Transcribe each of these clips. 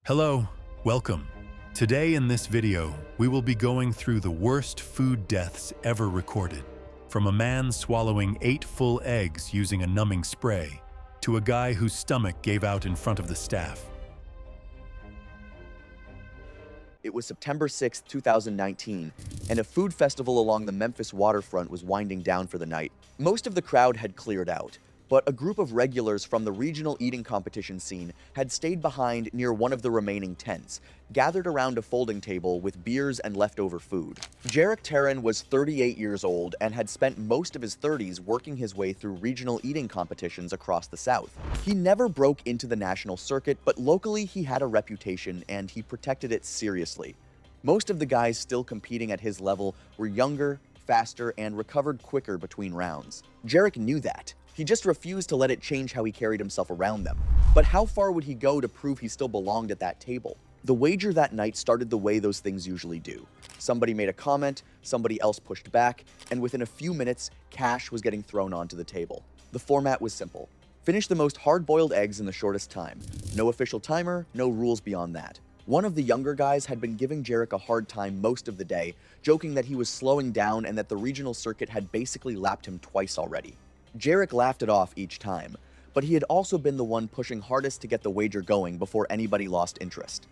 Hello, welcome. Today in this video, we will be going through the worst food deaths ever recorded. From a man swallowing 8 full eggs using a numbing spray, to a guy whose stomach gave out in front of the staff. It was September 6, 2019, and a food festival along the Memphis waterfront was winding down for the night. Most of the crowd had cleared out, but a group of regulars from the regional eating competition scene had stayed behind near one of the remaining tents, gathered around a folding table with beers and leftover food. Jarek Taryn was 38 years old and had spent most of his 30s working his way through regional eating competitions across the South. He never broke into the national circuit, but locally he had a reputation and he protected it seriously. Most of the guys still competing at his level were younger, faster, and recovered quicker between rounds. Jarek knew that. He just refused to let it change how he carried himself around them. But how far would he go to prove he still belonged at that table? The wager that night started the way those things usually do. Somebody made a comment, somebody else pushed back, and within a few minutes, cash was getting thrown onto the table. The format was simple. Finish the most hard-boiled eggs in the shortest time. No official timer, no rules beyond that. One of the younger guys had been giving Jarek a hard time most of the day, joking that he was slowing down and that the regional circuit had basically lapped him twice already. Jarek laughed it off each time, but he had also been the one pushing hardest to get the wager going before anybody lost interest.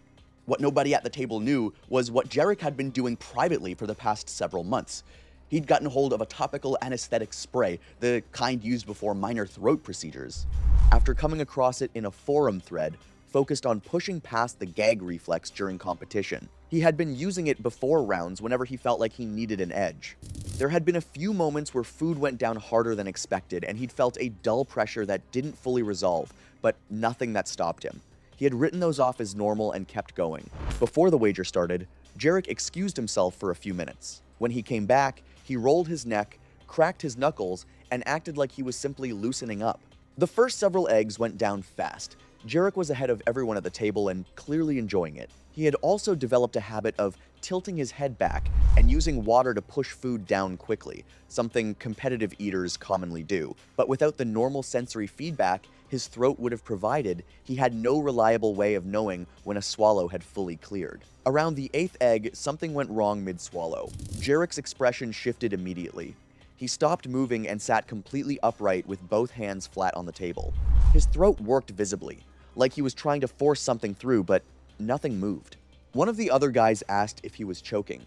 What nobody at the table knew was what Jarek had been doing privately for the past several months. He'd gotten hold of a topical anesthetic spray, the kind used before minor throat procedures. After coming across it in a forum thread focused on pushing past the gag reflex during competition, he had been using it before rounds whenever he felt like he needed an edge. There had been a few moments where food went down harder than expected, and he'd felt a dull pressure that didn't fully resolve, but nothing that stopped him. He had written those off as normal and kept going. Before the wager started, Jarek excused himself for a few minutes. When he came back, he rolled his neck, cracked his knuckles, and acted like he was simply loosening up. The first several eggs went down fast. Jarek was ahead of everyone at the table and clearly enjoying it. He had also developed a habit of tilting his head back and using water to push food down quickly, something competitive eaters commonly do. But without the normal sensory feedback his throat would have provided, he had no reliable way of knowing when a swallow had fully cleared. Around the 8th egg, something went wrong mid-swallow. Jarek's expression shifted immediately. He stopped moving and sat completely upright with both hands flat on the table. His throat worked visibly, like he was trying to force something through, but nothing moved. One of the other guys asked if he was choking.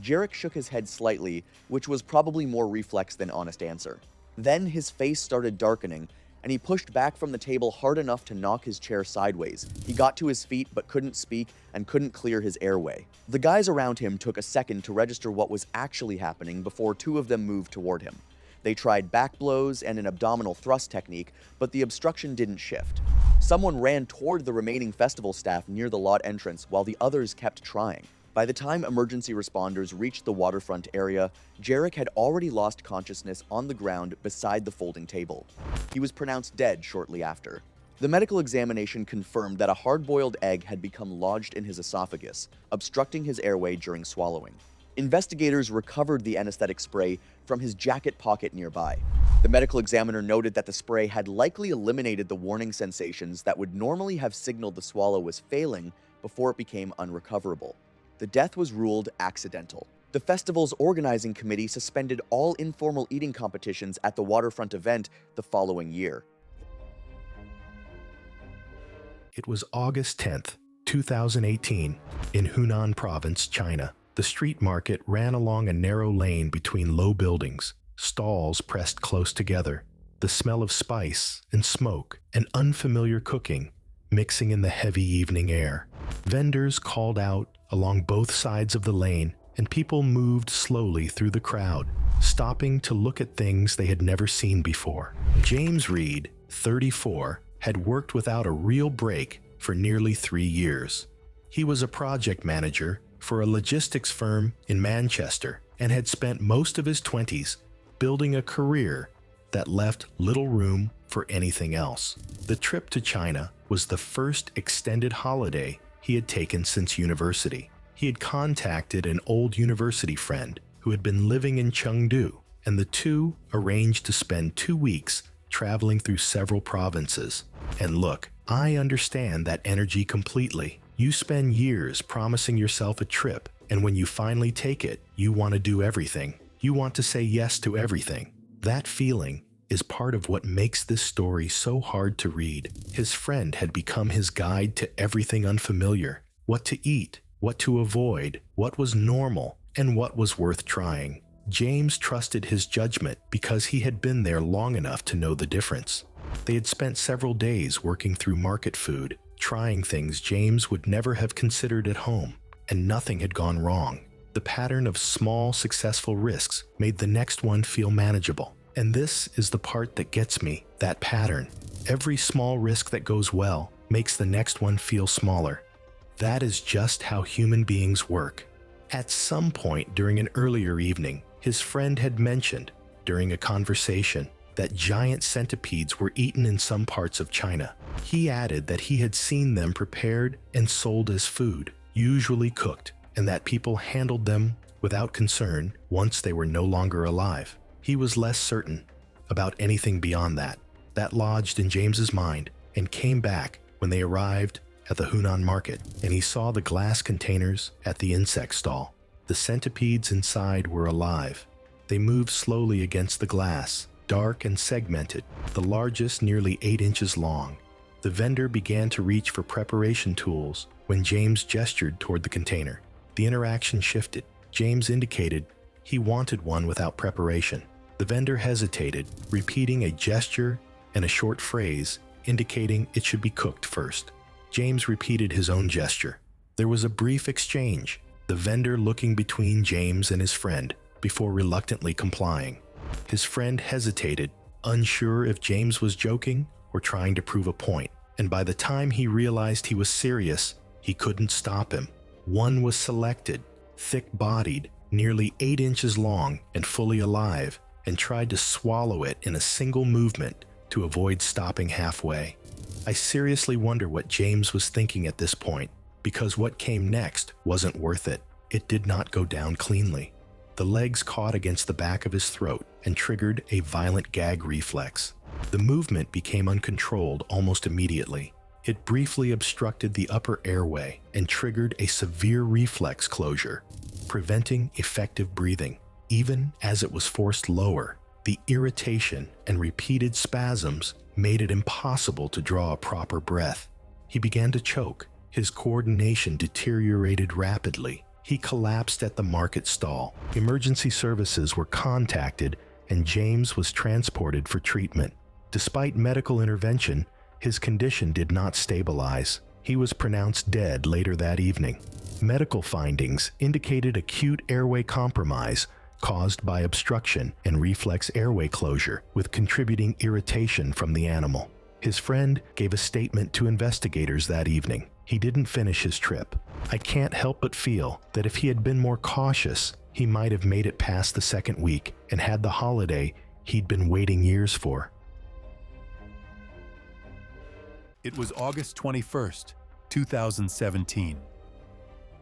Jarek shook his head slightly, which was probably more reflex than honest answer. Then his face started darkening, and he pushed back from the table hard enough to knock his chair sideways. He got to his feet but couldn't speak and couldn't clear his airway. The guys around him took a second to register what was actually happening before 2 of them moved toward him. They tried back blows and an abdominal thrust technique, but the obstruction didn't shift. Someone ran toward the remaining festival staff near the lot entrance while the others kept trying. By the time emergency responders reached the waterfront area, Jarek had already lost consciousness on the ground beside the folding table. He was pronounced dead shortly after. The medical examination confirmed that a hard-boiled egg had become lodged in his esophagus, obstructing his airway during swallowing. Investigators recovered the anesthetic spray from his jacket pocket nearby. The medical examiner noted that the spray had likely eliminated the warning sensations that would normally have signaled the swallow was failing before it became unrecoverable. The death was ruled accidental. The festival's organizing committee suspended all informal eating competitions at the waterfront event the following year. It was August 10th, 2018, in Hunan Province, China. The street market ran along a narrow lane between low buildings, stalls pressed close together, the smell of spice and smoke and unfamiliar cooking mixing in the heavy evening air. Vendors called out along both sides of the lane, and people moved slowly through the crowd, stopping to look at things they had never seen before. James Reed, 34, had worked without a real break for nearly 3 years. He was a project manager for a logistics firm in Manchester and had spent most of his 20s building a career that left little room for anything else. The trip to China was the first extended holiday he had taken since university. He had contacted an old university friend who had been living in Chengdu, and the two arranged to spend 2 weeks traveling through several provinces. And look, I understand that energy completely. You spend years promising yourself a trip, and when you finally take it, you want to do everything. You want to say yes to everything. That feeling is part of what makes this story so hard to read. His friend had become his guide to everything unfamiliar: what to eat, what to avoid, what was normal, and what was worth trying. James trusted his judgment because he had been there long enough to know the difference. They had spent several days working through market food, trying things James would never have considered at home, and nothing had gone wrong. The pattern of small, successful risks made the next one feel manageable. And this is the part that gets me, that pattern. Every small risk that goes well makes the next one feel smaller. That is just how human beings work. At some point during an earlier evening, his friend had mentioned, during a conversation, that giant centipedes were eaten in some parts of China. He added that he had seen them prepared and sold as food, usually cooked, and that people handled them without concern once they were no longer alive. He was less certain about anything beyond that. That lodged in James's mind and came back when they arrived at the Hunan market, and he saw the glass containers at the insect stall. The centipedes inside were alive. They moved slowly against the glass, dark and segmented, the largest nearly 8 inches long. The vendor began to reach for preparation tools when James gestured toward the container. The interaction shifted. James indicated he wanted one without preparation. The vendor hesitated, repeating a gesture and a short phrase indicating it should be cooked first. James repeated his own gesture. There was a brief exchange, the vendor looking between James and his friend before reluctantly complying. His friend hesitated, unsure if James was joking or trying to prove a point, and by the time he realized he was serious, he couldn't stop him. One was selected, thick-bodied, nearly 8 inches long and fully alive, and tried to swallow it in a single movement to avoid stopping halfway. I seriously wonder what James was thinking at this point, because what came next wasn't worth it. It did not go down cleanly. The legs caught against the back of his throat and triggered a violent gag reflex. The movement became uncontrolled almost immediately. It briefly obstructed the upper airway and triggered a severe reflex closure, preventing effective breathing. Even as it was forced lower, the irritation and repeated spasms made it impossible to draw a proper breath. He began to choke. His coordination deteriorated rapidly. He collapsed at the market stall. Emergency services were contacted, and James was transported for treatment. Despite medical intervention, his condition did not stabilize. He was pronounced dead later that evening. Medical findings indicated acute airway compromise caused by obstruction and reflex airway closure, with contributing irritation from the animal. His friend gave a statement to investigators that evening. He didn't finish his trip. I can't help but feel that if he had been more cautious, he might have made it past the second week and had the holiday he'd been waiting years for. It was August 21st, 2017.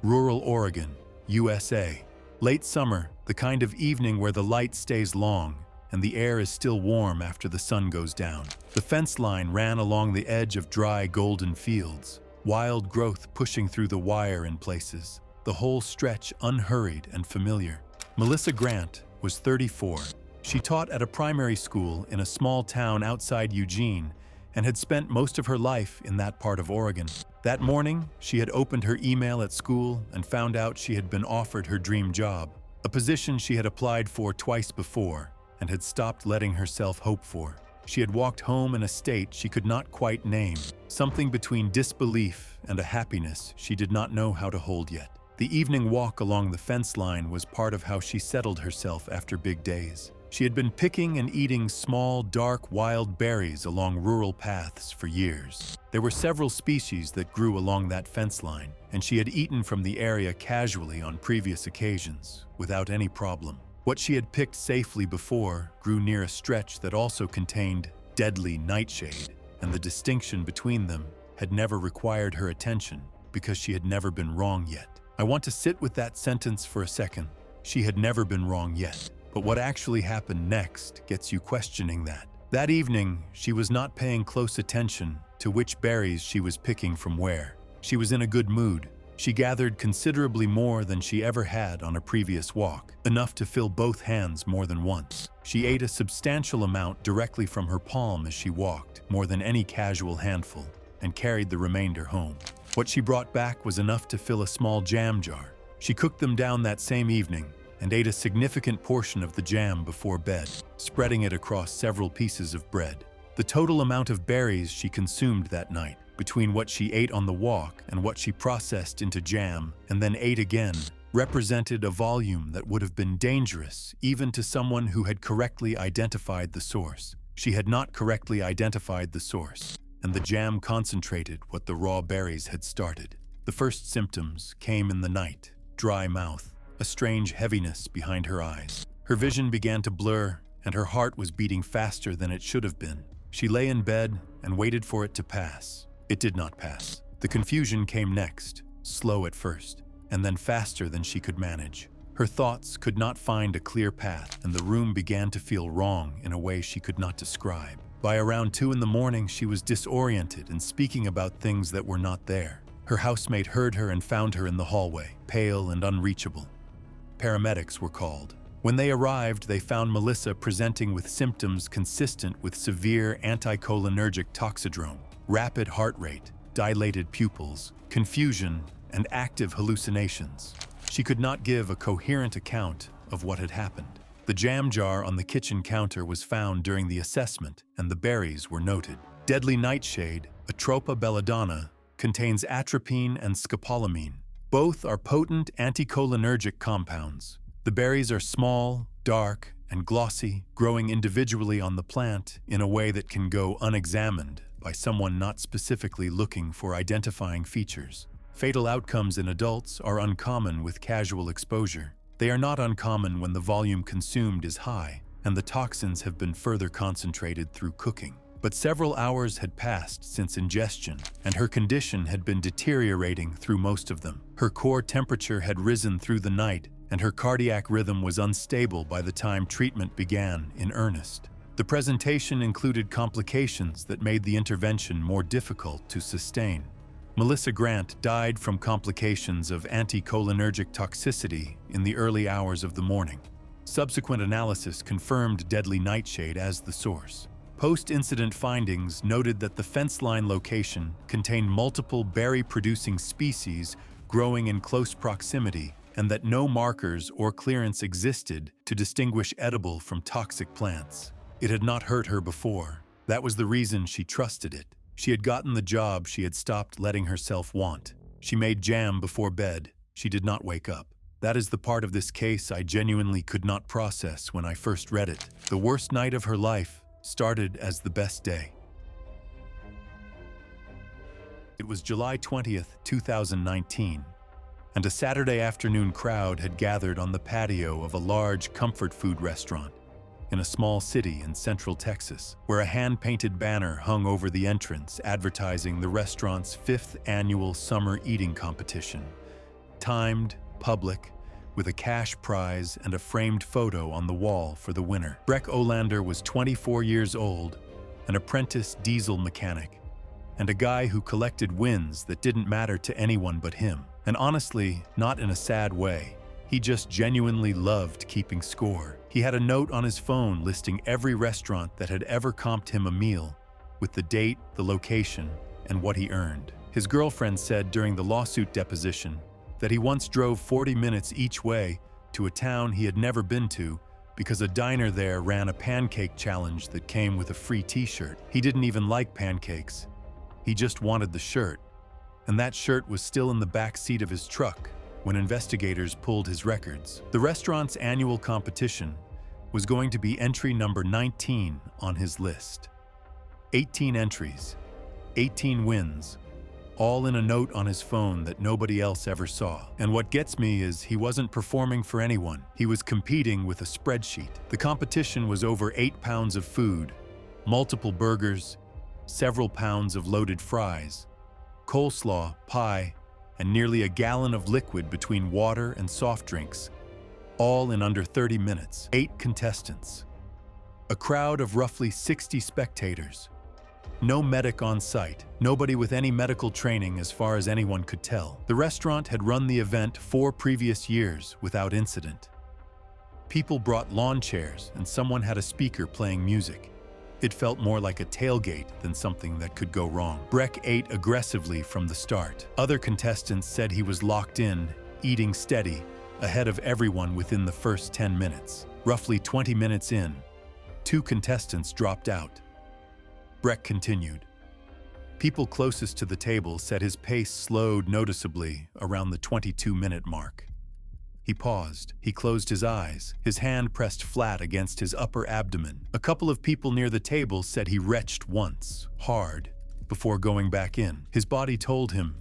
Rural Oregon, USA. Late summer, the kind of evening where the light stays long and the air is still warm after the sun goes down. The fence line ran along the edge of dry golden fields, wild growth pushing through the wire in places, the whole stretch unhurried and familiar. Melissa Grant was 34. She taught at a primary school in a small town outside Eugene and had spent most of her life in that part of Oregon. That morning, she had opened her email at school and found out she had been offered her dream job, a position she had applied for twice before and had stopped letting herself hope for. She had walked home in a state she could not quite name, something between disbelief and a happiness she did not know how to hold yet. The evening walk along the fence line was part of how she settled herself after big days. She had been picking and eating small, dark, wild berries along rural paths for years. There were several species that grew along that fence line, and she had eaten from the area casually on previous occasions, without any problem. What she had picked safely before grew near a stretch that also contained deadly nightshade, and the distinction between them had never required her attention because she had never been wrong yet. I want to sit with that sentence for a second. She had never been wrong yet. But what actually happened next gets you questioning that. That evening, she was not paying close attention to which berries she was picking from where. She was in a good mood. She gathered considerably more than she ever had on a previous walk, enough to fill both hands more than once. She ate a substantial amount directly from her palm as she walked, more than any casual handful, and carried the remainder home. What she brought back was enough to fill a small jam jar. She cooked them down that same evening and ate a significant portion of the jam before bed, spreading it across several pieces of bread. The total amount of berries she consumed that night, between what she ate on the walk and what she processed into jam and then ate again, represented a volume that would have been dangerous even to someone who had correctly identified the source. She had not correctly identified the source, and the jam concentrated what the raw berries had started. The first symptoms came in the night: dry mouth, a strange heaviness behind her eyes. Her vision began to blur, and her heart was beating faster than it should have been. She lay in bed and waited for it to pass. It did not pass. The confusion came next, slow at first, and then faster than she could manage. Her thoughts could not find a clear path, and the room began to feel wrong in a way she could not describe. By around 2 in the morning, she was disoriented and speaking about things that were not there. Her housemate heard her and found her in the hallway, pale and unreachable. Paramedics were called. When they arrived, they found Melissa presenting with symptoms consistent with severe anticholinergic toxidrome: rapid heart rate, dilated pupils, confusion, and active hallucinations. She could not give a coherent account of what had happened. The jam jar on the kitchen counter was found during the assessment, and the berries were noted. Deadly nightshade, Atropa belladonna, contains atropine and scopolamine. Both are potent anticholinergic compounds. The berries are small, dark, and glossy, growing individually on the plant in a way that can go unexamined by someone not specifically looking for identifying features. Fatal outcomes in adults are uncommon with casual exposure. They are not uncommon when the volume consumed is high and the toxins have been further concentrated through cooking. But several hours had passed since ingestion, and her condition had been deteriorating through most of them. Her core temperature had risen through the night, and her cardiac rhythm was unstable by the time treatment began in earnest. The presentation included complications that made the intervention more difficult to sustain. Melissa Grant died from complications of anticholinergic toxicity in the early hours of the morning. Subsequent analysis confirmed deadly nightshade as the source. Post-incident findings noted that the fence line location contained multiple berry-producing species growing in close proximity, and that no markers or clearance existed to distinguish edible from toxic plants. It had not hurt her before. That was the reason she trusted it. She had gotten the job she had stopped letting herself want. She made jam before bed. She did not wake up. That is the part of this case I genuinely could not process when I first read it. The worst night of her life started as the best day. It was July 20th, 2019, and a Saturday afternoon crowd had gathered on the patio of a large comfort food restaurant in a small city in central Texas, where a hand-painted banner hung over the entrance advertising the restaurant's 5th annual summer eating competition. Timed, public, with a cash prize and a framed photo on the wall for the winner. Breck Olander was 24 years old, an apprentice diesel mechanic, and a guy who collected wins that didn't matter to anyone but him. And honestly, not in a sad way. He just genuinely loved keeping score. He had a note on his phone listing every restaurant that had ever comped him a meal, with the date, the location, and what he earned. His girlfriend said during the lawsuit deposition that he once drove 40 minutes each way to a town he had never been to because a diner there ran a pancake challenge that came with a free t-shirt. He didn't even like pancakes. He just wanted the shirt. And that shirt was still in the back seat of his truck when investigators pulled his records. The restaurant's annual competition was going to be entry number 19 on his list. 18 entries, 18 wins, all in a note on his phone that nobody else ever saw. And what gets me is he wasn't performing for anyone. He was competing with a spreadsheet. The competition was over 8 pounds of food, multiple burgers, several pounds of loaded fries, coleslaw, pie, and nearly a gallon of liquid between water and soft drinks, all in under 30 minutes. 8 contestants. A crowd of roughly 60 spectators. No medic on site, nobody with any medical training as far as anyone could tell. The restaurant had run the event 4 previous years without incident. People brought lawn chairs and someone had a speaker playing music. It felt more like a tailgate than something that could go wrong. Breck ate aggressively from the start. Other contestants said he was locked in, eating steady, ahead of everyone within the first 10 minutes. Roughly 20 minutes in, 2 contestants dropped out. Breck continued. People closest to the table said his pace slowed noticeably around the 22-minute mark. He paused. He closed his eyes, his hand pressed flat against his upper abdomen. A couple of people near the table said he retched once, hard, before going back in. His body told him,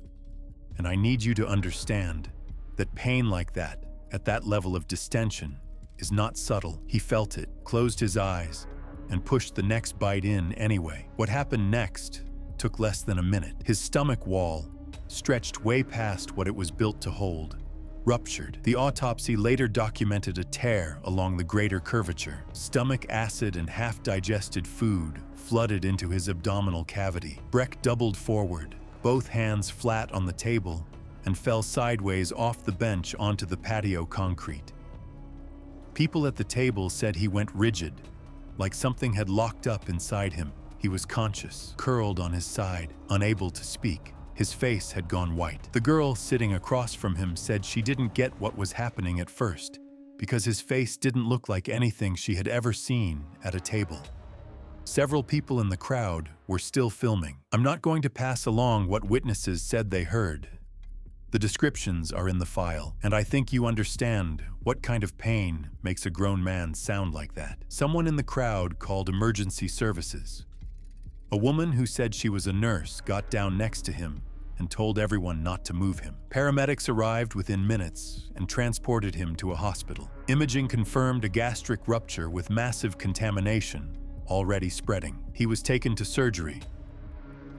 and I need you to understand, that pain like that, at that level of distension, is not subtle. He felt it, closed his eyes, and pushed the next bite in anyway. What happened next took less than a minute. His stomach wall stretched way past what it was built to hold. Ruptured. The autopsy later documented a tear along the greater curvature. Stomach acid and half-digested food flooded into his abdominal cavity. Breck doubled forward, both hands flat on the table, and fell sideways off the bench onto the patio concrete. People at the table said he went rigid, like something had locked up inside him. He was conscious, curled on his side, unable to speak. His face had gone white. The girl sitting across from him said she didn't get what was happening at first, because his face didn't look like anything she had ever seen at a table. Several people in the crowd were still filming. I'm not going to pass along what witnesses said they heard. The descriptions are in the file, and I think you understand what kind of pain makes a grown man sound like that. Someone in the crowd called emergency services. A woman who said she was a nurse got down next to him and told everyone not to move him. Paramedics arrived within minutes and transported him to a hospital. Imaging confirmed a gastric rupture with massive contamination already spreading. He was taken to surgery,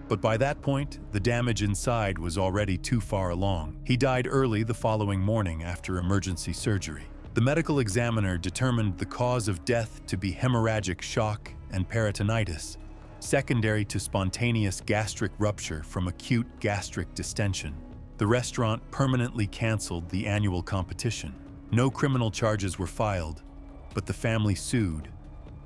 but by that point, the damage inside was already too far along. He died early the following morning after emergency surgery. The medical examiner determined the cause of death to be hemorrhagic shock and peritonitis, secondary to spontaneous gastric rupture from acute gastric distension. The restaurant permanently canceled the annual competition. No criminal charges were filed, but the family sued,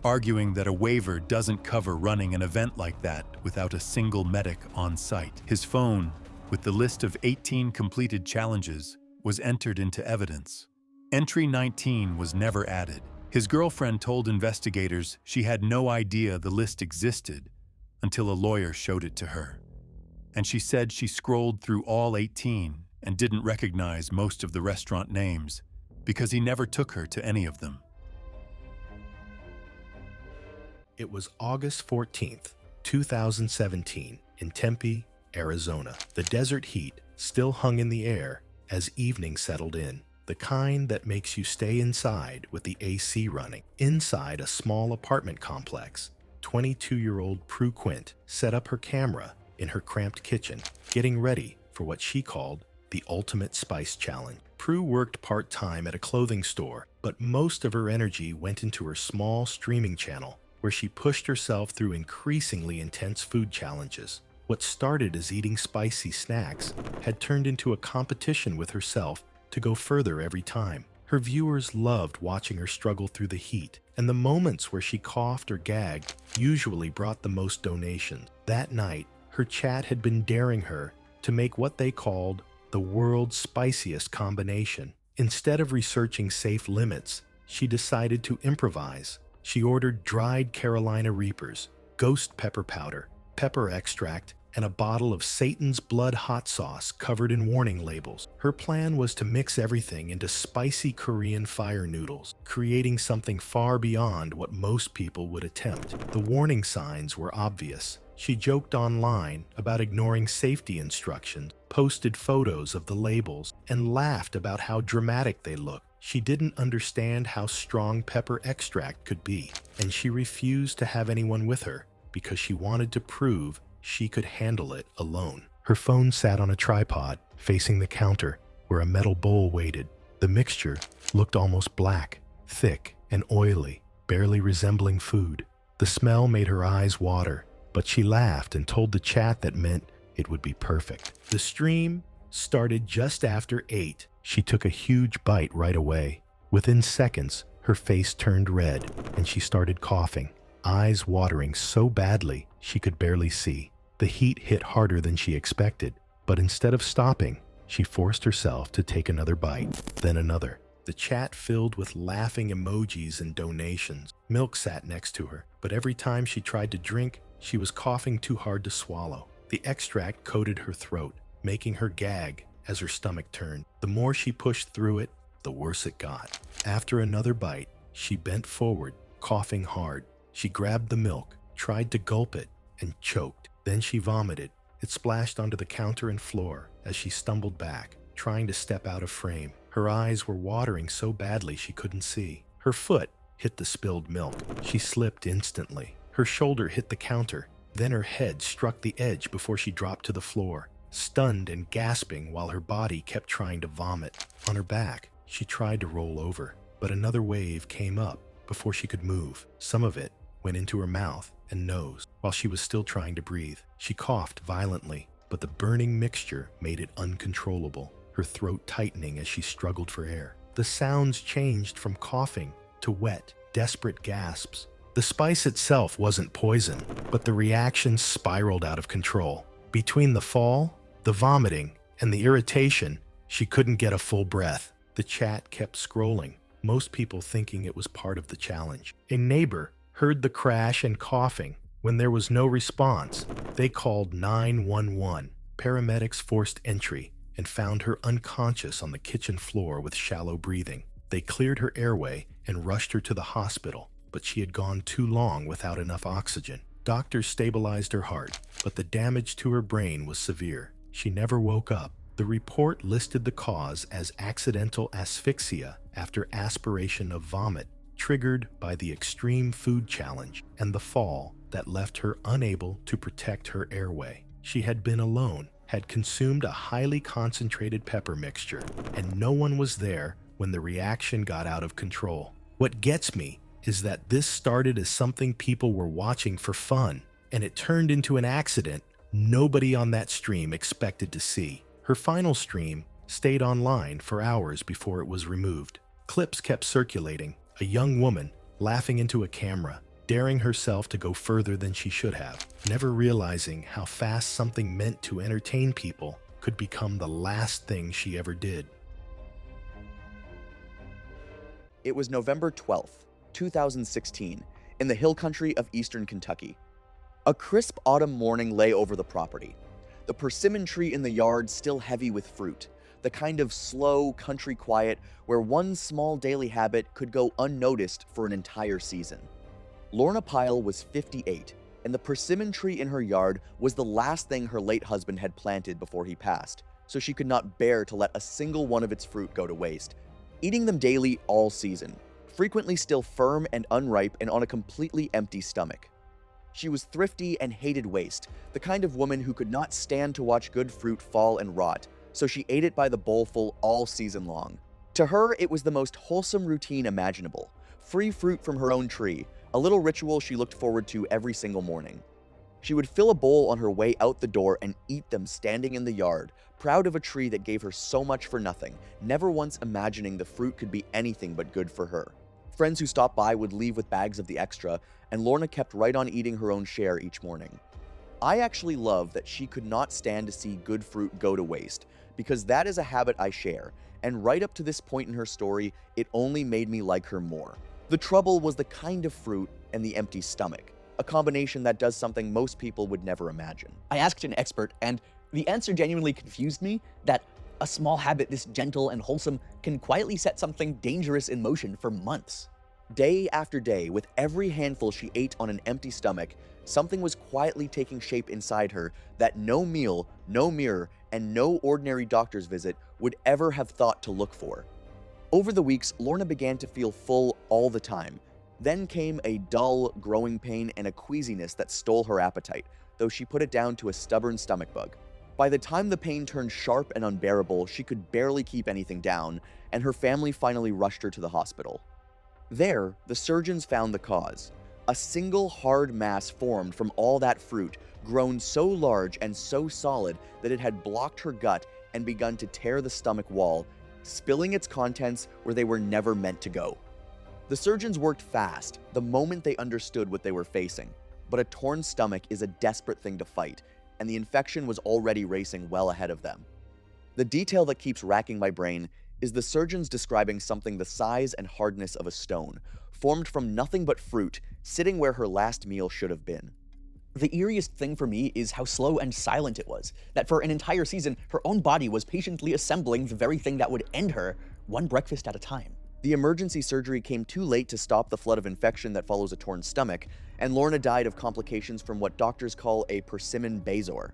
arguing that a waiver doesn't cover running an event like that without a single medic on site. His phone, with the list of 18 completed challenges, was entered into evidence. Entry 19 was never added. His girlfriend told investigators she had no idea the list existed until a lawyer showed it to her. And she said she scrolled through all 18 and didn't recognize most of the restaurant names because he never took her to any of them. It was August 14th, 2017, in Tempe, Arizona. The desert heat still hung in the air as evening settled in, the kind that makes you stay inside with the AC running. Inside a small apartment complex, 22-year-old Prue Quint set up her camera in her cramped kitchen, getting ready for what she called the Ultimate Spice Challenge. Prue worked part-time at a clothing store, but most of her energy went into her small streaming channel, where she pushed herself through increasingly intense food challenges. What started as eating spicy snacks had turned into a competition with herself to go further every time. Her viewers loved watching her struggle through the heat, and the moments where she coughed or gagged usually brought the most donations. That night, her chat had been daring her to make what they called the world's spiciest combination. Instead of researching safe limits, she decided to improvise. She ordered dried Carolina Reapers, ghost pepper powder, pepper extract, and a bottle of Satan's Blood hot sauce covered in warning labels. Her plan was to mix everything into spicy Korean fire noodles, creating something far beyond what most people would attempt. The warning signs were obvious. She joked online about ignoring safety instructions, posted photos of the labels, and laughed about how dramatic they looked. She didn't understand how strong pepper extract could be, and she refused to have anyone with her because she wanted to prove she could handle it alone. Her phone sat on a tripod, facing the counter, where a metal bowl waited. The mixture looked almost black, thick and oily, barely resembling food. The smell made her eyes water, but she laughed and told the chat that meant it would be perfect. The stream started just after 8. She took a huge bite right away. Within seconds, her face turned red and she started coughing, eyes watering so badly she could barely see. The heat hit harder than she expected, but instead of stopping, she forced herself to take another bite, then another. The chat filled with laughing emojis and donations. Milk sat next to her, but every time she tried to drink, she was coughing too hard to swallow. The extract coated her throat, making her gag as her stomach turned. The more she pushed through it, the worse it got. After another bite, she bent forward, coughing hard. She grabbed the milk, tried to gulp it, and choked. Then she vomited. It splashed onto the counter and floor as she stumbled back, trying to step out of frame. Her eyes were watering so badly she couldn't see. Her foot hit the spilled milk. She slipped instantly. Her shoulder hit the counter. Then her head struck the edge before she dropped to the floor, stunned and gasping while her body kept trying to vomit. On her back, she tried to roll over, but another wave came up before she could move. Some of it went into her mouth and nose. While she was still trying to breathe, she coughed violently, but the burning mixture made it uncontrollable, her throat tightening as she struggled for air. The sounds changed from coughing to wet, desperate gasps. The spice itself wasn't poison, but the reaction spiraled out of control. Between the fall, the vomiting, and the irritation, she couldn't get a full breath. The chat kept scrolling, most people thinking it was part of the challenge. A neighbor heard the crash and coughing. When there was no response, they called 911. Paramedics forced entry and found her unconscious on the kitchen floor with shallow breathing. They cleared her airway and rushed her to the hospital, but she had gone too long without enough oxygen. Doctors stabilized her heart, but the damage to her brain was severe. She never woke up. The report listed the cause as accidental asphyxia after aspiration of vomit, triggered by the extreme food challenge and the fall that left her unable to protect her airway. She had been alone, had consumed a highly concentrated pepper mixture, and no one was there when the reaction got out of control. What gets me is that this started as something people were watching for fun, and it turned into an accident nobody on that stream expected to see. Her final stream stayed online for hours before it was removed. Clips kept circulating, a young woman laughing into a camera, daring herself to go further than she should have, never realizing how fast something meant to entertain people could become the last thing she ever did. It was November 12th, 2016, in the hill country of eastern Kentucky. A crisp autumn morning lay over the property. The persimmon tree in the yard still heavy with fruit, the kind of slow country quiet where one small daily habit could go unnoticed for an entire season. Lorna Pyle was 58, and the persimmon tree in her yard was the last thing her late husband had planted before he passed, so she could not bear to let a single one of its fruit go to waste. Eating them daily all season, frequently still firm and unripe and on a completely empty stomach. She was thrifty and hated waste, the kind of woman who could not stand to watch good fruit fall and rot, so she ate it by the bowlful all season long. To her, it was the most wholesome routine imaginable. Free fruit from her own tree, a little ritual she looked forward to every single morning. She would fill a bowl on her way out the door and eat them standing in the yard, proud of a tree that gave her so much for nothing, never once imagining the fruit could be anything but good for her. Friends who stopped by would leave with bags of the extra, and Lorna kept right on eating her own share each morning. I actually love that she could not stand to see good fruit go to waste, because that is a habit I share, and right up to this point in her story, it only made me like her more. The trouble was the kind of fruit and the empty stomach, a combination that does something most people would never imagine. I asked an expert, and the answer genuinely confused me, that a small habit this gentle and wholesome can quietly set something dangerous in motion for months. Day after day, with every handful she ate on an empty stomach, something was quietly taking shape inside her that no meal, no mirror, and no ordinary doctor's visit would ever have thought to look for. Over the weeks, Lorna began to feel full all the time. Then came a dull, growing pain and a queasiness that stole her appetite, though she put it down to a stubborn stomach bug. By the time the pain turned sharp and unbearable, she could barely keep anything down, and her family finally rushed her to the hospital. There, the surgeons found the cause, A single hard mass formed from all that fruit, grown so large and so solid that it had blocked her gut and begun to tear the stomach wall, spilling its contents where they were never meant to go. The surgeons worked fast the moment they understood what they were facing, but a torn stomach is a desperate thing to fight, and the infection was already racing well ahead of them. The detail that keeps racking my brain is the surgeons describing something the size and hardness of a stone, formed from nothing but fruit, sitting where her last meal should have been. The eeriest thing for me is how slow and silent it was, that for an entire season, her own body was patiently assembling the very thing that would end her, one breakfast at a time. The emergency surgery came too late to stop the flood of infection that follows a torn stomach, and Lorna died of complications from what doctors call a persimmon basor.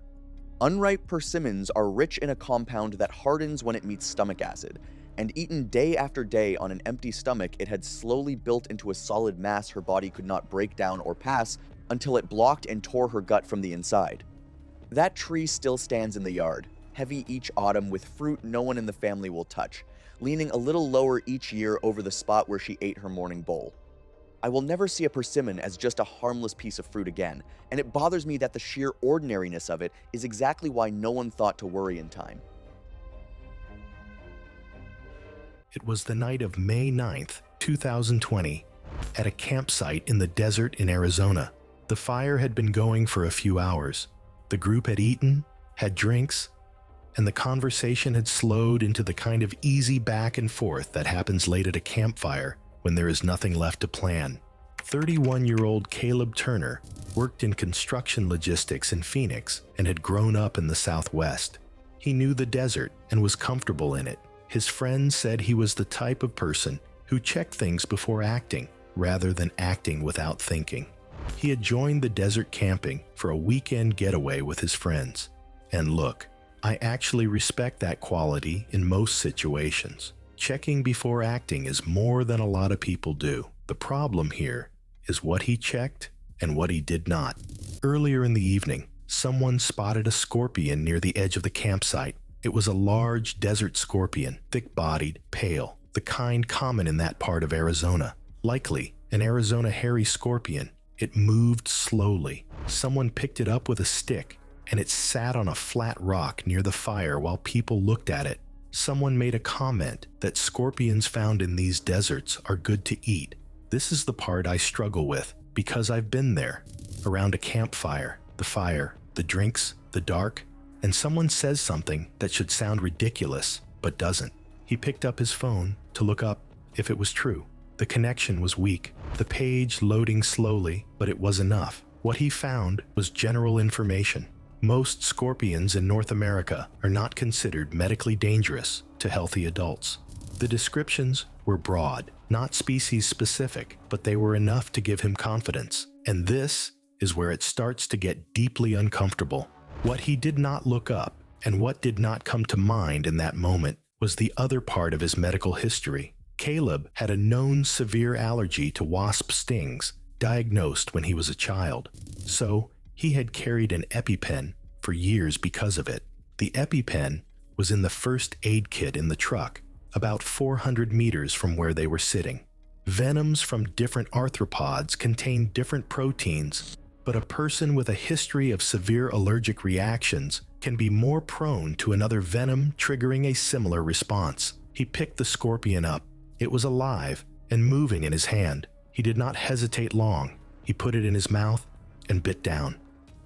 Unripe persimmons are rich in a compound that hardens when it meets stomach acid, and eaten day after day on an empty stomach, it had slowly built into a solid mass her body could not break down or pass until it blocked and tore her gut from the inside. That tree still stands in the yard, heavy each autumn with fruit no one in the family will touch, leaning a little lower each year over the spot where she ate her morning bowl. I will never see a persimmon as just a harmless piece of fruit again, and it bothers me that the sheer ordinariness of it is exactly why no one thought to worry in time. It was the night of May 9th, 2020, at a campsite in the desert in Arizona. The fire had been going for a few hours. The group had eaten, had drinks, and the conversation had slowed into the kind of easy back and forth that happens late at a campfire when there is nothing left to plan. 31-year-old Caleb Turner worked in construction logistics in Phoenix and had grown up in the Southwest. He knew the desert and was comfortable in it. His friends said he was the type of person who checked things before acting, rather than acting without thinking. He had joined the desert camping for a weekend getaway with his friends. And look, I actually respect that quality in most situations. Checking before acting is more than a lot of people do. The problem here is what he checked and what he did not. Earlier in the evening, someone spotted a scorpion near the edge of the campsite. It was a large desert scorpion, thick-bodied, pale, the kind common in that part of Arizona. Likely an Arizona hairy scorpion. It moved slowly. Someone picked it up with a stick, and it sat on a flat rock near the fire while people looked at it. Someone made a comment that scorpions found in these deserts are good to eat. This is the part I struggle with, because I've been there, around a campfire, the fire, the drinks, the dark, and someone says something that should sound ridiculous, but doesn't. He picked up his phone to look up if it was true. The connection was weak, the page loading slowly, but it was enough. What he found was general information. Most scorpions in North America are not considered medically dangerous to healthy adults. The descriptions were broad, not species specific, but they were enough to give him confidence. And this is where it starts to get deeply uncomfortable. What he did not look up, and what did not come to mind in that moment, was the other part of his medical history. Caleb had a known severe allergy to wasp stings, diagnosed when he was a child. So, he had carried an EpiPen for years because of it. The EpiPen was in the first aid kit in the truck, about 400 meters from where they were sitting. Venoms from different arthropods contain different proteins, but a person with a history of severe allergic reactions can be more prone to another venom triggering a similar response. He picked the scorpion up. It was alive and moving in his hand. He did not hesitate long. He put it in his mouth and bit down.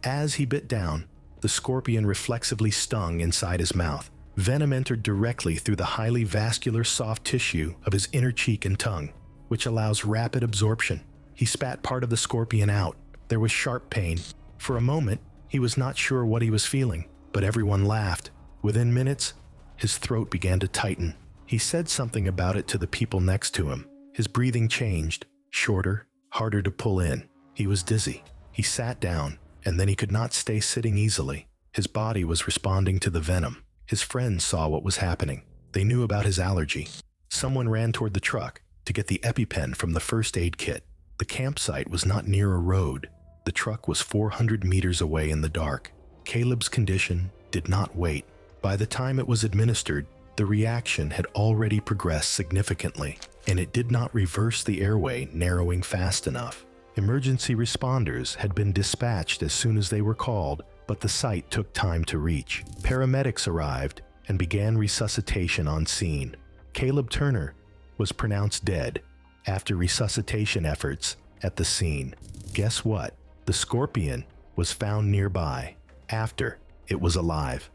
As he bit down, the scorpion reflexively stung inside his mouth. Venom entered directly through the highly vascular soft tissue of his inner cheek and tongue, which allows rapid absorption. He spat part of the scorpion out. There was sharp pain. For a moment, he was not sure what he was feeling, but everyone laughed. Within minutes, his throat began to tighten. He said something about it to the people next to him. His breathing changed, shorter, harder to pull in. He was dizzy. He sat down, and then he could not stay sitting easily. His body was responding to the venom. His friends saw what was happening. They knew about his allergy. Someone ran toward the truck to get the EpiPen from the first aid kit. The campsite was not near a road. The truck was 400 meters away in the dark. Caleb's condition did not wait. By the time it was administered, the reaction had already progressed significantly, and it did not reverse the airway narrowing fast enough. Emergency responders had been dispatched as soon as they were called, but the site took time to reach. Paramedics arrived and began resuscitation on scene. Caleb Turner was pronounced dead after resuscitation efforts at the scene. Guess what? The scorpion was found nearby after it was alive.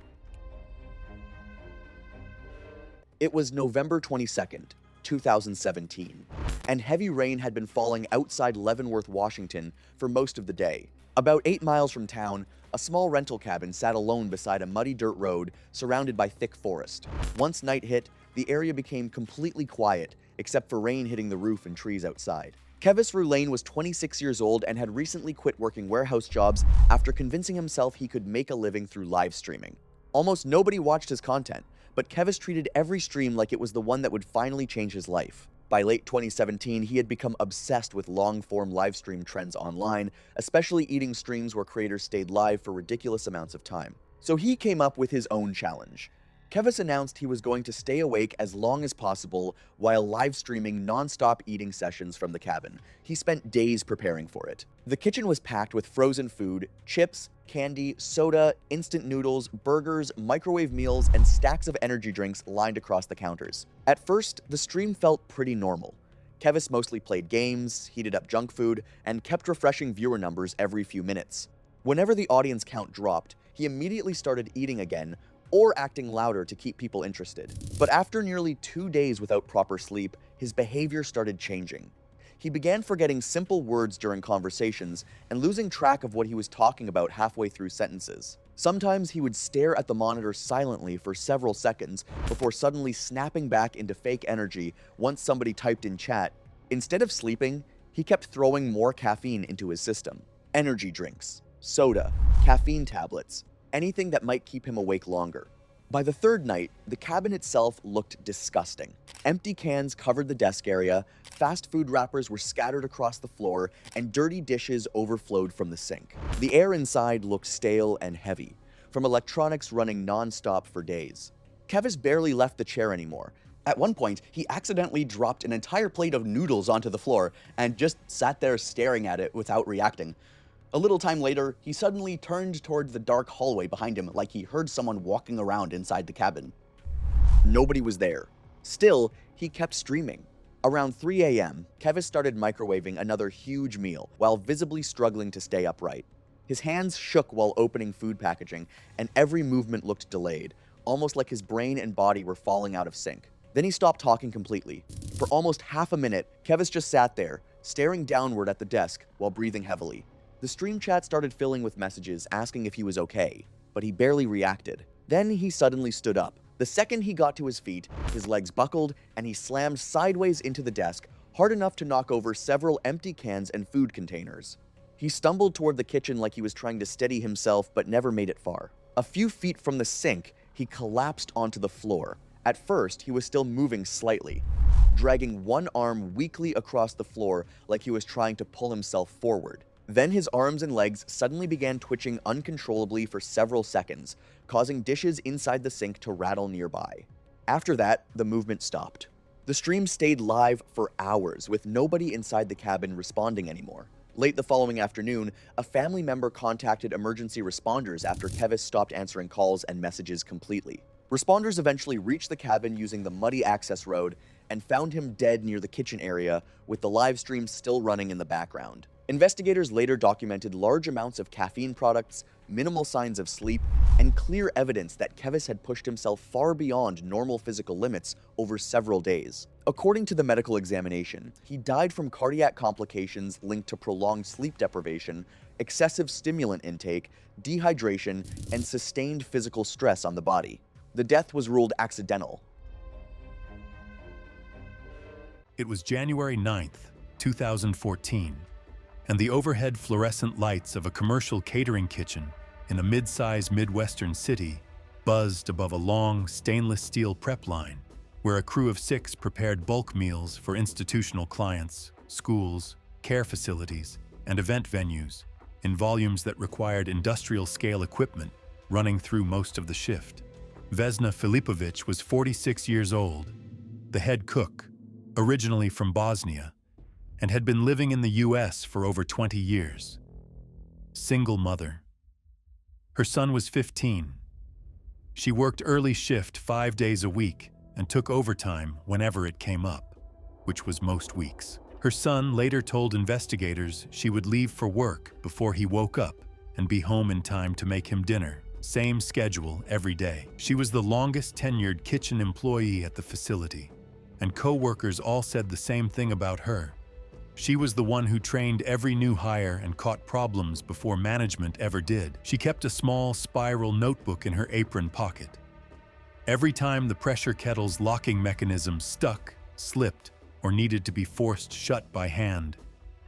It was November 22nd, 2017, and heavy rain had been falling outside Leavenworth, Washington for most of the day. About 8 miles from town, a small rental cabin sat alone beside a muddy dirt road surrounded by thick forest. Once night hit, the area became completely quiet, except for rain hitting the roof and trees outside. Kevis Roulaine was 26 years old and had recently quit working warehouse jobs after convincing himself he could make a living through live streaming. Almost nobody watched his content, but Kevis treated every stream like it was the one that would finally change his life. By late 2017, he had become obsessed with long-form livestream trends online, especially eating streams where creators stayed live for ridiculous amounts of time. So he came up with his own challenge. Kevis announced he was going to stay awake as long as possible while live streaming non-stop eating sessions from the cabin. He spent days preparing for it. The kitchen was packed with frozen food, chips, candy, soda, instant noodles, burgers, microwave meals, and stacks of energy drinks lined across the counters. At first, the stream felt pretty normal. Kevis mostly played games, heated up junk food, and kept refreshing viewer numbers every few minutes. Whenever the audience count dropped, he immediately started eating again, or acting louder to keep people interested. But after nearly 2 days without proper sleep, his behavior started changing. He began forgetting simple words during conversations and losing track of what he was talking about halfway through sentences. Sometimes he would stare at the monitor silently for several seconds before suddenly snapping back into fake energy once somebody typed in chat. Instead of sleeping, he kept throwing more caffeine into his system. Energy drinks, soda, caffeine tablets, anything that might keep him awake longer. By the third night, the cabin itself looked disgusting. Empty cans covered the desk area, fast food wrappers were scattered across the floor, and dirty dishes overflowed from the sink. The air inside looked stale and heavy, from electronics running non-stop for days. Kevis barely left the chair anymore. At one point, he accidentally dropped an entire plate of noodles onto the floor and just sat there staring at it without reacting. A little time later, he suddenly turned towards the dark hallway behind him like he heard someone walking around inside the cabin. Nobody was there. Still, he kept streaming. Around 3 a.m., Kevis started microwaving another huge meal while visibly struggling to stay upright. His hands shook while opening food packaging, and every movement looked delayed, almost like his brain and body were falling out of sync. Then he stopped talking completely. For almost half a minute, Kevis just sat there, staring downward at the desk while breathing heavily. The stream chat started filling with messages asking if he was okay, but he barely reacted. Then he suddenly stood up. The second he got to his feet, his legs buckled, and he slammed sideways into the desk, hard enough to knock over several empty cans and food containers. He stumbled toward the kitchen like he was trying to steady himself, but never made it far. A few feet from the sink, he collapsed onto the floor. At first, he was still moving slightly, dragging one arm weakly across the floor like he was trying to pull himself forward. Then his arms and legs suddenly began twitching uncontrollably for several seconds, causing dishes inside the sink to rattle nearby. After that, the movement stopped. The stream stayed live for hours, with nobody inside the cabin responding anymore. Late the following afternoon, a family member contacted emergency responders after Kevis stopped answering calls and messages completely. Responders eventually reached the cabin using the muddy access road and found him dead near the kitchen area, with the live stream still running in the background. Investigators later documented large amounts of caffeine products, minimal signs of sleep, and clear evidence that Kevis had pushed himself far beyond normal physical limits over several days. According to the medical examination, he died from cardiac complications linked to prolonged sleep deprivation, excessive stimulant intake, dehydration, and sustained physical stress on the body. The death was ruled accidental. It was January 9th, 2014. And the overhead fluorescent lights of a commercial catering kitchen in a mid-sized Midwestern city buzzed above a long stainless steel prep line where a crew of 6 prepared bulk meals for institutional clients, schools, care facilities, and event venues in volumes that required industrial-scale equipment running through most of the shift. Vesna Filipovic was 46 years old, the head cook, originally from Bosnia, and had been living in the US for over 20 years. Single mother. Her son was 15. She worked early shift 5 days a week and took overtime whenever it came up, which was most weeks. Her son later told investigators she would leave for work before he woke up and be home in time to make him dinner. Same schedule every day. She was the longest tenured kitchen employee at the facility, and co-workers all said the same thing about her. She was the one who trained every new hire and caught problems before management ever did. She kept a small spiral notebook in her apron pocket. Every time the pressure kettle's locking mechanism stuck, slipped, or needed to be forced shut by hand,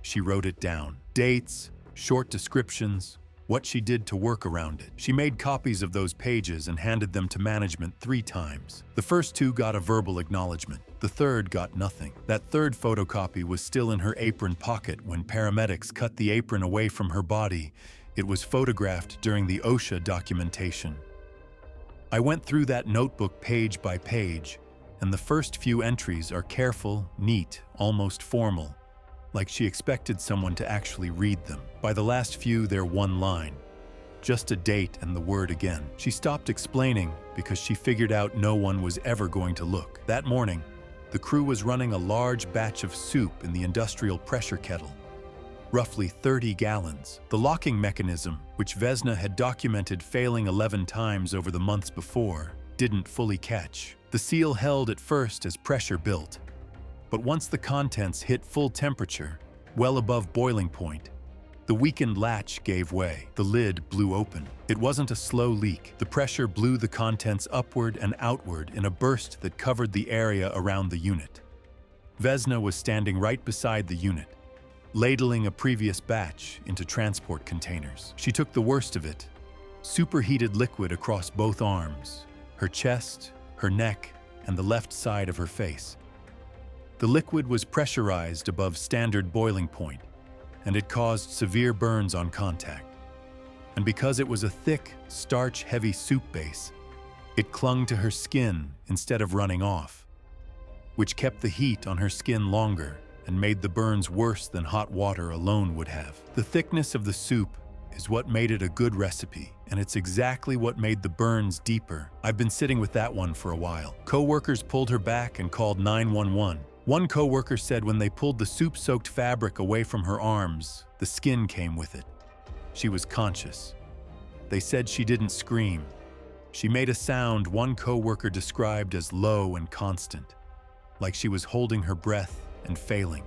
she wrote it down. Dates, short descriptions, what she did to work around it. She made copies of those pages and handed them to management 3 times. The first 2 got a verbal acknowledgement. The third got nothing. That third photocopy was still in her apron pocket when paramedics cut the apron away from her body. It was photographed during the OSHA documentation. I went through that notebook page by page, and the first few entries are careful, neat, almost formal, like she expected someone to actually read them. By the last few, they're one line, just a date and the word again. She stopped explaining because she figured out no one was ever going to look. That morning, the crew was running a large batch of soup in the industrial pressure kettle, roughly 30 gallons. The locking mechanism, which Vesna had documented failing 11 times over the months before, didn't fully catch. The seal held at first as pressure built, but once the contents hit full temperature, well above boiling point, the weakened latch gave way. The lid blew open. It wasn't a slow leak. The pressure blew the contents upward and outward in a burst that covered the area around the unit. Vesna was standing right beside the unit, ladling a previous batch into transport containers. She took the worst of it, superheated liquid across both arms, her chest, her neck, and the left side of her face. The liquid was pressurized above standard boiling point, and it caused severe burns on contact. And because it was a thick, starch-heavy soup base, it clung to her skin instead of running off, which kept the heat on her skin longer and made the burns worse than hot water alone would have. The thickness of the soup is what made it a good recipe, and it's exactly what made the burns deeper. I've been sitting with that one for a while. Co-workers pulled her back and called 911. One co-worker said when they pulled the soup-soaked fabric away from her arms, the skin came with it. She was conscious. They said she didn't scream. She made a sound one co-worker described as low and constant, like she was holding her breath and failing.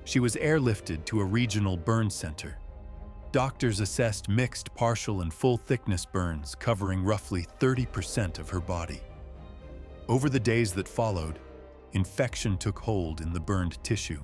She was airlifted to a regional burn center. Doctors assessed mixed, partial, and full-thickness burns covering roughly 30% of her body. Over the days that followed, infection took hold in the burned tissue.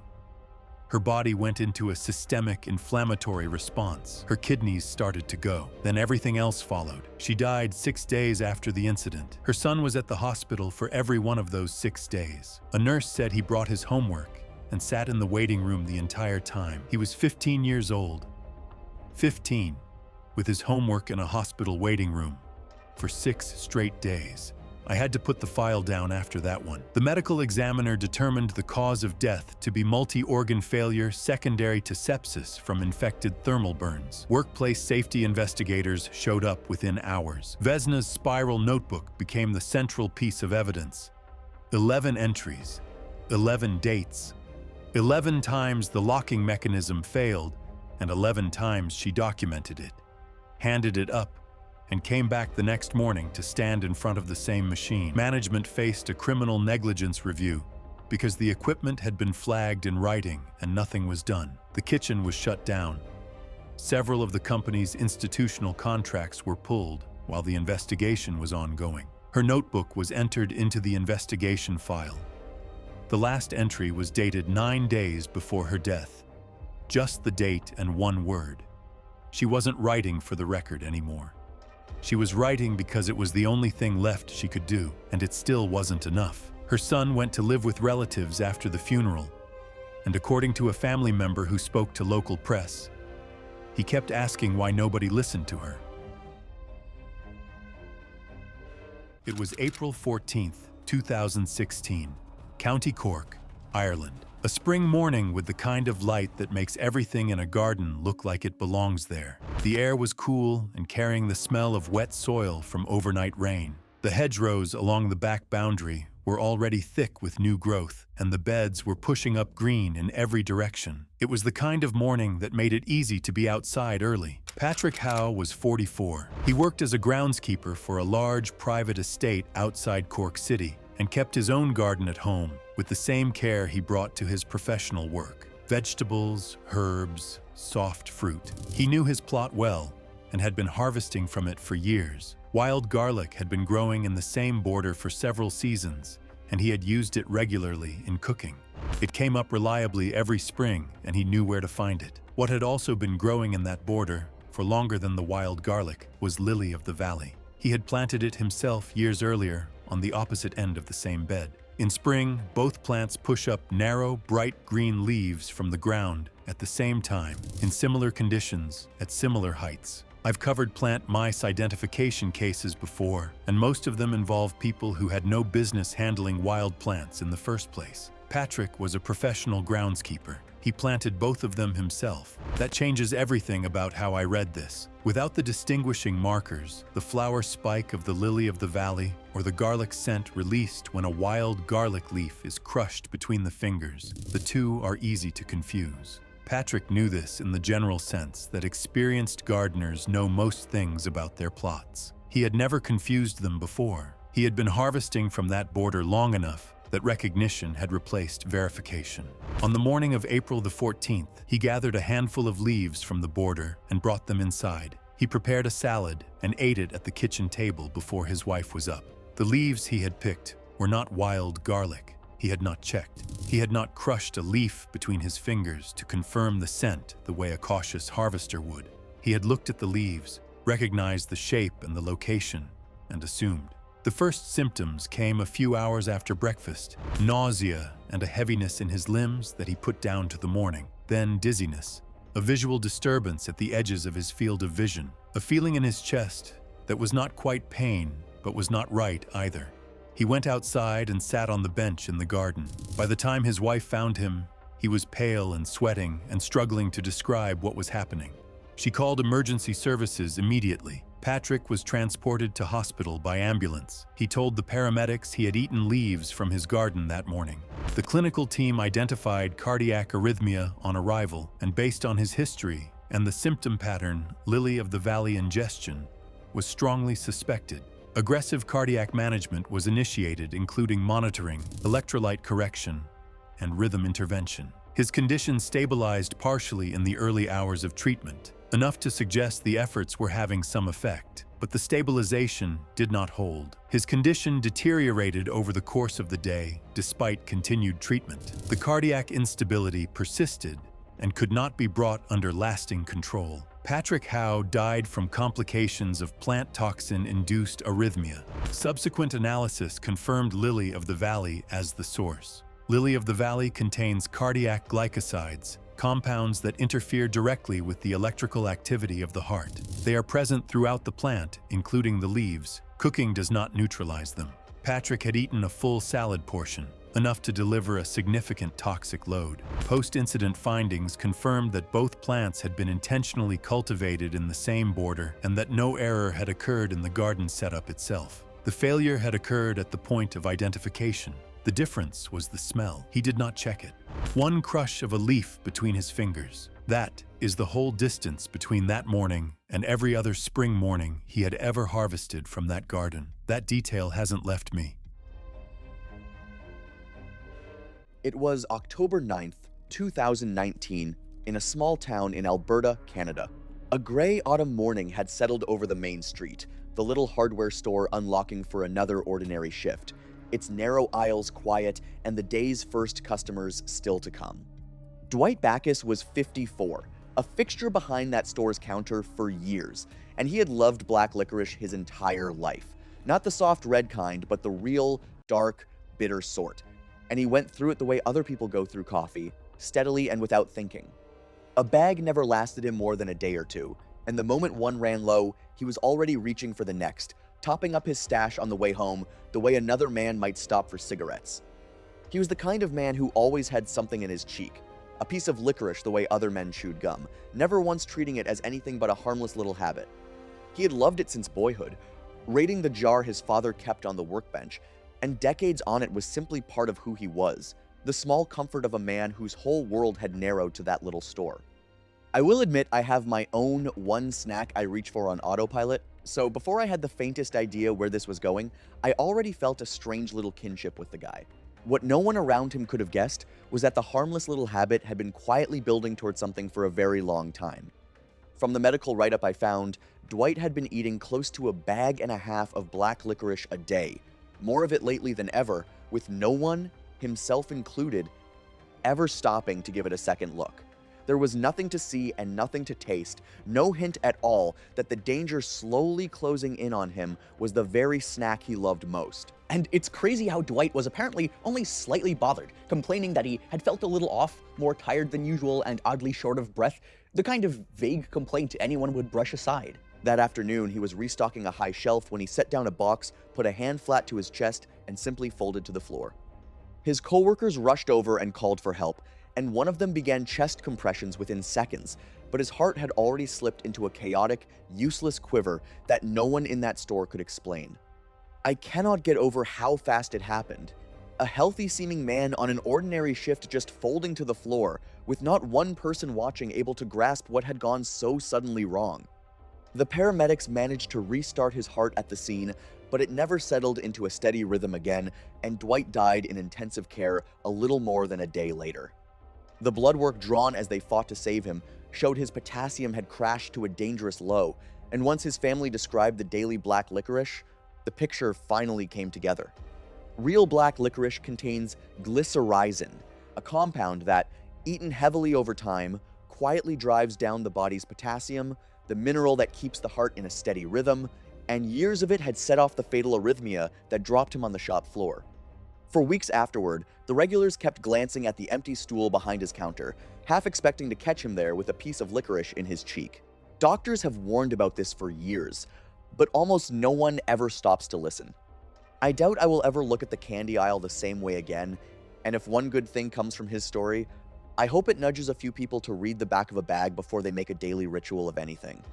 Her body went into a systemic inflammatory response. Her kidneys started to go. Then everything else followed. She died 6 days after the incident. Her son was at the hospital for every one of those 6 days. A nurse said he brought his homework and sat in the waiting room the entire time. He was 15 years old. 15, with his homework in a hospital waiting room for 6 straight days. I had to put the file down after that one. The medical examiner determined the cause of death to be multi-organ failure secondary to sepsis from infected thermal burns. Workplace safety investigators showed up within hours. Vesna's spiral notebook became the central piece of evidence. 11 entries, 11 dates, 11 times the locking mechanism failed, and 11 times she documented it, handed it up, and came back the next morning to stand in front of the same machine. Management faced a criminal negligence review because the equipment had been flagged in writing and nothing was done. The kitchen was shut down. Several of the company's institutional contracts were pulled while the investigation was ongoing. Her notebook was entered into the investigation file. The last entry was dated 9 days before her death. Just the date and one word. She wasn't writing for the record anymore. She was writing because it was the only thing left she could do, and it still wasn't enough. Her son went to live with relatives after the funeral, and according to a family member who spoke to local press, he kept asking why nobody listened to her. It was April 14th, 2016, County Cork, Ireland. A spring morning with the kind of light that makes everything in a garden look like it belongs there. The air was cool and carrying the smell of wet soil from overnight rain. The hedgerows along the back boundary were already thick with new growth, and the beds were pushing up green in every direction. It was the kind of morning that made it easy to be outside early. Patrick Howe was 44. He worked as a groundskeeper for a large private estate outside Cork City and kept his own garden at home with the same care he brought to his professional work. Vegetables, herbs, soft fruit. He knew his plot well and had been harvesting from it for years. Wild garlic had been growing in the same border for several seasons, and he had used it regularly in cooking. It came up reliably every spring, and he knew where to find it. What had also been growing in that border, for longer than the wild garlic, was lily of the valley. He had planted it himself years earlier on the opposite end of the same bed. In spring, both plants push up narrow, bright green leaves from the ground at the same time, in similar conditions, at similar heights. I've covered plant mice identification cases before, and most of them involve people who had no business handling wild plants in the first place. Patrick was a professional groundskeeper. He planted both of them himself. That changes everything about how I read this. Without the distinguishing markers, the flower spike of the lily of the valley, or the garlic scent released when a wild garlic leaf is crushed between the fingers, the two are easy to confuse. Patrick knew this in the general sense that experienced gardeners know most things about their plots. He had never confused them before. He had been harvesting from that border long enough that recognition had replaced verification. On the morning of April the 14th, he gathered a handful of leaves from the border and brought them inside. He prepared a salad and ate it at the kitchen table before his wife was up. The leaves he had picked were not wild garlic. He had not checked. He had not crushed a leaf between his fingers to confirm the scent the way a cautious harvester would. He had looked at the leaves, recognized the shape and the location, and assumed. The first symptoms came a few hours after breakfast: nausea and a heaviness in his limbs that he put down to the morning. Then dizziness, a visual disturbance at the edges of his field of vision, a feeling in his chest that was not quite pain, but was not right either. He went outside and sat on the bench in the garden. By the time his wife found him, he was pale and sweating and struggling to describe what was happening. She called emergency services immediately. Patrick was transported to hospital by ambulance. He told the paramedics he had eaten leaves from his garden that morning. The clinical team identified cardiac arrhythmia on arrival, and based on his history and the symptom pattern, lily of the valley ingestion was strongly suspected. Aggressive cardiac management was initiated, including monitoring, electrolyte correction, and rhythm intervention. His condition stabilized partially in the early hours of treatment, enough to suggest the efforts were having some effect. But the stabilization did not hold. His condition deteriorated over the course of the day, despite continued treatment. The cardiac instability persisted and could not be brought under lasting control. Patrick Howe died from complications of plant toxin-induced arrhythmia. Subsequent analysis confirmed lily of the valley as the source. Lily of the valley contains cardiac glycosides, compounds that interfere directly with the electrical activity of the heart. They are present throughout the plant, including the leaves. Cooking does not neutralize them. Patrick had eaten a full salad portion, enough to deliver a significant toxic load. Post-incident findings confirmed that both plants had been intentionally cultivated in the same border and that no error had occurred in the garden setup itself. The failure had occurred at the point of identification. The difference was the smell. He did not check it. One crush of a leaf between his fingers. That is the whole distance between that morning and every other spring morning he had ever harvested from that garden. That detail hasn't left me. It was October 9th, 2019, in a small town in Alberta, Canada. A gray autumn morning had settled over the main street, the little hardware store unlocking for another ordinary shift, its narrow aisles quiet, and the day's first customers still to come. Dwight Backus was 54, a fixture behind that store's counter for years, and he had loved black licorice his entire life. Not the soft red kind, but the real, dark, bitter sort. And he went through it the way other people go through coffee, steadily and without thinking. A bag never lasted him more than a day or two, and the moment one ran low, he was already reaching for the next, topping up his stash on the way home the way another man might stop for cigarettes. He was the kind of man who always had something in his cheek, a piece of licorice the way other men chewed gum, never once treating it as anything but a harmless little habit. He had loved it since boyhood, raiding the jar his father kept on the workbench, and decades on it was simply part of who he was, the small comfort of a man whose whole world had narrowed to that little store. I will admit I have my own one snack I reach for on autopilot, so before I had the faintest idea where this was going, I already felt a strange little kinship with the guy. What no one around him could have guessed was that the harmless little habit had been quietly building towards something for a very long time. From the medical write-up I found, Dwight had been eating close to 1.5 bags of black licorice a day, more of it lately than ever, with no one, himself included, ever stopping to give it a second look. There was nothing to see and nothing to taste, no hint at all that the danger slowly closing in on him was the very snack he loved most. And it's crazy how Dwight was apparently only slightly bothered, complaining that he had felt a little off, more tired than usual, and oddly short of breath, the kind of vague complaint anyone would brush aside. That afternoon, he was restocking a high shelf when he set down a box, put a hand flat to his chest, and simply folded to the floor. His coworkers rushed over and called for help, and one of them began chest compressions within seconds, but his heart had already slipped into a chaotic, useless quiver that no one in that store could explain. I cannot get over how fast it happened. A healthy-seeming man on an ordinary shift just folding to the floor, with not one person watching able to grasp what had gone so suddenly wrong. The paramedics managed to restart his heart at the scene, but it never settled into a steady rhythm again, and Dwight died in intensive care a little more than a day later. The blood work drawn as they fought to save him showed his potassium had crashed to a dangerous low, and once his family described the daily black licorice, the picture finally came together. Real black licorice contains glycyrrhizin, a compound that, eaten heavily over time, quietly drives down the body's potassium, the mineral that keeps the heart in a steady rhythm, and years of it had set off the fatal arrhythmia that dropped him on the shop floor. For weeks afterward, the regulars kept glancing at the empty stool behind his counter, half expecting to catch him there with a piece of licorice in his cheek. Doctors have warned about this for years, but almost no one ever stops to listen. I doubt I will ever look at the candy aisle the same way again, and if one good thing comes from his story, I hope it nudges a few people to read the back of a bag before they make a daily ritual of anything.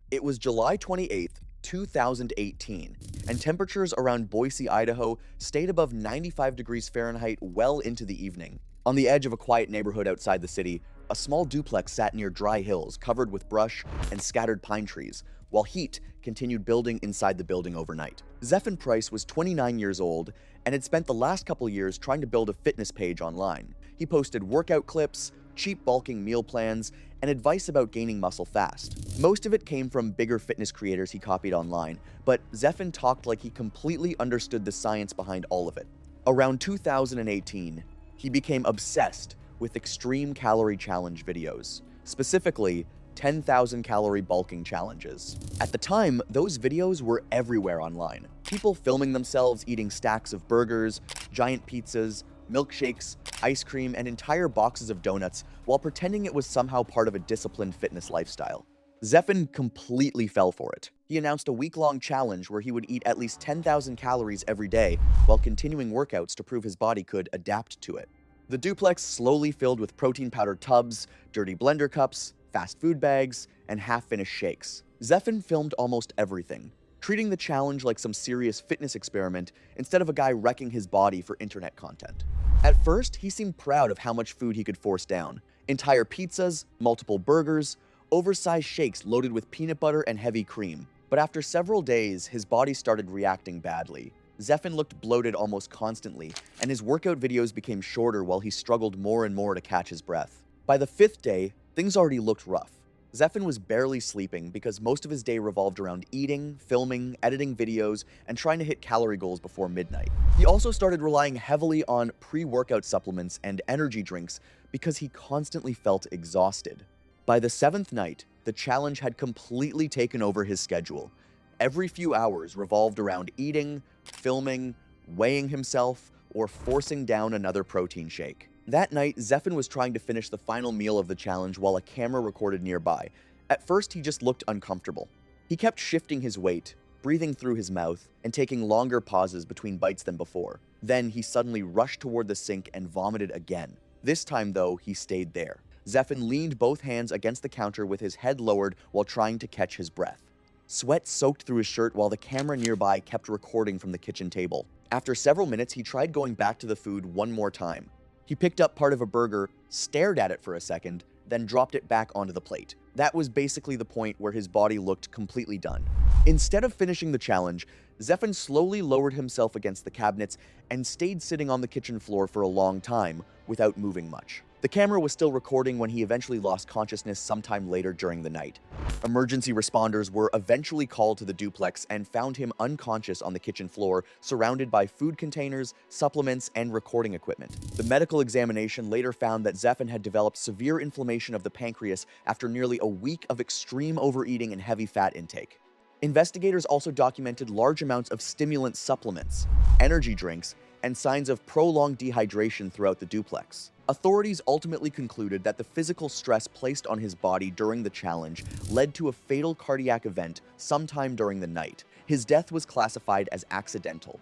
It was July 28th, 2018, and temperatures around Boise, Idaho stayed above 95 degrees Fahrenheit well into the evening. On the edge of a quiet neighborhood outside the city, a small duplex sat near dry hills covered with brush and scattered pine trees, while heat continued building inside the building overnight. Zephan Price was 29 years old and had spent the last couple years trying to build a fitness page online. He posted workout clips, cheap bulking meal plans, and advice about gaining muscle fast. Most of it came from bigger fitness creators he copied online, but Zephan talked like he completely understood the science behind all of it. Around 2018, he became obsessed with extreme calorie challenge videos, specifically 10,000 calorie bulking challenges. At the time, those videos were everywhere online. People filming themselves eating stacks of burgers, giant pizzas, milkshakes, ice cream, and entire boxes of donuts while pretending it was somehow part of a disciplined fitness lifestyle. Zephan completely fell for it. He announced a week-long challenge where he would eat at least 10,000 calories every day while continuing workouts to prove his body could adapt to it. The duplex slowly filled with protein powder tubs, dirty blender cups, fast food bags, and half-finished shakes. Zephan filmed almost everything, treating the challenge like some serious fitness experiment instead of a guy wrecking his body for internet content. At first, he seemed proud of how much food he could force down. Entire pizzas, multiple burgers, oversized shakes loaded with peanut butter and heavy cream. But after several days, his body started reacting badly. Zephan looked bloated almost constantly, and his workout videos became shorter while he struggled more and more to catch his breath. By the 5th day, things already looked rough. Zephan was barely sleeping because most of his day revolved around eating, filming, editing videos, and trying to hit calorie goals before midnight. He also started relying heavily on pre-workout supplements and energy drinks because he constantly felt exhausted. By the 7th night, the challenge had completely taken over his schedule. Every few hours revolved around eating, filming, weighing himself, or forcing down another protein shake. That night, Zephan was trying to finish the final meal of the challenge while a camera recorded nearby. At first, he just looked uncomfortable. He kept shifting his weight, breathing through his mouth and taking longer pauses between bites than before. Then he suddenly rushed toward the sink and vomited again. This time, though, he stayed there. Zephan leaned both hands against the counter with his head lowered while trying to catch his breath. Sweat soaked through his shirt while the camera nearby kept recording from the kitchen table. After several minutes, he tried going back to the food one more time. He picked up part of a burger, stared at it for a second, then dropped it back onto the plate. That was basically the point where his body looked completely done. Instead of finishing the challenge, Zephan slowly lowered himself against the cabinets and stayed sitting on the kitchen floor for a long time without moving much. The camera was still recording when he eventually lost consciousness sometime later during the night. Emergency responders were eventually called to the duplex and found him unconscious on the kitchen floor, surrounded by food containers, supplements, and recording equipment. The medical examination later found that Zephan had developed severe inflammation of the pancreas after nearly a week of extreme overeating and heavy fat intake. Investigators also documented large amounts of stimulant supplements, energy drinks, and signs of prolonged dehydration throughout the duplex. Authorities ultimately concluded that the physical stress placed on his body during the challenge led to a fatal cardiac event sometime during the night. His death was classified as accidental.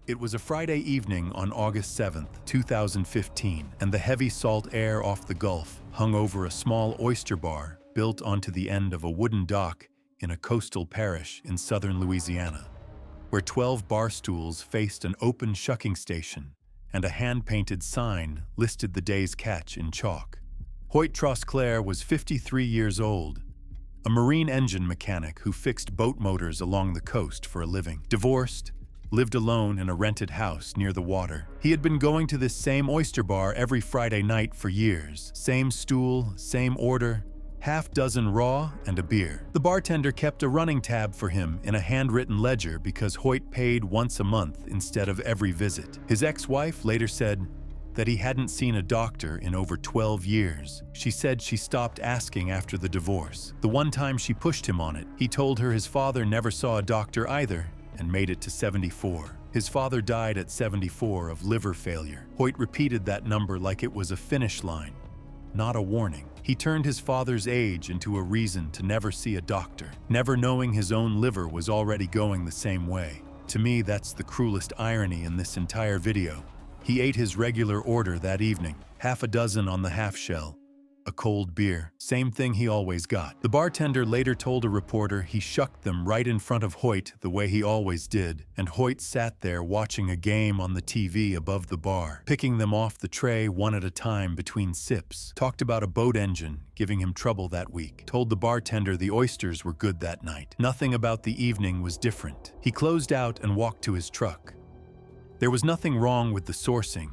It was a Friday evening on August 7th, 2015, and the heavy salt air off the Gulf hung over a small oyster bar built onto the end of a wooden dock in a coastal parish in southern Louisiana, where 12 bar stools faced an open shucking station and a hand-painted sign listed the day's catch in chalk. Hoyt Trosclair was 53 years old, a marine engine mechanic who fixed boat motors along the coast for a living. Divorced, lived alone in a rented house near the water. He had been going to this same oyster bar every Friday night for years. Same stool, same order, half dozen raw and a beer. The bartender kept a running tab for him in a handwritten ledger because Hoyt paid once a month instead of every visit. His ex-wife later said that he hadn't seen a doctor in over 12 years. She said she stopped asking after the divorce. The one time she pushed him on it, he told her his father never saw a doctor either and made it to 74. His father died at 74 of liver failure. Hoyt repeated that number like it was a finish line, not a warning. He turned his father's age into a reason to never see a doctor, never knowing his own liver was already going the same way. To me, that's the cruelest irony in this entire video. He ate his regular order that evening, half a dozen on the half shell, a cold beer, same thing he always got. The bartender later told a reporter he shucked them right in front of Hoyt the way he always did, and Hoyt sat there watching a game on the TV above the bar, picking them off the tray one at a time between sips. Talked about a boat engine giving him trouble that week. Told the bartender the oysters were good that night. Nothing about the evening was different. He closed out and walked to his truck. There was nothing wrong with the sourcing.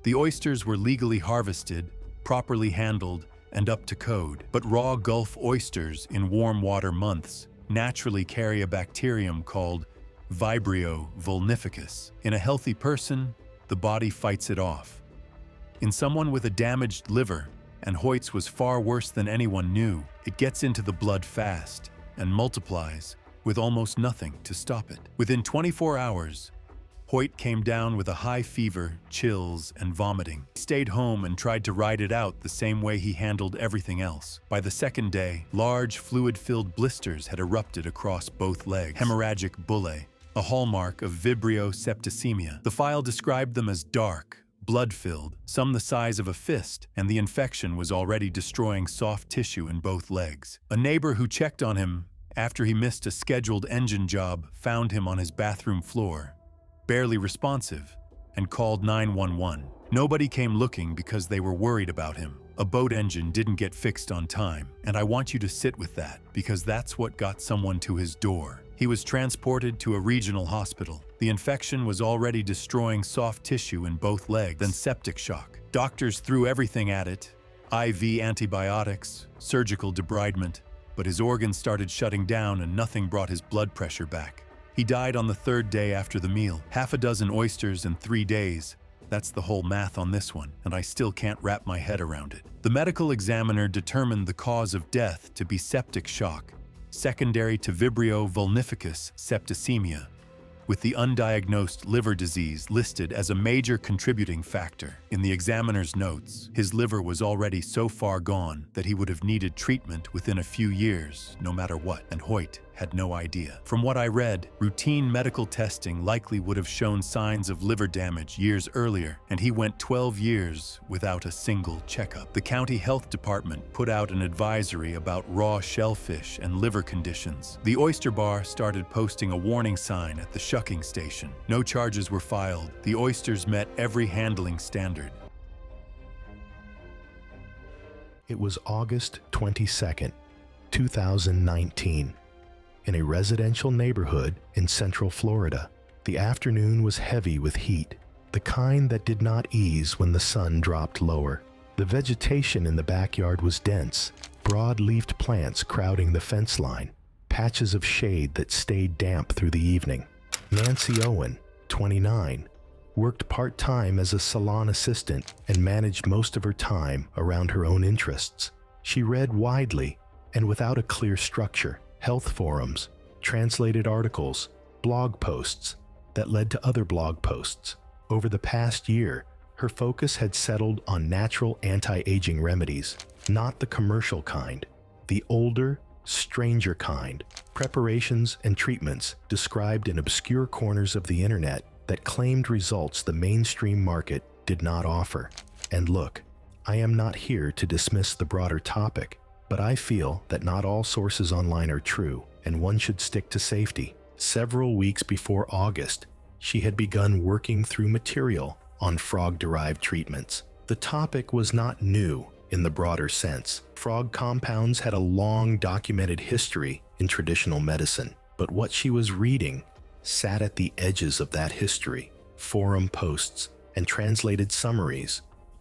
The oysters were legally harvested, properly handled, and up to code. But raw Gulf oysters in warm water months naturally carry a bacterium called Vibrio vulnificus. In a healthy person, the body fights it off. In someone with a damaged liver, and Hoyt's was far worse than anyone knew, it gets into the blood fast and multiplies with almost nothing to stop it. Within 24 hours, Hoyt came down with a high fever, chills, and vomiting. He stayed home and tried to ride it out the same way he handled everything else. By the second day, large fluid-filled blisters had erupted across both legs, hemorrhagic bullae, a hallmark of Vibrio septicemia. The file described them as dark, blood-filled, some the size of a fist, and the infection was already destroying soft tissue in both legs. A neighbor who checked on him after he missed a scheduled engine job found him on his bathroom floor, barely responsive, and called 911. Nobody came looking because they were worried about him. A boat engine didn't get fixed on time, and I want you to sit with that, because that's what got someone to his door. He was transported to a regional hospital. The infection was already destroying soft tissue in both legs, then septic shock. Doctors threw everything at it, IV antibiotics, surgical debridement, but his organs started shutting down and nothing brought his blood pressure back. He died on the third day after the meal. Half a dozen oysters in 3 days. That's the whole math on this one, and I still can't wrap my head around it. The medical examiner determined the cause of death to be septic shock, secondary to Vibrio vulnificus septicemia, with the undiagnosed liver disease listed as a major contributing factor. In the examiner's notes, his liver was already so far gone that he would have needed treatment within a few years, no matter what, and Hoyt had no idea. From what I read, routine medical testing likely would have shown signs of liver damage years earlier, and he went 12 years without a single checkup. The county health department put out an advisory about raw shellfish and liver conditions. The oyster bar started posting a warning sign at the shucking station. No charges were filed. The oysters met every handling standard. It was August 22nd, 2019. In a residential neighborhood in Central Florida, the afternoon was heavy with heat, the kind that did not ease when the sun dropped lower. The vegetation in the backyard was dense, broad-leafed plants crowding the fence line, patches of shade that stayed damp through the evening. Nancy Owen, 29, worked part-time as a salon assistant and managed most of her time around her own interests. She read widely and without a clear structure. Health forums, translated articles, blog posts that led to other blog posts. Over the past year, her focus had settled on natural anti-aging remedies, not the commercial kind, the older, stranger kind, preparations and treatments described in obscure corners of the internet that claimed results the mainstream market did not offer. And look, I am not here to dismiss the broader topic, but I feel that not all sources online are true, and one should stick to safety. Several weeks before August, she had begun working through material on frog-derived treatments. The topic was not new in the broader sense. Frog compounds had a long documented history in traditional medicine, but what she was reading sat at the edges of that history. Forum posts and translated summaries,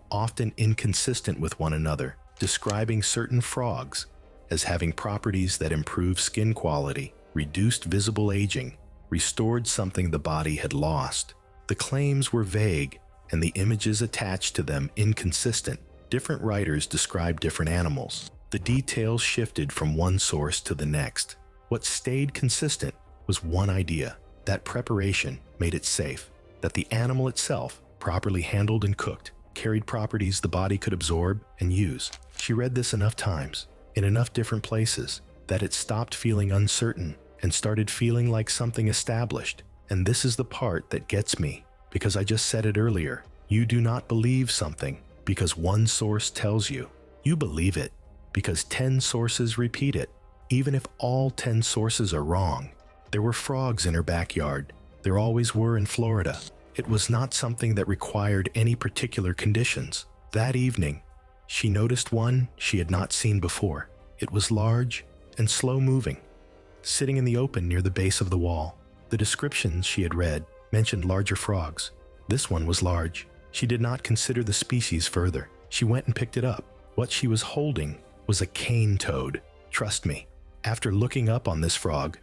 often inconsistent with one another, describing certain frogs as having properties that improve skin quality, reduced visible aging, restored something the body had lost. The claims were vague and the images attached to them inconsistent. Different writers described different animals. The details shifted from one source to the next. What stayed consistent was one idea: that preparation made it safe, that the animal itself, properly handled and cooked, carried properties the body could absorb and use. She read this enough times, in enough different places, that it stopped feeling uncertain and started feeling like something established. And this is the part that gets me, because I just said it earlier. You do not believe something because one source tells you. You believe it because 10 sources repeat it. Even if all 10 sources are wrong, there were frogs in her backyard. There always were in Florida. It was not something that required any particular conditions. That evening, she noticed one she had not seen before. It was large and slow-moving, sitting in the open near the base of the wall. The descriptions she had read mentioned larger frogs. This one was large. She did not consider the species further. She went and picked it up. What she was holding was a cane toad. Trust me, after looking up on this frog,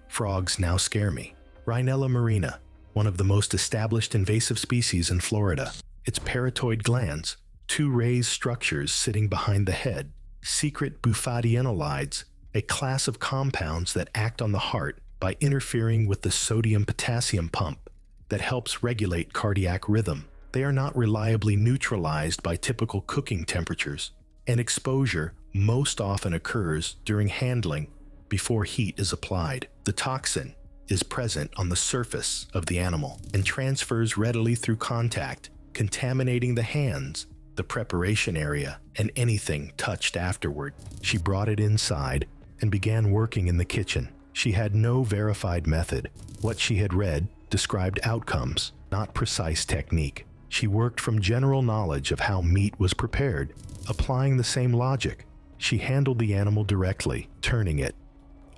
frogs now scare me. Rhinella marina, one of the most established invasive species in Florida. Its parotoid glands, 2 raised structures sitting behind the head, secret bufadienolides, a class of compounds that act on the heart by interfering with the sodium-potassium pump that helps regulate cardiac rhythm. They are not reliably neutralized by typical cooking temperatures, and exposure most often occurs during handling before heat is applied. The toxin is present on the surface of the animal and transfers readily through contact, contaminating the hands, the preparation area, and anything touched afterward. She brought it inside and began working in the kitchen. She had no verified method. What she had read described outcomes, not precise technique. She worked from general knowledge of how meat was prepared, applying the same logic. She handled the animal directly, turning it,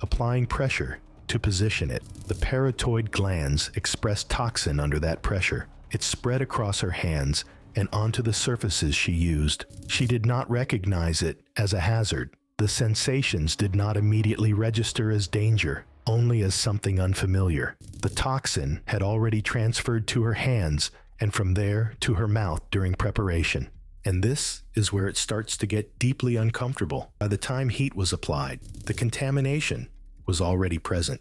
applying pressure to position it. The parotoid glands expressed toxin under that pressure. It spread across her hands and onto the surfaces she used. She did not recognize it as a hazard. The sensations did not immediately register as danger, only as something unfamiliar. The toxin had already transferred to her hands and from there to her mouth during preparation. And this is where it starts to get deeply uncomfortable. By the time heat was applied, the contamination was already present.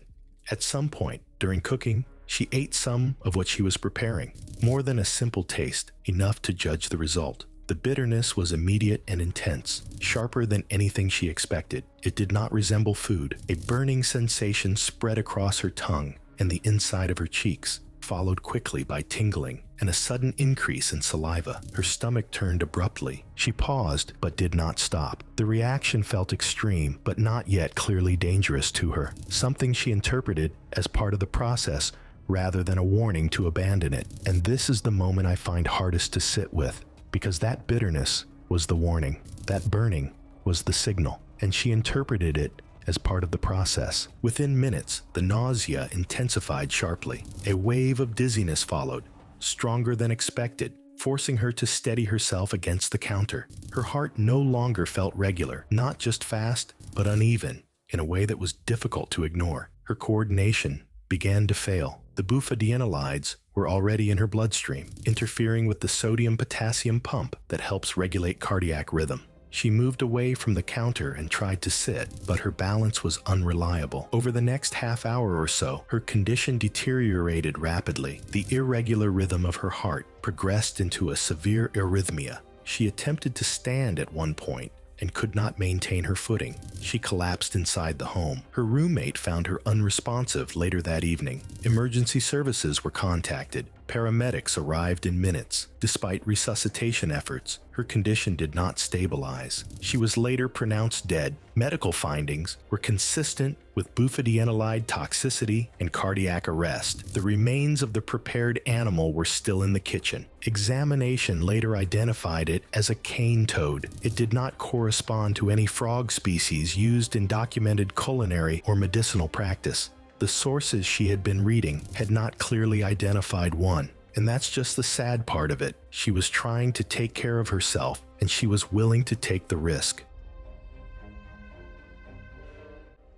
At some point during cooking, She ate some of what she was preparing, more than a simple taste, enough to judge the result. The bitterness was immediate and intense, sharper than anything she expected. It did not resemble food. A burning sensation spread across her tongue and the inside of her cheeks, followed quickly by tingling and a sudden increase in saliva. Her stomach turned abruptly. She paused, but did not stop. The reaction felt extreme, but not yet clearly dangerous to her, something she interpreted as part of the process rather than a warning to abandon it. And this is the moment I find hardest to sit with, because that bitterness was the warning. That burning was the signal, and she interpreted it as part of the process. Within minutes, the nausea intensified sharply. A wave of dizziness followed, stronger than expected, forcing her to steady herself against the counter. Her heart no longer felt regular, not just fast, but uneven, in a way that was difficult to ignore. Her coordination began to fail. The bufadienolides were already in her bloodstream, interfering with the sodium-potassium pump that helps regulate cardiac rhythm. She moved away from the counter and tried to sit, but her balance was unreliable. Over the next half hour or so, her condition deteriorated rapidly. The irregular rhythm of her heart progressed into a severe arrhythmia. She attempted to stand at one point and could not maintain her footing. She collapsed inside the home. Her roommate found her unresponsive later that evening. Emergency services were contacted. Paramedics arrived in minutes. Despite resuscitation efforts, her condition did not stabilize. She was later pronounced dead. Medical findings were consistent with bufadienolide toxicity and cardiac arrest. The remains of the prepared animal were still in the kitchen. Examination later identified it as a cane toad. It did not correspond to any frog species used in documented culinary or medicinal practice. The sources she had been reading had not clearly identified one. And that's just the sad part of it. She was trying to take care of herself, and she was willing to take the risk.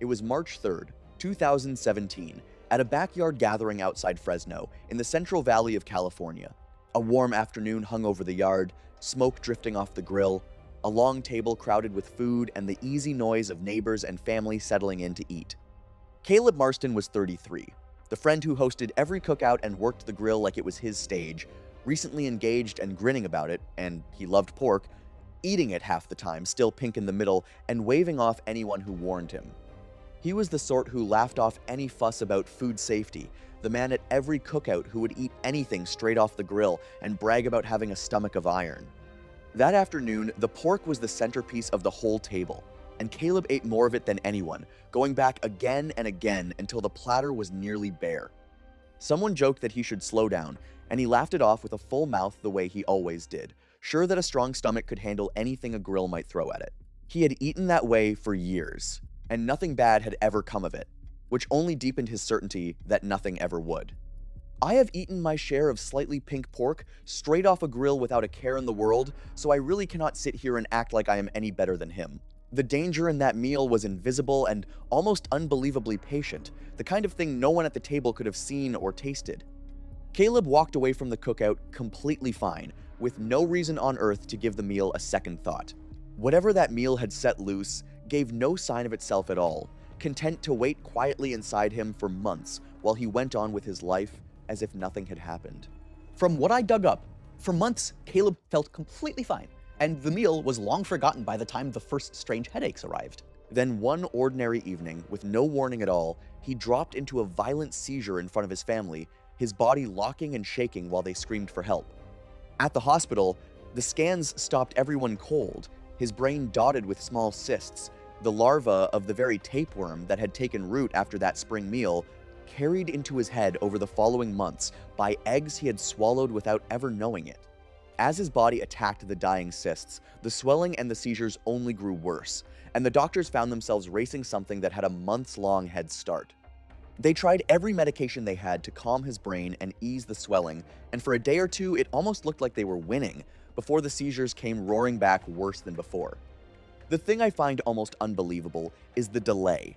It was March 3rd, 2017, at a backyard gathering outside Fresno, in the Central Valley of California. A warm afternoon hung over the yard, smoke drifting off the grill, a long table crowded with food, and the easy noise of neighbors and family settling in to eat. Caleb Marston was 33, the friend who hosted every cookout and worked the grill like it was his stage, recently engaged and grinning about it, and he loved pork, eating it half the time, still pink in the middle, and waving off anyone who warned him. He was the sort who laughed off any fuss about food safety, the man at every cookout who would eat anything straight off the grill and brag about having a stomach of iron. That afternoon, the pork was the centerpiece of the whole table, and Caleb ate more of it than anyone, going back again and again until the platter was nearly bare. Someone joked that he should slow down, and he laughed it off with a full mouth the way he always did, sure that a strong stomach could handle anything a grill might throw at it. He had eaten that way for years, and nothing bad had ever come of it, which only deepened his certainty that nothing ever would. I have eaten my share of slightly pink pork straight off a grill without a care in the world, so I really cannot sit here and act like I am any better than him. The danger in that meal was invisible and almost unbelievably patient, the kind of thing no one at the table could have seen or tasted. Caleb walked away from the cookout completely fine, with no reason on earth to give the meal a second thought. Whatever that meal had set loose gave no sign of itself at all, content to wait quietly inside him for months while he went on with his life as if nothing had happened. From what I dug up, for months, Caleb felt completely fine, and the meal was long forgotten by the time the first strange headaches arrived. Then one ordinary evening, with no warning at all, he dropped into a violent seizure in front of his family, his body locking and shaking while they screamed for help. At the hospital, the scans stopped everyone cold, his brain dotted with small cysts, the larva of the very tapeworm that had taken root after that spring meal, carried into his head over the following months by eggs he had swallowed without ever knowing it. As his body attacked the dying cysts, the swelling and the seizures only grew worse, and the doctors found themselves racing something that had a months-long head start. They tried every medication they had to calm his brain and ease the swelling, and for a day or two it almost looked like they were winning, before the seizures came roaring back worse than before. The thing I find almost unbelievable is the delay.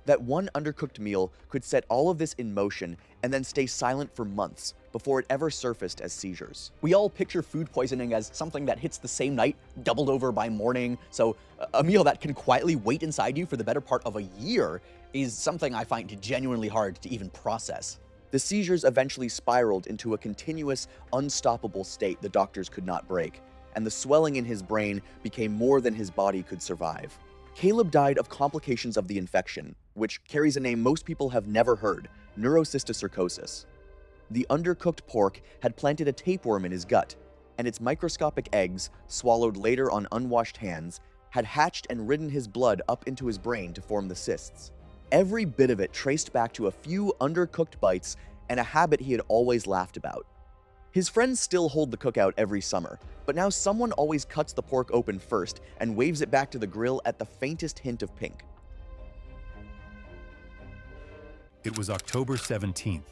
That one undercooked meal could set all of this in motion and then stay silent for months before it ever surfaced as seizures. We all picture food poisoning as something that hits the same night, doubled over by morning, so a meal that can quietly wait inside you for the better part of a year is something I find genuinely hard to even process. The seizures eventually spiraled into a continuous, unstoppable state the doctors could not break, and the swelling in his brain became more than his body could survive. Caleb died of complications of the infection, which carries a name most people have never heard: neurocysticercosis. The undercooked pork had planted a tapeworm in his gut, and its microscopic eggs, swallowed later on unwashed hands, had hatched and ridden his blood up into his brain to form the cysts. Every bit of it traced back to a few undercooked bites and a habit he had always laughed about. His friends still hold the cookout every summer, but now someone always cuts the pork open first and waves it back to the grill at the faintest hint of pink. It was October 17th,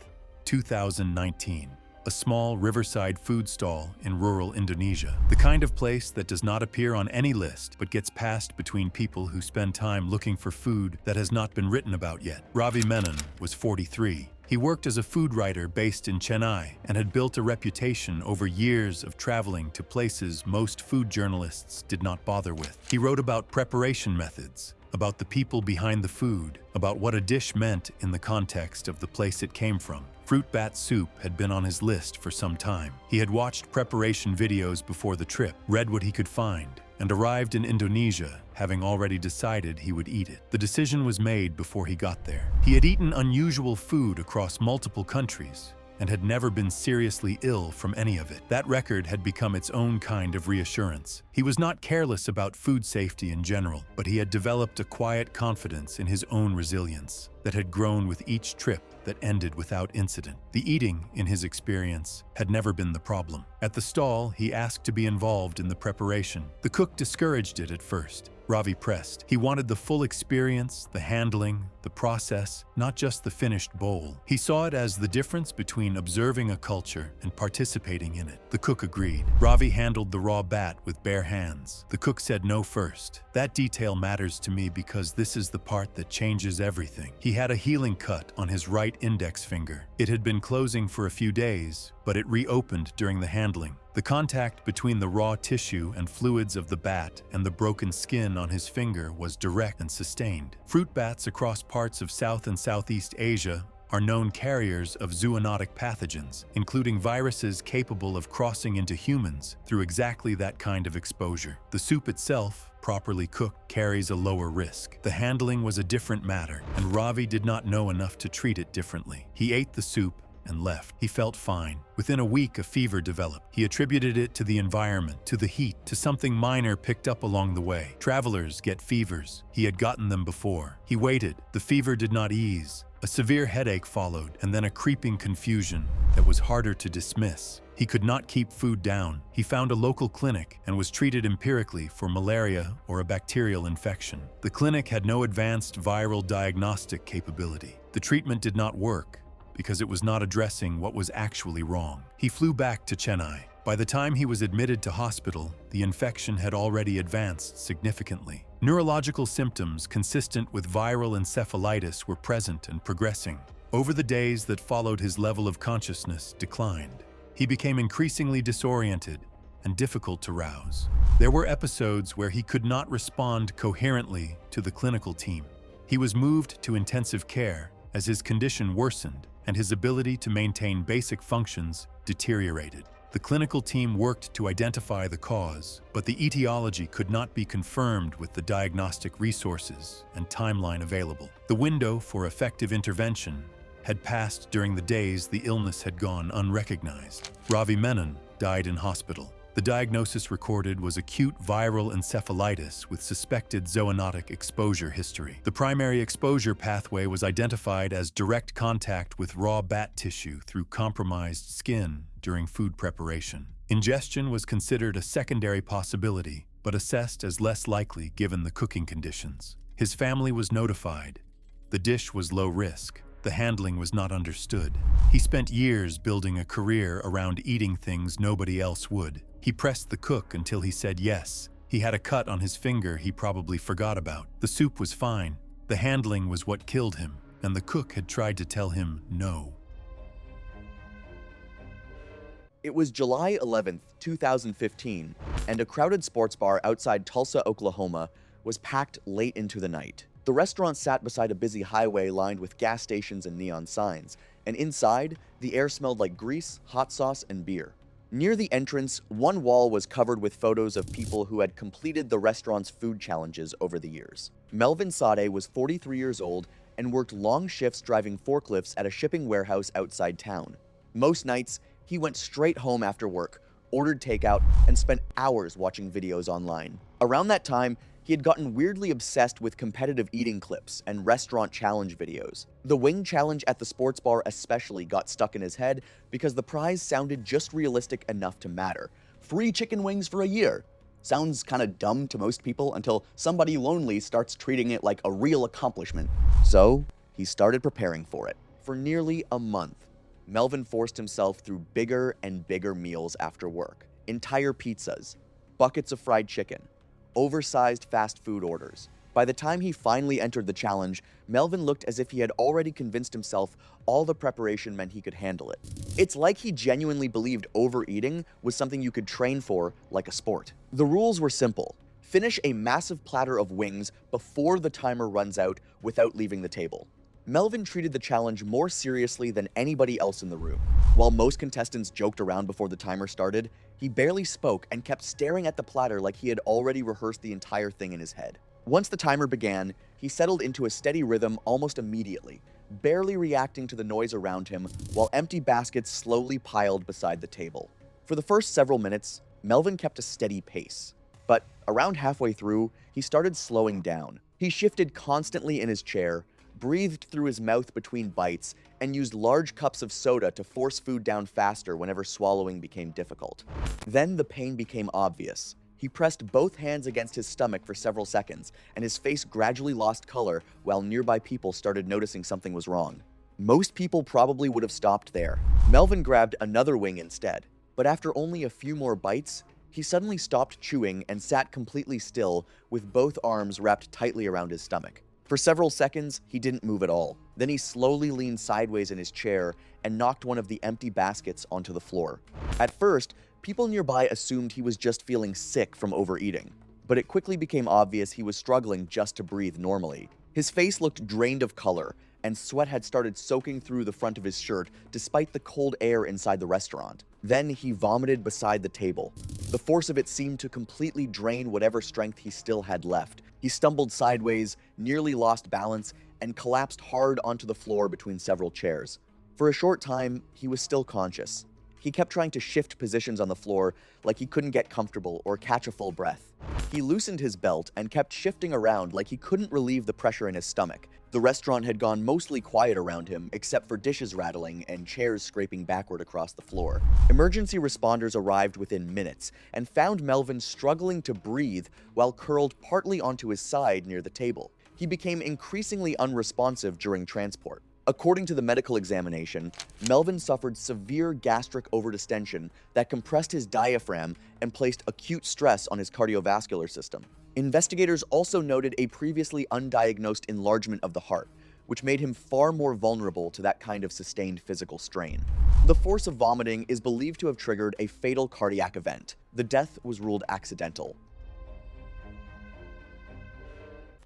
2019. A small riverside food stall in rural Indonesia. The kind of place that does not appear on any list, but gets passed between people who spend time looking for food that has not been written about yet. Ravi Menon was 43. He worked as a food writer based in Chennai and had built a reputation over years of traveling to places most food journalists did not bother with. He wrote about preparation methods, about the people behind the food, about what a dish meant in the context of the place it came from. Fruit bat soup had been on his list for some time. He had watched preparation videos before the trip, read what he could find, and arrived in Indonesia having already decided he would eat it. The decision was made before he got there. He had eaten unusual food across multiple countries and had never been seriously ill from any of it. That record had become its own kind of reassurance. He was not careless about food safety in general, but he had developed a quiet confidence in his own resilience that had grown with each trip that ended without incident. The eating, in his experience, had never been the problem. At the stall, he asked to be involved in the preparation. The cook discouraged it at first. Ravi pressed. He wanted the full experience, the handling, the process, not just the finished bowl. He saw it as the difference between observing a culture and participating in it. The cook agreed. Ravi handled the raw bat with bare hands. The cook said no first. That detail matters to me because this is the part that changes everything. He had a healing cut on his right index finger. It had been closing for a few days, but it reopened during the handling. The contact between the raw tissue and fluids of the bat and the broken skin on his finger was direct and sustained. Fruit bats across parts of South and Southeast Asia are known carriers of zoonotic pathogens, including viruses capable of crossing into humans through exactly that kind of exposure. The soup itself, properly cooked, carries a lower risk. The handling was a different matter, and Ravi did not know enough to treat it differently. He ate the soup and left. He felt fine. Within a week, a fever developed. He attributed it to the environment, to the heat, to something minor picked up along the way. Travelers get fevers. He had gotten them before. He waited. The fever did not ease. A severe headache followed, and then a creeping confusion that was harder to dismiss. He could not keep food down. He found a local clinic and was treated empirically for malaria or a bacterial infection. The clinic had no advanced viral diagnostic capability. The treatment did not work because it was not addressing what was actually wrong. He flew back to Chennai. By the time he was admitted to hospital, the infection had already advanced significantly. Neurological symptoms consistent with viral encephalitis were present and progressing. Over the days that followed, his level of consciousness declined. He became increasingly disoriented and difficult to rouse. There were episodes where he could not respond coherently to the clinical team. He was moved to intensive care as his condition worsened and his ability to maintain basic functions deteriorated. The clinical team worked to identify the cause, but the etiology could not be confirmed with the diagnostic resources and timeline available. The window for effective intervention had passed during the days the illness had gone unrecognized. Ravi Menon died in hospital. The diagnosis recorded was acute viral encephalitis with suspected zoonotic exposure history. The primary exposure pathway was identified as direct contact with raw bat tissue through compromised skin during food preparation. Ingestion was considered a secondary possibility, but assessed as less likely given the cooking conditions. His family was notified. The dish was low risk. The handling was not understood. He spent years building a career around eating things nobody else would. He pressed the cook until he said yes. He had a cut on his finger he probably forgot about. The soup was fine. The handling was what killed him, and the cook had tried to tell him no. It was July 11th, 2015, and a crowded sports bar outside Tulsa, Oklahoma, was packed late into the night. The restaurant sat beside a busy highway lined with gas stations and neon signs, and inside, the air smelled like grease, hot sauce, and beer. Near the entrance, one wall was covered with photos of people who had completed the restaurant's food challenges over the years. Melvin Sade was 43 years old and worked long shifts driving forklifts at a shipping warehouse outside town. Most nights, he went straight home after work, ordered takeout, and spent hours watching videos online. Around that time, he had gotten weirdly obsessed with competitive eating clips and restaurant challenge videos. The wing challenge at the sports bar especially got stuck in his head because the prize sounded just realistic enough to matter. Free chicken wings for a year. Sounds kinda dumb to most people until somebody lonely starts treating it like a real accomplishment. So, he started preparing for it. For nearly a month, Melvin forced himself through bigger and bigger meals after work. Entire pizzas, buckets of fried chicken, oversized fast food orders. By the time he finally entered the challenge, Melvin looked as if he had already convinced himself all the preparation meant he could handle it. It's like he genuinely believed overeating was something you could train for like a sport. The rules were simple. Finish a massive platter of wings before the timer runs out without leaving the table. Melvin treated the challenge more seriously than anybody else in the room. While most contestants joked around before the timer started, he barely spoke and kept staring at the platter like he had already rehearsed the entire thing in his head. Once the timer began, he settled into a steady rhythm almost immediately, barely reacting to the noise around him while empty baskets slowly piled beside the table. For the first several minutes, Melvin kept a steady pace. But around halfway through, he started slowing down. He shifted constantly in his chair, breathed through his mouth between bites, and used large cups of soda to force food down faster whenever swallowing became difficult. Then the pain became obvious. He pressed both hands against his stomach for several seconds, and his face gradually lost color while nearby people started noticing something was wrong. Most people probably would have stopped there. Melvin grabbed another wing instead, but after only a few more bites, he suddenly stopped chewing and sat completely still with both arms wrapped tightly around his stomach. For several seconds, he didn't move at all. Then he slowly leaned sideways in his chair and knocked one of the empty baskets onto the floor. At first, people nearby assumed he was just feeling sick from overeating, but it quickly became obvious he was struggling just to breathe normally. His face looked drained of color, and sweat had started soaking through the front of his shirt despite the cold air inside the restaurant. Then he vomited beside the table. The force of it seemed to completely drain whatever strength he still had left. He stumbled sideways, nearly lost balance, and collapsed hard onto the floor between several chairs. For a short time, he was still conscious. He kept trying to shift positions on the floor like he couldn't get comfortable or catch a full breath. He loosened his belt and kept shifting around like he couldn't relieve the pressure in his stomach. The restaurant had gone mostly quiet around him, except for dishes rattling and chairs scraping backward across the floor. Emergency responders arrived within minutes and found Melvin struggling to breathe while curled partly onto his side near the table. He became increasingly unresponsive during transport. According to the medical examination, Melvin suffered severe gastric overdistension that compressed his diaphragm and placed acute stress on his cardiovascular system. Investigators also noted a previously undiagnosed enlargement of the heart, which made him far more vulnerable to that kind of sustained physical strain. The force of vomiting is believed to have triggered a fatal cardiac event. The death was ruled accidental.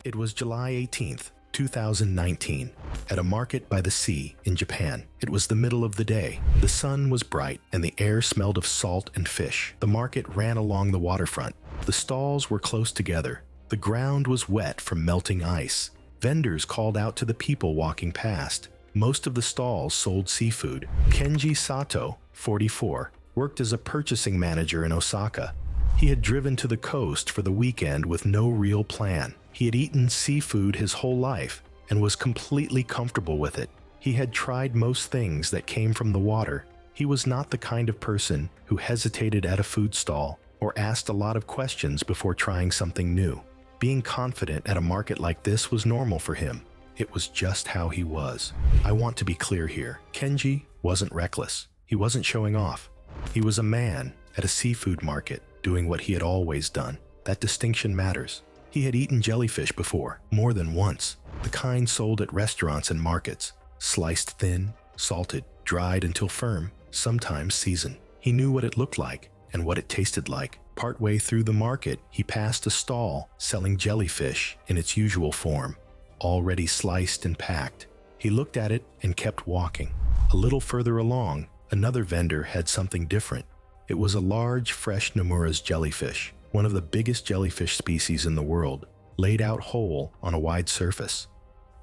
It was July 18th, 2019, at a market by the sea in Japan. It was the middle of the day. The sun was bright and the air smelled of salt and fish. The market ran along the waterfront. The stalls were close together. The ground was wet from melting ice. Vendors called out to the people walking past. Most of the stalls sold seafood. Kenji Sato, 44, worked as a purchasing manager in Osaka. He had driven to the coast for the weekend with no real plan. He had eaten seafood his whole life and was completely comfortable with it. He had tried most things that came from the water. He was not the kind of person who hesitated at a food stall or asked a lot of questions before trying something new. Being confident at a market like this was normal for him. It was just how he was. I want to be clear here. Kenji wasn't reckless. He wasn't showing off. He was a man at a seafood market doing what he had always done. That distinction matters. He had eaten jellyfish before, more than once. The kind sold at restaurants and markets. Sliced thin, salted, dried until firm, sometimes seasoned. He knew what it looked like and what it tasted like. Partway through the market, he passed a stall selling jellyfish in its usual form. already sliced and packed. He looked at it and kept walking. A little further along, another vendor had something different. It was a large, fresh Nomura's jellyfish, one of the biggest jellyfish species in the world, laid out whole on a wide surface.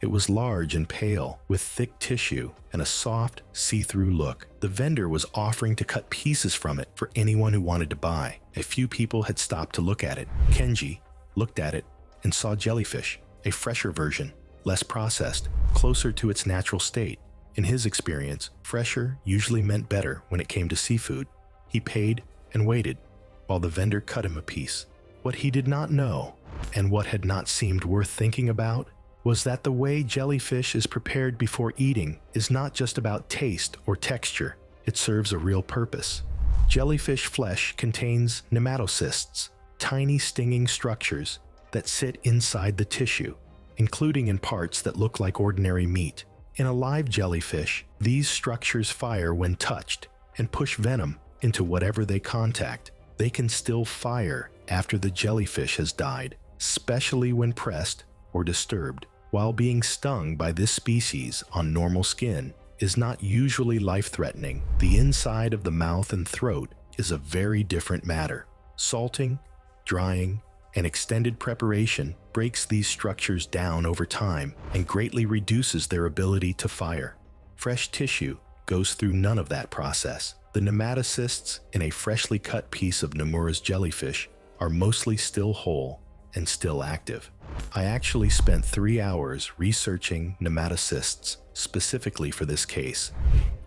It was large and pale, with thick tissue and a soft, see-through look. The vendor was offering to cut pieces from it for anyone who wanted to buy. A few people had stopped to look at it. Kenji looked at it and saw jellyfish, a fresher version, less processed, closer to its natural state. In his experience, fresher usually meant better when it came to seafood. He paid and waited while the vendor cut him a piece. What he did not know, and what had not seemed worth thinking about, was that the way jellyfish is prepared before eating is not just about taste or texture. It serves a real purpose. Jellyfish flesh contains nematocysts, tiny stinging structures that sit inside the tissue, including in parts that look like ordinary meat. In a live jellyfish, these structures fire when touched and push venom into whatever they contact. They can still fire after the jellyfish has died, especially when pressed or disturbed. While being stung by this species on normal skin is not usually life-threatening, the inside of the mouth and throat is a very different matter. Salting, drying, and extended preparation breaks these structures down over time and greatly reduces their ability to fire. Fresh tissue goes through none of that process. The nematocysts in a freshly cut piece of Nomura's jellyfish are mostly still whole and still active. I actually spent 3 hours researching nematocysts specifically for this case,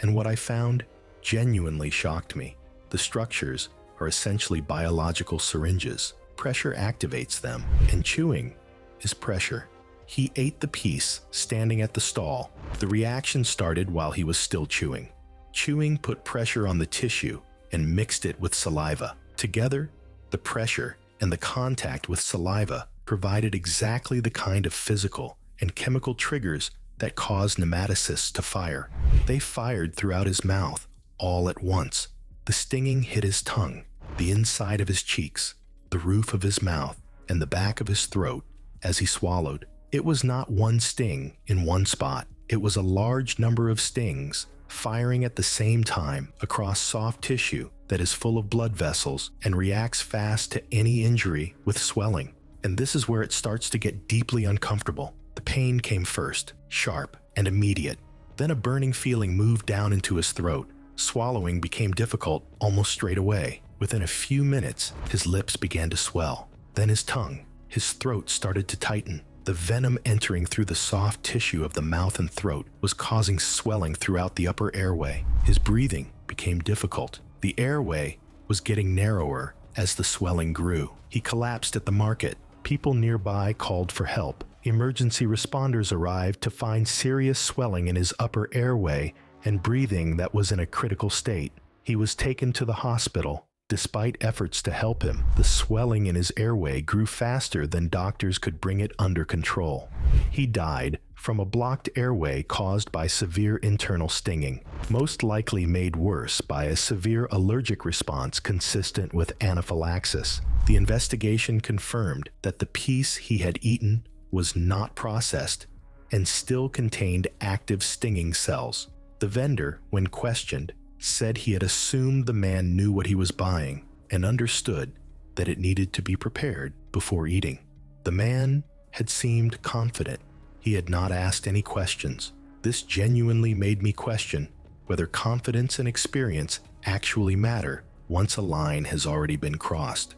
and what I found genuinely shocked me. The structures are essentially biological syringes. Pressure activates them, and chewing is pressure. He ate the piece standing at the stall. The reaction started while he was still chewing. Chewing put pressure on the tissue and mixed it with saliva. Together, the pressure and the contact with saliva provided exactly the kind of physical and chemical triggers that caused nematocysts to fire. They fired throughout his mouth, all at once. The stinging hit his tongue, the inside of his cheeks, the roof of his mouth, and the back of his throat as he swallowed. It was not one sting in one spot. It was a large number of stings firing at the same time across soft tissue that is full of blood vessels and reacts fast to any injury with swelling. And this is where it starts to get deeply uncomfortable. The pain came first, sharp and immediate. Then a burning feeling moved down into his throat. Swallowing became difficult almost straight away. Within a few minutes, his lips began to swell. Then his tongue. His throat started to tighten. The venom entering through the soft tissue of the mouth and throat was causing swelling throughout the upper airway. His breathing became difficult. The airway was getting narrower as the swelling grew. He collapsed at the market. People nearby called for help. Emergency responders arrived to find serious swelling in his upper airway and breathing that was in a critical state. He was taken to the hospital. Despite efforts to help him, the swelling in his airway grew faster than doctors could bring it under control. He died from a blocked airway caused by severe internal stinging, most likely made worse by a severe allergic response consistent with anaphylaxis. The investigation confirmed that the piece he had eaten was not processed and still contained active stinging cells. The vendor, when questioned, said he had assumed the man knew what he was buying and understood that it needed to be prepared before eating. The man had seemed confident. He had not asked any questions. This genuinely made me question whether confidence and experience actually matter once a line has already been crossed.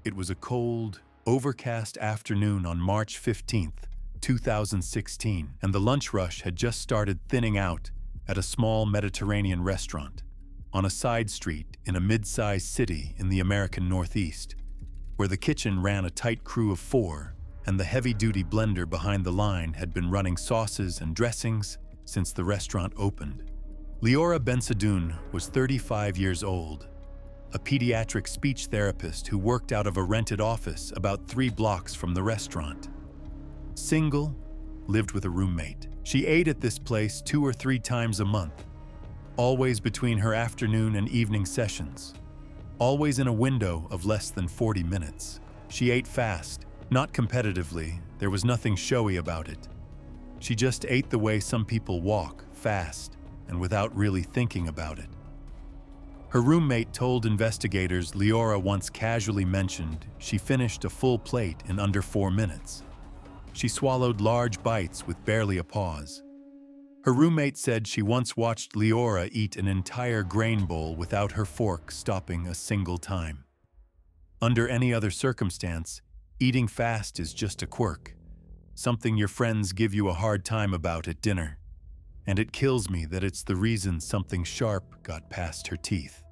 It was a cold, overcast afternoon on March 15th, 2016, and the lunch rush had just started thinning out at a small Mediterranean restaurant on a side street in a mid-sized city in the American Northeast, where the kitchen ran a tight crew of 4 and the heavy-duty blender behind the line had been running sauces and dressings since the restaurant opened. Leora Bensadoun was 35 years old, a pediatric speech therapist who worked out of a rented office about 3 blocks from the restaurant. Single, lived with a roommate. She ate at this place 2 or 3 times a month, always between her afternoon and evening sessions, always in a window of less than 40 minutes. She ate fast, Not competitively, there was nothing showy about it. She just ate the way some people walk, fast, and without really thinking about it. Her roommate told investigators Leora once casually mentioned she finished a full plate in under 4 minutes. She swallowed large bites with barely a pause. Her roommate said she once watched Leora eat an entire grain bowl without her fork stopping a single time. Under any other circumstance, eating fast is just a quirk, something your friends give you a hard time about at dinner. And it kills me that it's the reason something sharp got past her teeth.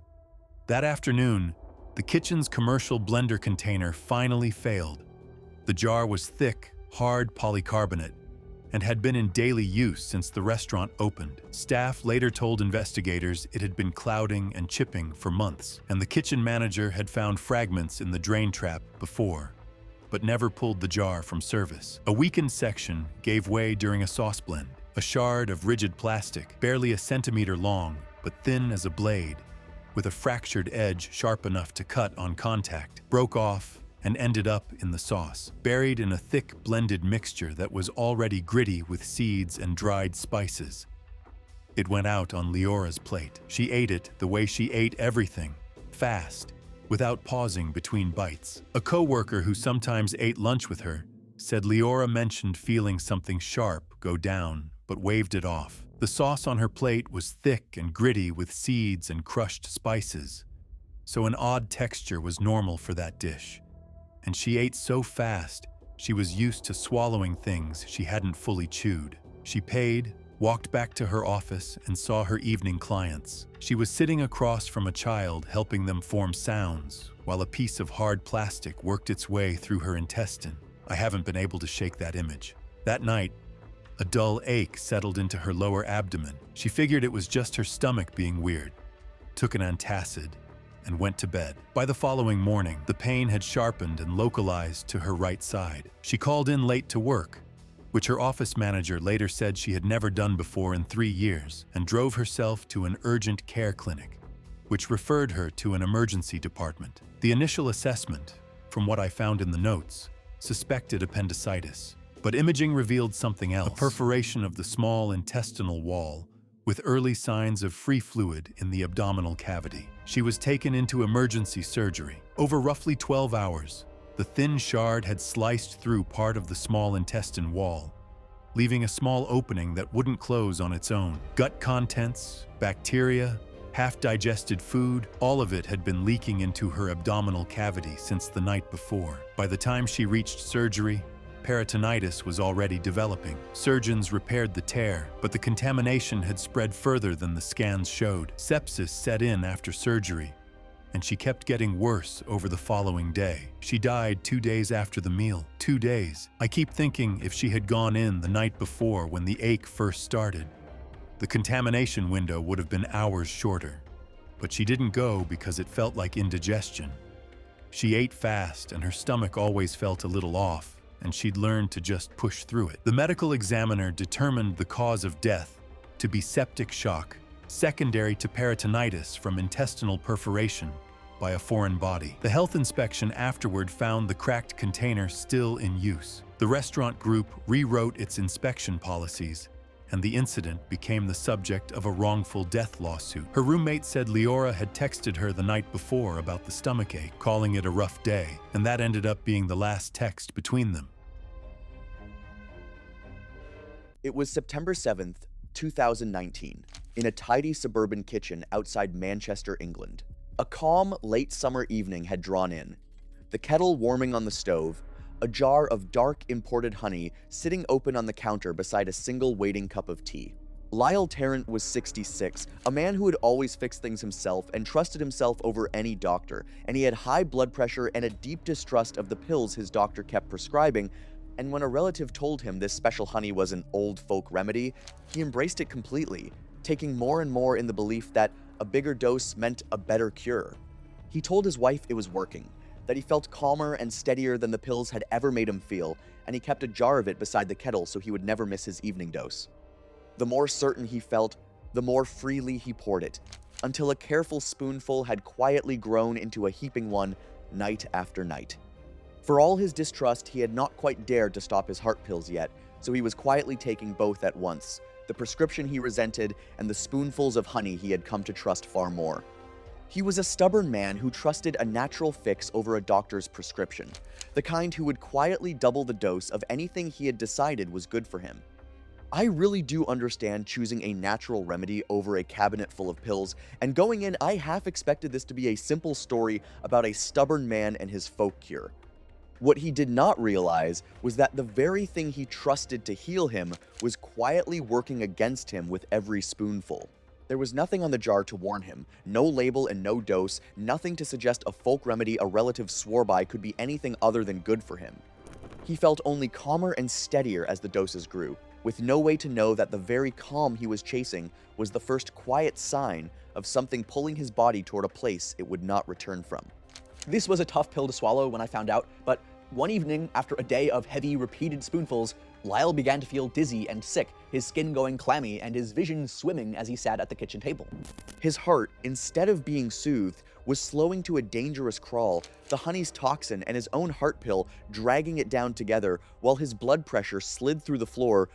That afternoon, the kitchen's commercial blender container finally failed. The jar was thick, hard polycarbonate, and had been in daily use since the restaurant opened. Staff later told investigators it had been clouding and chipping for months, and the kitchen manager had found fragments in the drain trap before, but never pulled the jar from service. A weakened section gave way during a sauce blend. A shard of rigid plastic, barely a centimeter long, but thin as a blade, with a fractured edge sharp enough to cut on contact, broke off and ended up in the sauce, buried in a thick blended mixture that was already gritty with seeds and dried spices. It went out on Leora's plate. She ate it the way she ate everything, fast, without pausing between bites. A coworker who sometimes ate lunch with her said Leora mentioned feeling something sharp go down, but waved it off. The sauce on her plate was thick and gritty with seeds and crushed spices, so an odd texture was normal for that dish. And she ate so fast, she was used to swallowing things she hadn't fully chewed. She paid, walked back to her office, and saw her evening clients. She was sitting across from a child, helping them form sounds, while a piece of hard plastic worked its way through her intestine. I haven't been able to shake that image. That night, a dull ache settled into her lower abdomen. She figured it was just her stomach being weird, took an antacid, and went to bed. By the following morning, the pain had sharpened and localized to her right side. She called in late to work, which her office manager later said she had never done before in 3 years, and drove herself to an urgent care clinic, which referred her to an emergency department. The initial assessment, from what I found in the notes, suspected appendicitis, but imaging revealed something else: a perforation of the small intestinal wall, with early signs of free fluid in the abdominal cavity. She was taken into emergency surgery. Over roughly 12 hours, the thin shard had sliced through part of the small intestine wall, leaving a small opening that wouldn't close on its own. Gut contents, bacteria, half-digested food, all of it had been leaking into her abdominal cavity since the night before. By the time she reached surgery, peritonitis was already developing. Surgeons repaired the tear, but the contamination had spread further than the scans showed. Sepsis set in after surgery, and she kept getting worse over the following day. She died 2 days after the meal. 2 days. I keep thinking if she had gone in the night before when the ache first started, the contamination window would have been hours shorter. But she didn't go because it felt like indigestion. She ate fast and her stomach always felt a little off, and she'd learned to just push through it. The medical examiner determined the cause of death to be septic shock, secondary to peritonitis from intestinal perforation by a foreign body. The health inspection afterward found the cracked container still in use. The restaurant group rewrote its inspection policies, and the incident became the subject of a wrongful death lawsuit. Her roommate said Leora had texted her the night before about the stomachache, calling it a rough day, and that ended up being the last text between them. It was September 7th, 2019, in a tidy suburban kitchen outside Manchester, England. A calm, late summer evening had drawn in, the kettle warming on the stove, a jar of dark imported honey sitting open on the counter beside a single waiting cup of tea. Lyle Tarrant was 66, a man who had always fixed things himself and trusted himself over any doctor, and he had high blood pressure and a deep distrust of the pills his doctor kept prescribing, and when a relative told him this special honey was an old folk remedy, he embraced it completely, taking more and more in the belief that a bigger dose meant a better cure. He told his wife it was working, that he felt calmer and steadier than the pills had ever made him feel, and he kept a jar of it beside the kettle so he would never miss his evening dose. The more certain he felt, the more freely he poured it, until a careful spoonful had quietly grown into a heaping one night after night. For all his distrust, he had not quite dared to stop his heart pills yet, so he was quietly taking both at once, the prescription he resented and the spoonfuls of honey he had come to trust far more. He was a stubborn man who trusted a natural fix over a doctor's prescription, the kind who would quietly double the dose of anything he had decided was good for him. I really do understand choosing a natural remedy over a cabinet full of pills, and going in, I half expected this to be a simple story about a stubborn man and his folk cure. What he did not realize was that the very thing he trusted to heal him was quietly working against him with every spoonful. There was nothing on the jar to warn him, no label and no dose, nothing to suggest a folk remedy a relative swore by could be anything other than good for him. He felt only calmer and steadier as the doses grew, with no way to know that the very calm he was chasing was the first quiet sign of something pulling his body toward a place it would not return from. This was a tough pill to swallow when I found out, but one evening, after a day of heavy, repeated spoonfuls, Lyle began to feel dizzy and sick, his skin going clammy and his vision swimming as he sat at the kitchen table. His heart, instead of being soothed, was slowing to a dangerous crawl, the honey's toxin and his own heart pill dragging it down together while his blood pressure slid through the floor,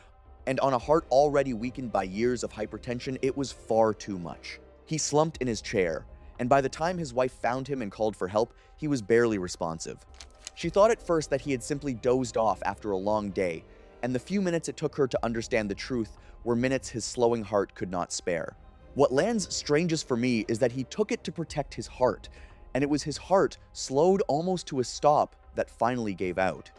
and on a heart already weakened by years of hypertension, it was far too much. He slumped in his chair, and by the time his wife found him and called for help, he was barely responsive. She thought at first that he had simply dozed off after a long day, and the few minutes it took her to understand the truth were minutes his slowing heart could not spare. What lands strangest for me is that he took it to protect his heart, and it was his heart, slowed almost to a stop, that finally gave out.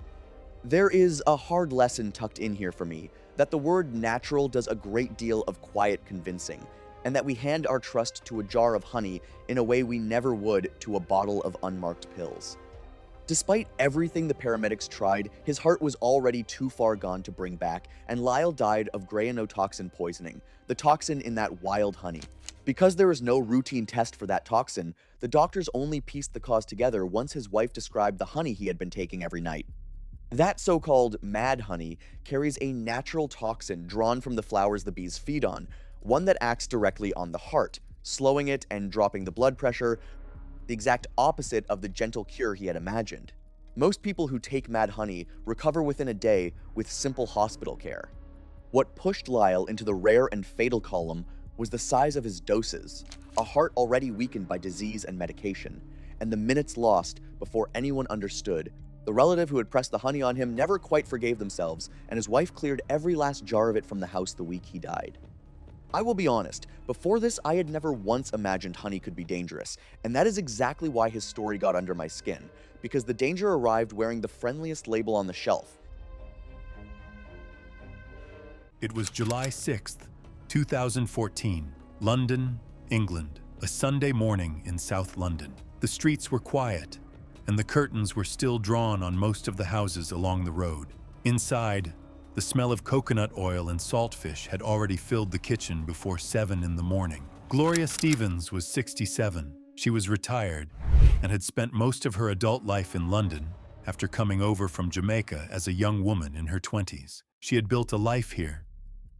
There is a hard lesson tucked in here for me, that the word natural does a great deal of quiet convincing, and that we hand our trust to a jar of honey in a way we never would to a bottle of unmarked pills. Despite everything the paramedics tried, his heart was already too far gone to bring back, and Lyle died of granotoxin poisoning, the toxin in that wild honey. Because there was no routine test for that toxin, the doctors only pieced the cause together once his wife described the honey he had been taking every night. That so-called mad honey carries a natural toxin drawn from the flowers the bees feed on, one that acts directly on the heart, slowing it and dropping the blood pressure, the exact opposite of the gentle cure he had imagined. Most people who take mad honey recover within a day with simple hospital care. What pushed Lyle into the rare and fatal column was the size of his doses, a heart already weakened by disease and medication, and the minutes lost before anyone understood. The relative who had pressed the honey on him never quite forgave themselves, and his wife cleared every last jar of it from the house the week he died. I will be honest, before this I had never once imagined honey could be dangerous, and that is exactly why his story got under my skin, because the danger arrived wearing the friendliest label on the shelf. It was July 6th, 2014, London, England, a Sunday morning in South London. The streets were quiet, and the curtains were still drawn on most of the houses along the road. Inside, the smell of coconut oil and saltfish had already filled the kitchen before 7 in the morning. Gloria Stevens was 67. She was retired and had spent most of her adult life in London after coming over from Jamaica as a young woman in her 20s. She had built a life here,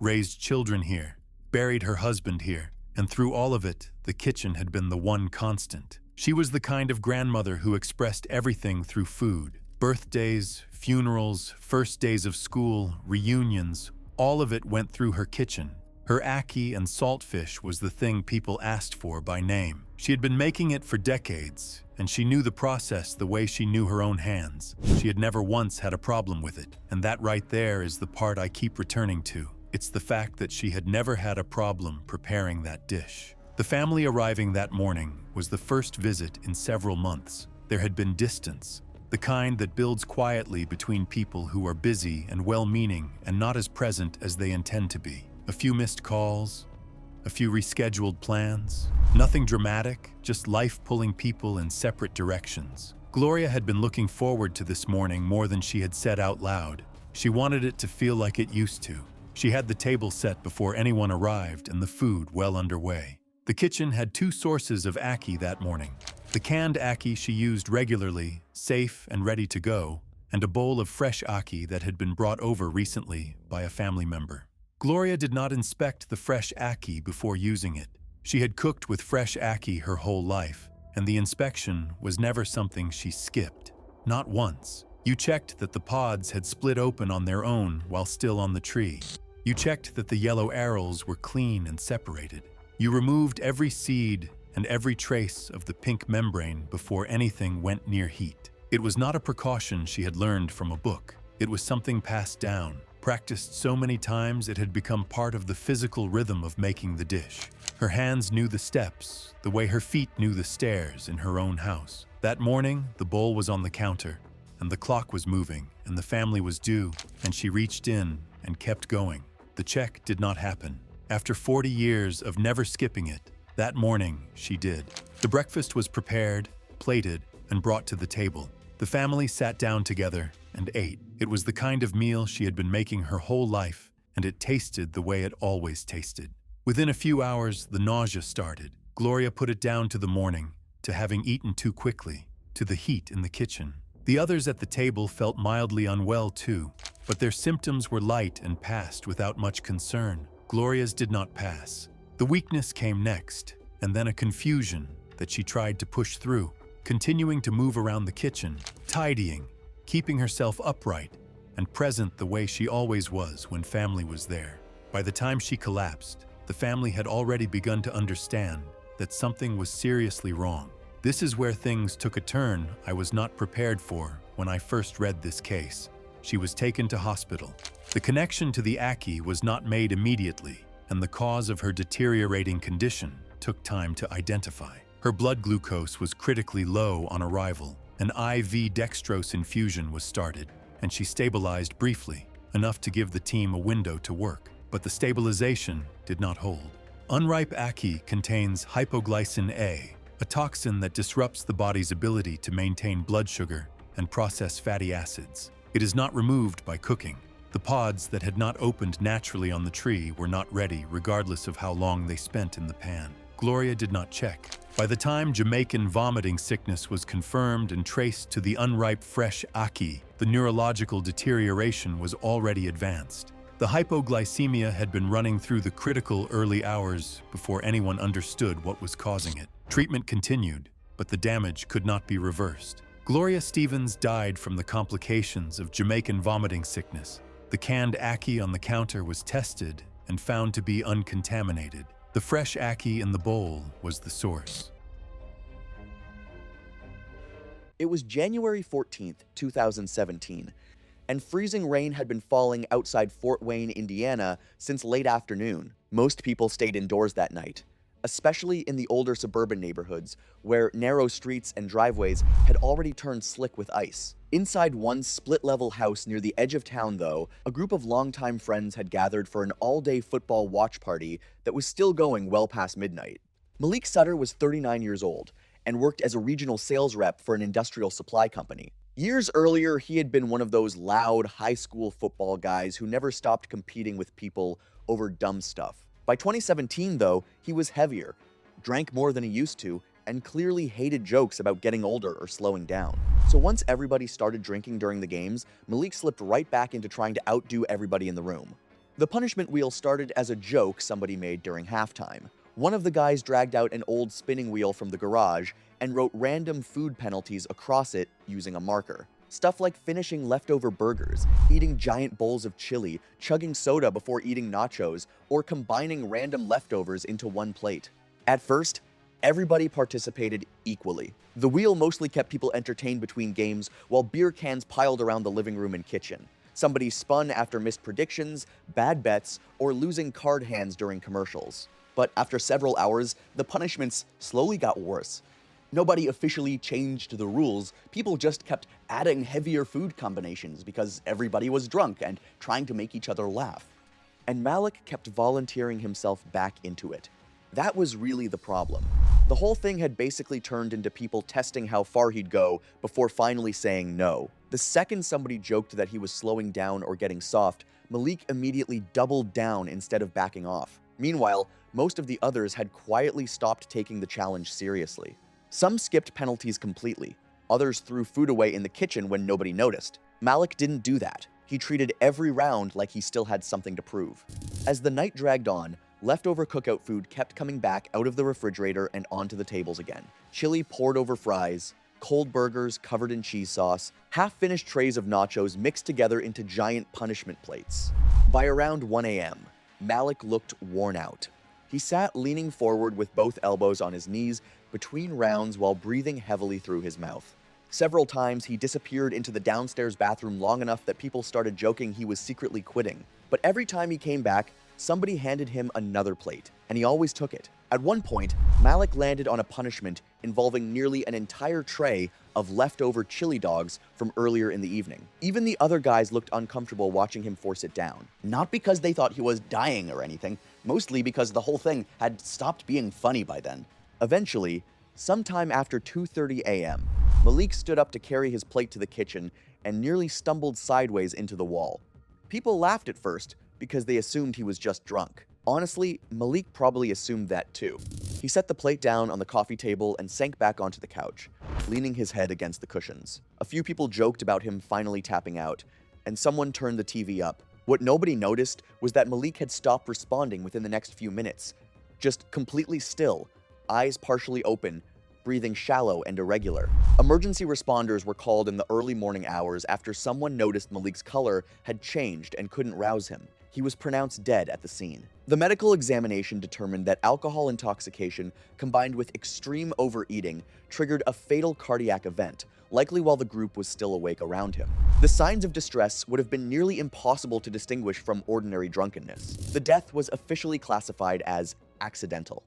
raised children here, buried her husband here, and through all of it, the kitchen had been the one constant. She was the kind of grandmother who expressed everything through food. Birthdays, funerals, first days of school, reunions, all of it went through her kitchen. Her ackee and saltfish was the thing people asked for by name. She had been making it for decades, and she knew the process the way she knew her own hands. She had never once had a problem with it, and that right there is the part I keep returning to. It's the fact that she had never had a problem preparing that dish. The family arriving that morning was the first visit in several months. There had been distance, the kind that builds quietly between people who are busy and well-meaning and not as present as they intend to be. A few missed calls, a few rescheduled plans. Nothing dramatic, just life pulling people in separate directions. Gloria had been looking forward to this morning more than she had said out loud. She wanted it to feel like it used to. She had the table set before anyone arrived and the food well underway. The kitchen had 2 sources of ackee that morning. The canned ackee she used regularly, safe and ready to go, and a bowl of fresh ackee that had been brought over recently by a family member. Gloria did not inspect the fresh ackee before using it. She had cooked with fresh ackee her whole life, and the inspection was never something she skipped. Not once. You checked that the pods had split open on their own while still on the tree. You checked that the yellow arils were clean and separated. You removed every seed and every trace of the pink membrane before anything went near heat. It was not a precaution she had learned from a book. It was something passed down, practiced so many times it had become part of the physical rhythm of making the dish. Her hands knew the steps, the way her feet knew the stairs in her own house. That morning, the bowl was on the counter, and the clock was moving, and the family was due, and she reached in and kept going. The check did not happen. After 40 years of never skipping it, that morning she did. The breakfast was prepared, plated, and brought to the table. The family sat down together and ate. It was the kind of meal she had been making her whole life, and it tasted the way it always tasted. Within a few hours, the nausea started. Gloria put it down to the morning, to having eaten too quickly, to the heat in the kitchen. The others at the table felt mildly unwell too, but their symptoms were light and passed without much concern. Gloria's did not pass. The weakness came next, and then a confusion that she tried to push through, continuing to move around the kitchen, tidying, keeping herself upright and present the way she always was when family was there. By the time she collapsed, the family had already begun to understand that something was seriously wrong. This is where things took a turn I was not prepared for when I first read this case. She was taken to hospital. The connection to the Aki was not made immediately, and the cause of her deteriorating condition took time to identify. Her blood glucose was critically low on arrival. An IV dextrose infusion was started, and she stabilized briefly, enough to give the team a window to work. But the stabilization did not hold. Unripe Aki contains hypoglycin A, a toxin that disrupts the body's ability to maintain blood sugar and process fatty acids. It is not removed by cooking. The pods that had not opened naturally on the tree were not ready, regardless of how long they spent in the pan. Gloria did not check. By the time Jamaican vomiting sickness was confirmed and traced to the unripe fresh Aki, the neurological deterioration was already advanced. The hypoglycemia had been running through the critical early hours before anyone understood what was causing it. Treatment continued, but the damage could not be reversed. Gloria Stevens died from the complications of Jamaican vomiting sickness. The canned Aki on the counter was tested and found to be uncontaminated. The fresh Aki in the bowl was the source. It was January 14th, 2017, and freezing rain had been falling outside Fort Wayne, Indiana since late afternoon. Most people stayed indoors that night, especially in the older suburban neighborhoods where narrow streets and driveways had already turned slick with ice. Inside one split-level house near the edge of town, though, a group of longtime friends had gathered for an all-day football watch party that was still going well past midnight. Malik Sutter was 39 years old and worked as a regional sales rep for an industrial supply company. Years earlier, he had been one of those loud high school football guys who never stopped competing with people over dumb stuff. By 2017, though, he was heavier, drank more than he used to, and clearly hated jokes about getting older or slowing down. So once everybody started drinking during the games, Malik slipped right back into trying to outdo everybody in the room. The punishment wheel started as a joke somebody made during halftime. One of the guys dragged out an old spinning wheel from the garage and wrote random food penalties across it using a marker. Stuff like finishing leftover burgers, eating giant bowls of chili, chugging soda before eating nachos, or combining random leftovers into one plate. At first, everybody participated equally. The wheel mostly kept people entertained between games while beer cans piled around the living room and kitchen. Somebody spun after missed predictions, bad bets, or losing card hands during commercials. But after several hours, the punishments slowly got worse. Nobody officially changed the rules, people just kept adding heavier food combinations because everybody was drunk and trying to make each other laugh. And Malik kept volunteering himself back into it. That was really the problem. The whole thing had basically turned into people testing how far he'd go before finally saying no. The second somebody joked that he was slowing down or getting soft, Malik immediately doubled down instead of backing off. Meanwhile, most of the others had quietly stopped taking the challenge seriously. Some skipped penalties completely. Others threw food away in the kitchen when nobody noticed. Malik didn't do that. He treated every round like he still had something to prove. As the night dragged on, leftover cookout food kept coming back out of the refrigerator and onto the tables again. Chili poured over fries, cold burgers covered in cheese sauce, half-finished trays of nachos mixed together into giant punishment plates. By around 1 a.m., Malik looked worn out. He sat leaning forward with both elbows on his knees between rounds while breathing heavily through his mouth. Several times, he disappeared into the downstairs bathroom long enough that people started joking he was secretly quitting. But every time he came back, somebody handed him another plate, and he always took it. At one point, Malik landed on a punishment involving nearly an entire tray of leftover chili dogs from earlier in the evening. Even the other guys looked uncomfortable watching him force it down. Not because they thought he was dying or anything, mostly because the whole thing had stopped being funny by then. Eventually, sometime after 2:30 a.m., Malik stood up to carry his plate to the kitchen and nearly stumbled sideways into the wall. People laughed at first because they assumed he was just drunk. Honestly, Malik probably assumed that too. He set the plate down on the coffee table and sank back onto the couch, leaning his head against the cushions. A few people joked about him finally tapping out, and someone turned the TV up. What nobody noticed was that Malik had stopped responding within the next few minutes, just completely still, eyes partially open, breathing shallow and irregular. Emergency responders were called in the early morning hours after someone noticed Malik's color had changed and couldn't rouse him. He was pronounced dead at the scene. The medical examination determined that alcohol intoxication combined with extreme overeating triggered a fatal cardiac event, likely while the group was still awake around him. The signs of distress would have been nearly impossible to distinguish from ordinary drunkenness. The death was officially classified as accidental.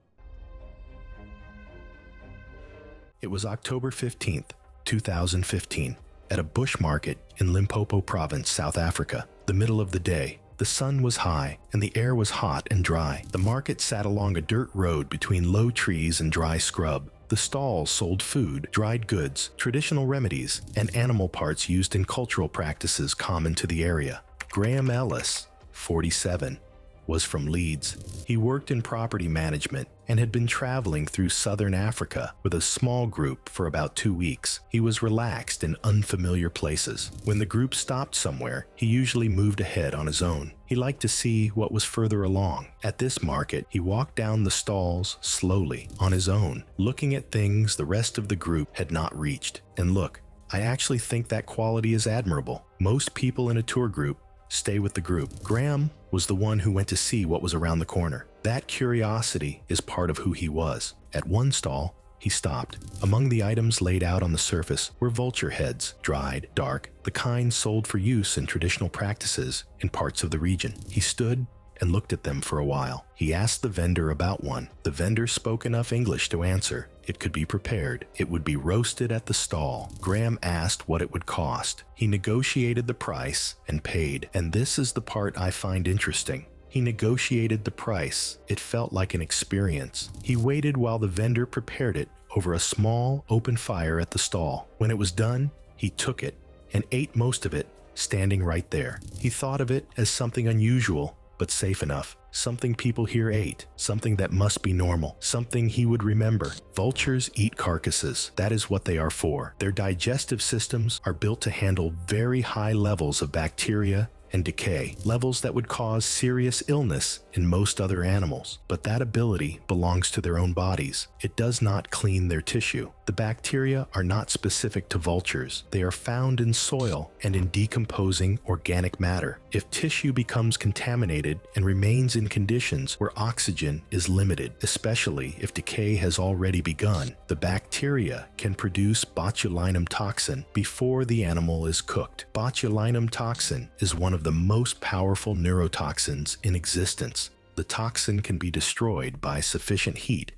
It was October 15th, 2015, at a bush market in Limpopo Province, South Africa. The middle of the day. The sun was high, and the air was hot and dry. The market sat along a dirt road between low trees and dry scrub. The stalls sold food, dried goods, traditional remedies, and animal parts used in cultural practices common to the area. Graham Ellis, 47, was from Leeds. He worked in property management and had been traveling through southern Africa with a small group for about 2 weeks. He was relaxed in unfamiliar places. When the group stopped somewhere, he usually moved ahead on his own. He liked to see what was further along. At this market, he walked down the stalls slowly, on his own, looking at things the rest of the group had not reached. And look, I actually think that quality is admirable. Most people in a tour group stay with the group. Graham was the one who went to see what was around the corner. That curiosity is part of who he was. At one stall, he stopped. Among the items laid out on the surface were vulture heads, dried, dark, the kind sold for use in traditional practices in parts of the region. He stood and looked at them for a while. He asked the vendor about one. The vendor spoke enough English to answer. It could be prepared. It would be roasted at the stall. Graham asked what it would cost. He negotiated the price and paid. And this is the part I find interesting. He negotiated the price. It felt like an experience. He waited while the vendor prepared it over a small open fire at the stall. When it was done, he took it and ate most of it, standing right there. He thought of it as something unusual, but safe enough. Something people here ate. Something that must be normal. Something he would remember. Vultures eat carcasses. That is what they are for. Their digestive systems are built to handle very high levels of bacteria and decay, levels that would cause serious illness in most other animals. But that ability belongs to their own bodies. It does not clean their tissue. The bacteria are not specific to vultures. They are found in soil and in decomposing organic matter. If tissue becomes contaminated and remains in conditions where oxygen is limited, especially if decay has already begun, the bacteria can produce botulinum toxin before the animal is cooked. Botulinum toxin is one of the most powerful neurotoxins in existence. The toxin can be destroyed by sufficient heat,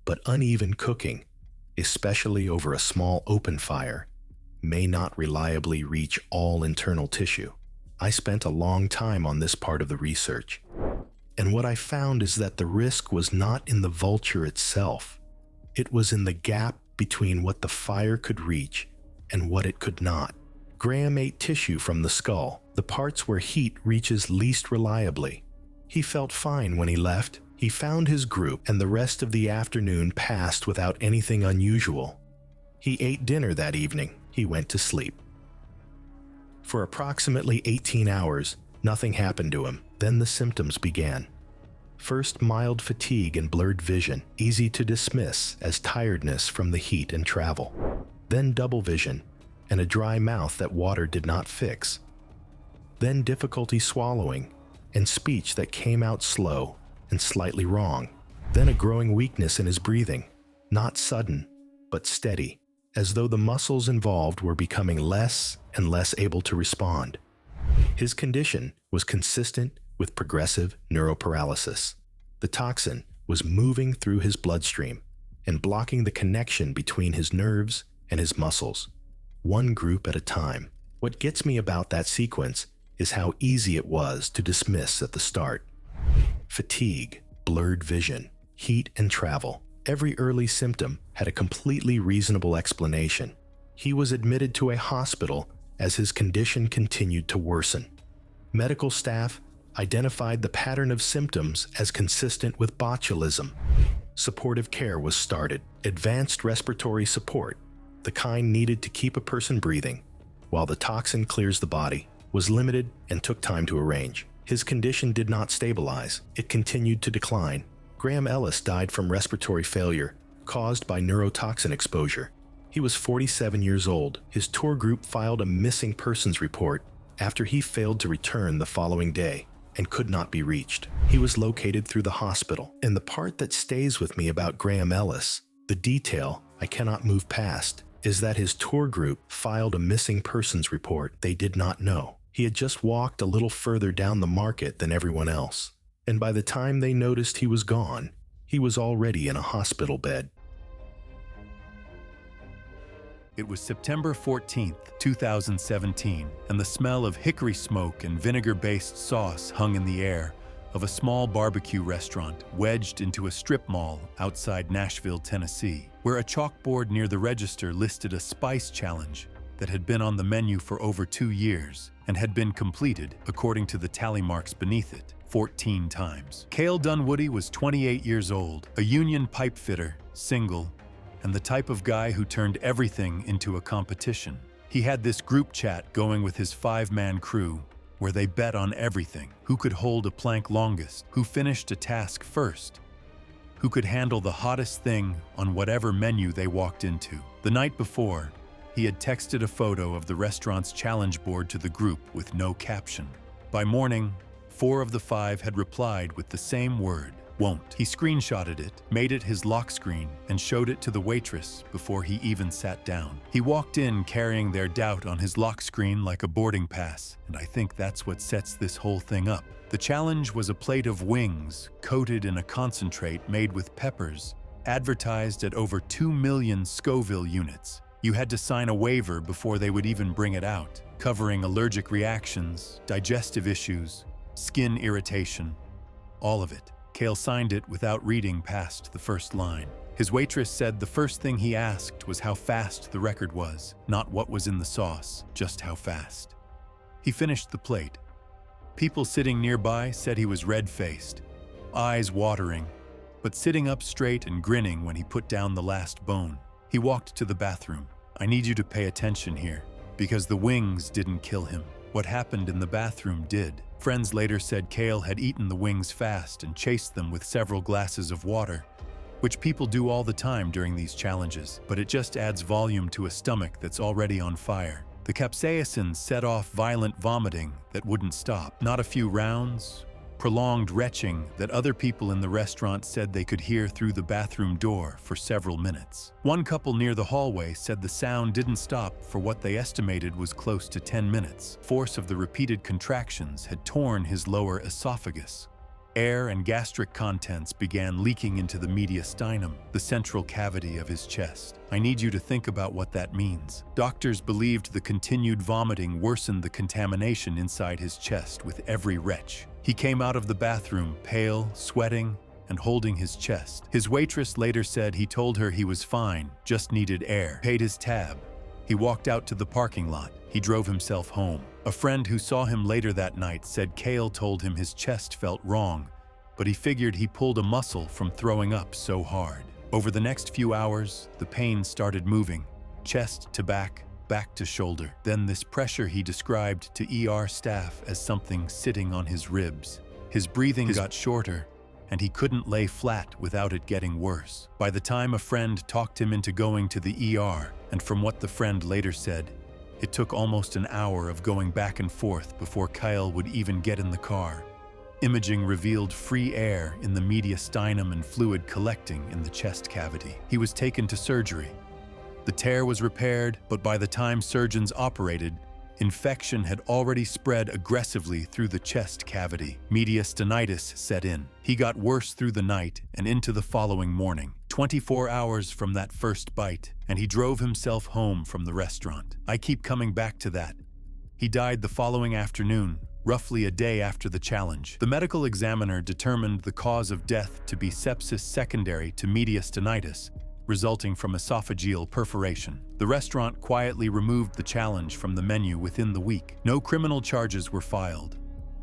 but uneven cooking, especially over a small open fire, may not reliably reach all internal tissue. I spent a long time on this part of the research, and what I found is that the risk was not in the vulture itself. It was in the gap between what the fire could reach and what it could not. Graham ate tissue from the skull, the parts where heat reaches least reliably. He felt fine when he left. He found his group, and the rest of the afternoon passed without anything unusual. He ate dinner that evening. He went to sleep. For approximately 18 hours, nothing happened to him. Then the symptoms began. First, mild fatigue and blurred vision, easy to dismiss as tiredness from the heat and travel. then double vision, and a dry mouth that water did not fix. Then difficulty swallowing, and speech that came out slow and slightly wrong. Then a growing weakness in his breathing, not sudden, but steady, as though the muscles involved were becoming less and less able to respond. His condition was consistent with progressive neuroparalysis. The toxin was moving through his bloodstream and blocking the connection between his nerves and his muscles, one group at a time. What gets me about that sequence is how easy it was to dismiss at the start. Fatigue, blurred vision, heat and travel. Every early symptom had a completely reasonable explanation. He was admitted to a hospital as his condition continued to worsen. Medical staff identified the pattern of symptoms as consistent with botulism. Supportive care was started. Advanced respiratory support, the kind needed to keep a person breathing while the toxin clears the body, was limited and took time to arrange. His condition did not stabilize. It continued to decline. Graham Ellis died from respiratory failure caused by neurotoxin exposure. He was 47 years old. His tour group filed a missing persons report after he failed to return the following day and could not be reached. He was located through the hospital. And the part that stays with me about Graham Ellis, the detail I cannot move past, is that his tour group filed a missing persons report they did not know. He had just walked a little further down the market than everyone else, and by the time they noticed he was gone, he was already in a hospital bed. It was September 14th, 2017, and the smell of hickory smoke and vinegar-based sauce hung in the air of a small barbecue restaurant wedged into a strip mall outside Nashville, Tennessee, where a chalkboard near the register listed a spice challenge that had been on the menu for over 2 years and had been completed, according to the tally marks beneath it, 14 times. Cale Dunwoody was 28 years old, a union pipe fitter, single, and the type of guy who turned everything into a competition. He had this group chat going with his 5-man crew where they bet on everything: who could hold a plank longest, who finished a task first, who could handle the hottest thing on whatever menu they walked into. The night before, he had texted a photo of the restaurant's challenge board to the group with no caption. By morning, 4 of the 5 had replied with the same word: won't. He screenshotted it, made it his lock screen, and showed it to the waitress before he even sat down. He walked in carrying their doubt on his lock screen like a boarding pass, and I think that's what sets this whole thing up. The challenge was a plate of wings coated in a concentrate made with peppers, advertised at over 2 million Scoville units. You had to sign a waiver before they would even bring it out, covering allergic reactions, digestive issues, skin irritation, all of it. Cale signed it without reading past the first line. His waitress said the first thing he asked was how fast the record was, not what was in the sauce, just how fast. He finished the plate. People sitting nearby said he was red-faced, eyes watering, but sitting up straight and grinning when he put down the last bone. He walked to the bathroom. I need you to pay attention here, because the wings didn't kill him. What happened in the bathroom did. Friends later said Cale had eaten the wings fast and chased them with several glasses of water, which people do all the time during these challenges, but it just adds volume to a stomach that's already on fire. The capsaicin set off violent vomiting that wouldn't stop. Not a few rounds, prolonged retching that other people in the restaurant said they could hear through the bathroom door for several minutes. One couple near the hallway said the sound didn't stop for what they estimated was close to 10 minutes. Force of the repeated contractions had torn his lower esophagus. Air and gastric contents began leaking into the mediastinum, the central cavity of his chest. I need you to think about what that means. Doctors believed the continued vomiting worsened the contamination inside his chest with every retch. He came out of the bathroom, pale, sweating, and holding his chest. His waitress later said he told her he was fine, just needed air. Paid his tab. He walked out to the parking lot. He drove himself home. A friend who saw him later that night said Cale told him his chest felt wrong, but he figured he pulled a muscle from throwing up so hard. Over the next few hours, the pain started moving, chest to back to shoulder. Then this pressure he described to ER staff as something sitting on his ribs. His breathing got shorter, and he couldn't lay flat without it getting worse. By the time a friend talked him into going to the ER, and from what the friend later said, it took almost an hour of going back and forth before Kyle would even get in the car. Imaging revealed free air in the mediastinum and fluid collecting in the chest cavity. He was taken to surgery. The tear was repaired, but by the time surgeons operated, infection had already spread aggressively through the chest cavity. Mediastinitis set in. He got worse through the night and into the following morning, 24 hours from that first bite, and he drove himself home from the restaurant. I keep coming back to that. He died the following afternoon, roughly a day after the challenge. The medical examiner determined the cause of death to be sepsis secondary to mediastinitis, resulting from esophageal perforation. The restaurant quietly removed the challenge from the menu within the week. No criminal charges were filed.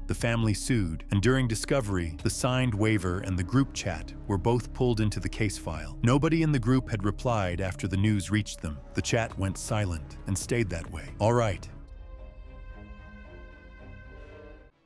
The family sued, and during discovery, the signed waiver and the group chat were both pulled into the case file. Nobody in the group had replied after the news reached them. The chat went silent and stayed that way. All right.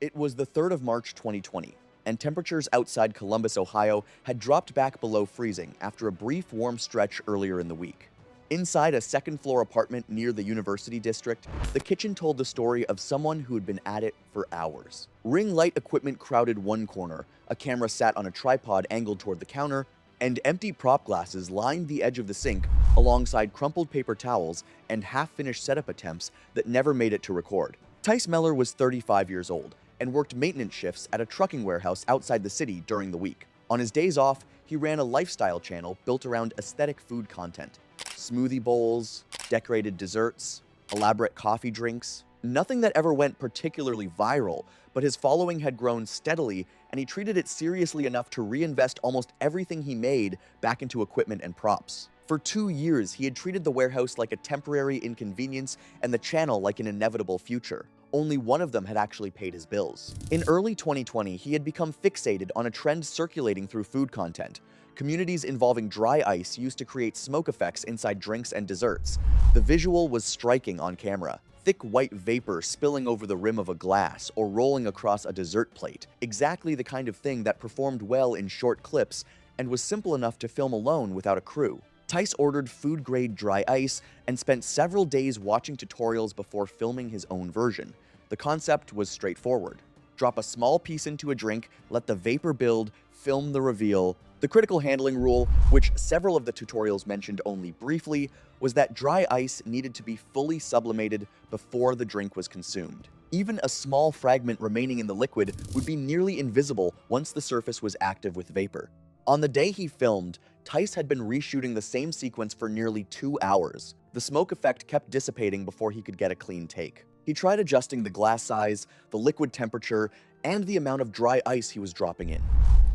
It was the 3rd of March 2020, and temperatures outside Columbus, Ohio had dropped back below freezing after a brief warm stretch earlier in the week. Inside a second-floor apartment near the University District, the kitchen told the story of someone who had been at it for hours. Ring light equipment crowded one corner, a camera sat on a tripod angled toward the counter, and empty prop glasses lined the edge of the sink alongside crumpled paper towels and half-finished setup attempts that never made it to record. Tice Meller was 35 years old and worked maintenance shifts at a trucking warehouse outside the city during the week. On his days off, he ran a lifestyle channel built around aesthetic food content. Smoothie bowls, decorated desserts, elaborate coffee drinks. Nothing that ever went particularly viral, but his following had grown steadily, and he treated it seriously enough to reinvest almost everything he made back into equipment and props. For 2 years, he had treated the warehouse like a temporary inconvenience and the channel like an inevitable future. Only one of them had actually paid his bills. In early 2020, he had become fixated on a trend circulating through food content. Communities involving dry ice used to create smoke effects inside drinks and desserts. The visual was striking on camera. Thick white vapor spilling over the rim of a glass or rolling across a dessert plate. Exactly the kind of thing that performed well in short clips and was simple enough to film alone without a crew. Tice ordered food-grade dry ice and spent several days watching tutorials before filming his own version. The concept was straightforward. Drop a small piece into a drink, let the vapor build, film the reveal. The critical handling rule, which several of the tutorials mentioned only briefly, was that dry ice needed to be fully sublimated before the drink was consumed. Even a small fragment remaining in the liquid would be nearly invisible once the surface was active with vapor. On the day he filmed, Tice had been reshooting the same sequence for nearly 2 hours. The smoke effect kept dissipating before he could get a clean take. He tried adjusting the glass size, the liquid temperature, and the amount of dry ice he was dropping in.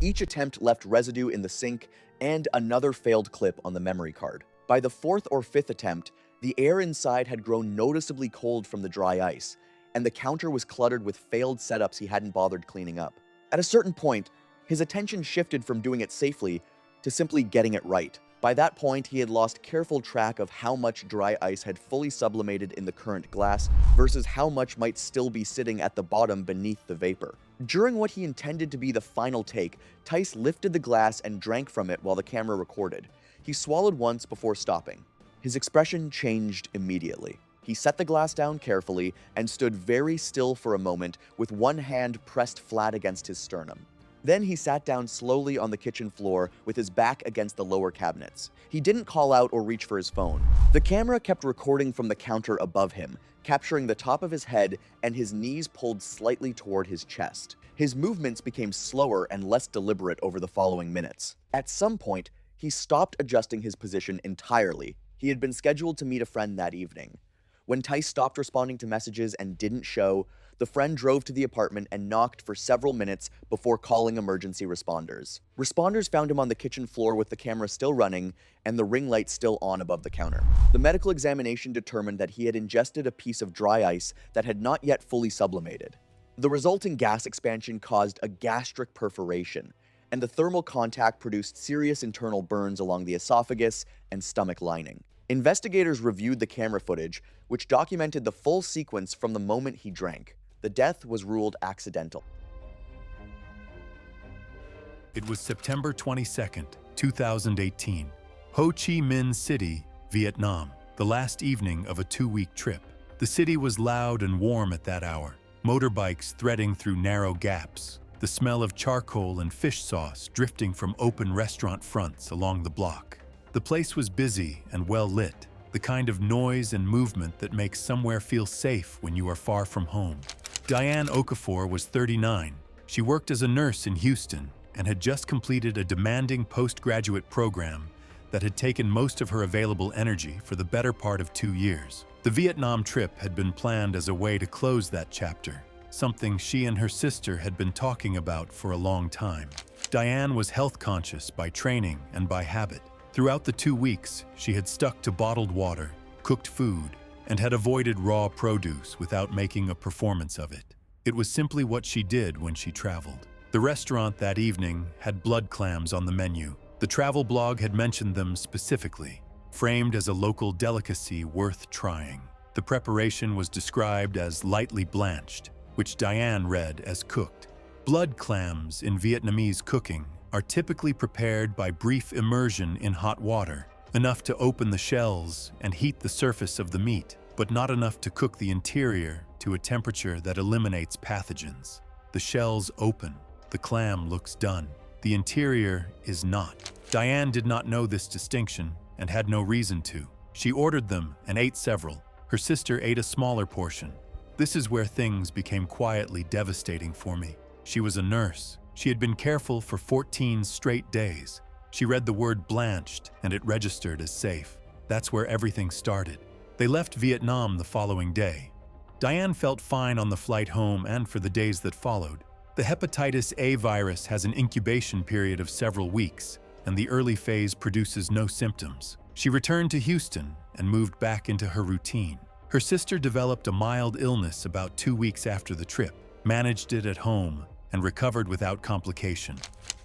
Each attempt left residue in the sink and another failed clip on the memory card. By the 4th or 5th attempt, the air inside had grown noticeably cold from the dry ice, and the counter was cluttered with failed setups he hadn't bothered cleaning up. At a certain point, his attention shifted from doing it safely to simply getting it right. By that point, he had lost careful track of how much dry ice had fully sublimated in the current glass versus how much might still be sitting at the bottom beneath the vapor. During what he intended to be the final take, Tice lifted the glass and drank from it while the camera recorded. He swallowed once before stopping. His expression changed immediately. He set the glass down carefully and stood very still for a moment with one hand pressed flat against his sternum. Then he sat down slowly on the kitchen floor with his back against the lower cabinets. He didn't call out or reach for his phone. The camera kept recording from the counter above him, capturing the top of his head and his knees pulled slightly toward his chest. His movements became slower and less deliberate over the following minutes. At some point, he stopped adjusting his position entirely. He had been scheduled to meet a friend that evening. When Tice stopped responding to messages and didn't show, the friend drove to the apartment and knocked for several minutes before calling emergency responders. Responders found him on the kitchen floor with the camera still running and the ring light still on above the counter. The medical examination determined that he had ingested a piece of dry ice that had not yet fully sublimated. The resulting gas expansion caused a gastric perforation, and the thermal contact produced serious internal burns along the esophagus and stomach lining. Investigators reviewed the camera footage, which documented the full sequence from the moment he drank. The death was ruled accidental. It was September 22nd, 2018. Ho Chi Minh City, Vietnam, the last evening of a 2-week trip. The city was loud and warm at that hour, motorbikes threading through narrow gaps, the smell of charcoal and fish sauce drifting from open restaurant fronts along the block. The place was busy and well lit, the kind of noise and movement that makes somewhere feel safe when you are far from home. Diane Okafor was 39. She worked as a nurse in Houston and had just completed a demanding postgraduate program that had taken most of her available energy for the better part of 2 years. The Vietnam trip had been planned as a way to close that chapter, something she and her sister had been talking about for a long time. Diane was health conscious by training and by habit. Throughout the 2 weeks, she had stuck to bottled water, cooked food, and had avoided raw produce without making a performance of it. It was simply what she did when she traveled. The restaurant that evening had blood clams on the menu. The travel blog had mentioned them specifically, framed as a local delicacy worth trying. The preparation was described as lightly blanched, which Diane read as cooked. Blood clams in Vietnamese cooking are typically prepared by brief immersion in hot water, enough to open the shells and heat the surface of the meat, but not enough to cook the interior to a temperature that eliminates pathogens. The shells open, the clam looks done. The interior is not. Diane did not know this distinction and had no reason to. She ordered them and ate several. Her sister ate a smaller portion. This is where things became quietly devastating for me. She was a nurse. She had been careful for 14 straight days. She read the word blanched and it registered as safe. That's where everything started. They left Vietnam the following day. Diane felt fine on the flight home and for the days that followed. The hepatitis A virus has an incubation period of several weeks, and the early phase produces no symptoms. She returned to Houston and moved back into her routine. Her sister developed a mild illness about 2 weeks after the trip, managed it at home, and recovered without complication.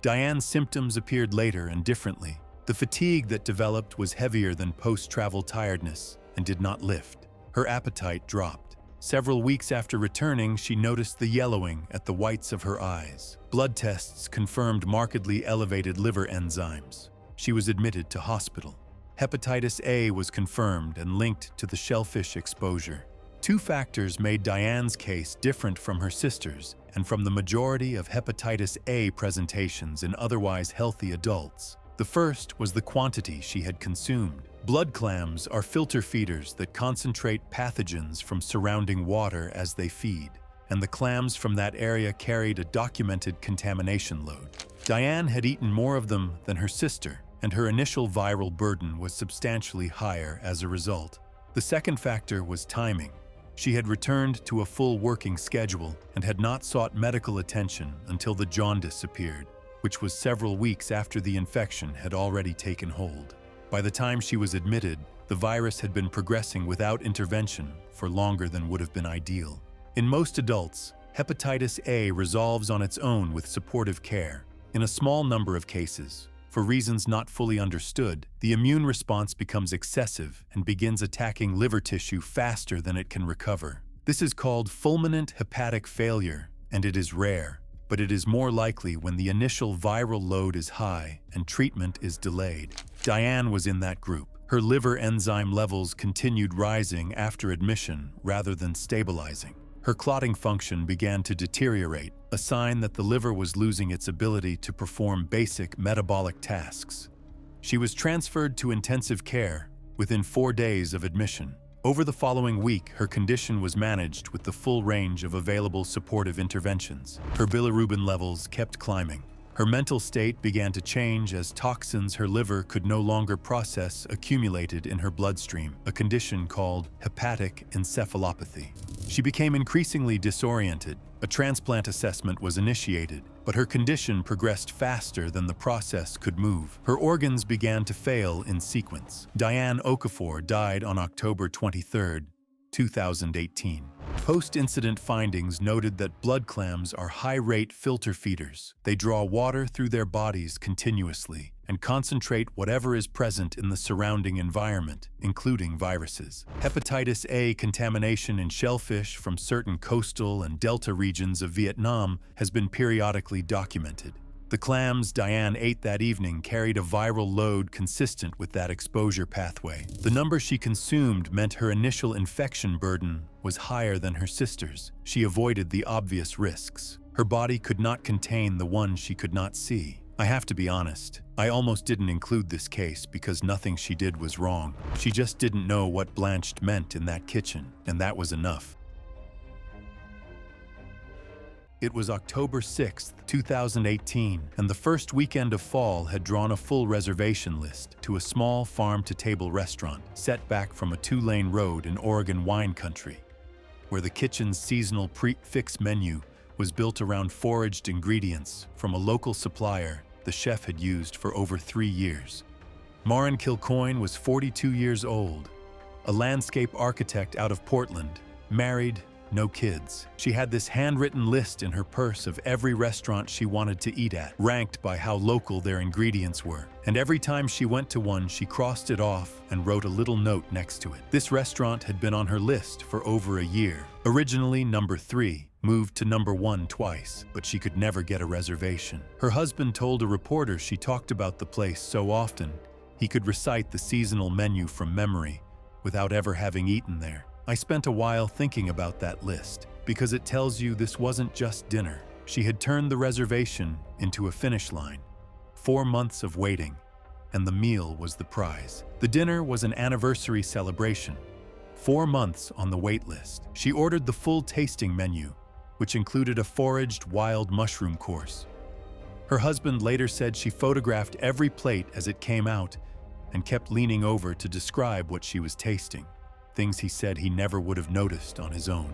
Diane's symptoms appeared later and differently. The fatigue that developed was heavier than post-travel tiredness and did not lift. Her appetite dropped. Several weeks after returning, she noticed the yellowing at the whites of her eyes. Blood tests confirmed markedly elevated liver enzymes. She was admitted to hospital. Hepatitis A was confirmed and linked to the shellfish exposure. 2 factors made Diane's case different from her sister's and from the majority of hepatitis A presentations in otherwise healthy adults. The first was the quantity she had consumed. Blood clams are filter feeders that concentrate pathogens from surrounding water as they feed, and the clams from that area carried a documented contamination load. Diane had eaten more of them than her sister, and her initial viral burden was substantially higher as a result. The second factor was timing. She had returned to a full working schedule and had not sought medical attention until the jaundice appeared, which was several weeks after the infection had already taken hold. By the time she was admitted, the virus had been progressing without intervention for longer than would have been ideal. In most adults, hepatitis A resolves on its own with supportive care. In a small number of cases, for reasons not fully understood, the immune response becomes excessive and begins attacking liver tissue faster than it can recover. This is called fulminant hepatic failure, and it is rare, but it is more likely when the initial viral load is high and treatment is delayed. Diane was in that group. Her liver enzyme levels continued rising after admission rather than stabilizing. Her clotting function began to deteriorate, a sign that the liver was losing its ability to perform basic metabolic tasks. She was transferred to intensive care within 4 days of admission. Over the following week, her condition was managed with the full range of available supportive interventions. Her bilirubin levels kept climbing. Her mental state began to change as toxins her liver could no longer process accumulated in her bloodstream, a condition called hepatic encephalopathy. She became increasingly disoriented. A transplant assessment was initiated, but her condition progressed faster than the process could move. Her organs began to fail in sequence. Diane Okafor died on October 23, 2018. Post-incident findings noted that blood clams are high-rate filter feeders. They draw water through their bodies continuously and concentrate whatever is present in the surrounding environment, including viruses. Hepatitis A contamination in shellfish from certain coastal and delta regions of Vietnam has been periodically documented. The clams Diane ate that evening carried a viral load consistent with that exposure pathway. The number she consumed meant her initial infection burden was higher than her sister's. She avoided the obvious risks. Her body could not contain the one she could not see. I have to be honest, I almost didn't include this case because nothing she did was wrong. She just didn't know what blanched meant in that kitchen, and that was enough. It was October 6th, 2018, and the first weekend of fall had drawn a full reservation list to a small farm-to-table restaurant set back from a two-lane road in Oregon wine country, where the kitchen's seasonal prix-fixe menu was built around foraged ingredients from a local supplier the chef had used for over 3 years. Maren Kilcoyne was 42 years old, a landscape architect out of Portland, married, no kids. She had this handwritten list in her purse of every restaurant she wanted to eat at, ranked by how local their ingredients were. And every time she went to one, she crossed it off and wrote a little note next to it. This restaurant had been on her list for over a year. Originally number 3, moved to number 1 twice, but she could never get a reservation. Her husband told a reporter she talked about the place so often, he could recite the seasonal menu from memory without ever having eaten there. I spent a while thinking about that list, because it tells you this wasn't just dinner. She had turned the reservation into a finish line. 4 months of waiting, and the meal was the prize. The dinner was an anniversary celebration. 4 months on the wait list. She ordered the full tasting menu, which included a foraged wild mushroom course. Her husband later said she photographed every plate as it came out and kept leaning over to describe what she was tasting, things he said he never would have noticed on his own.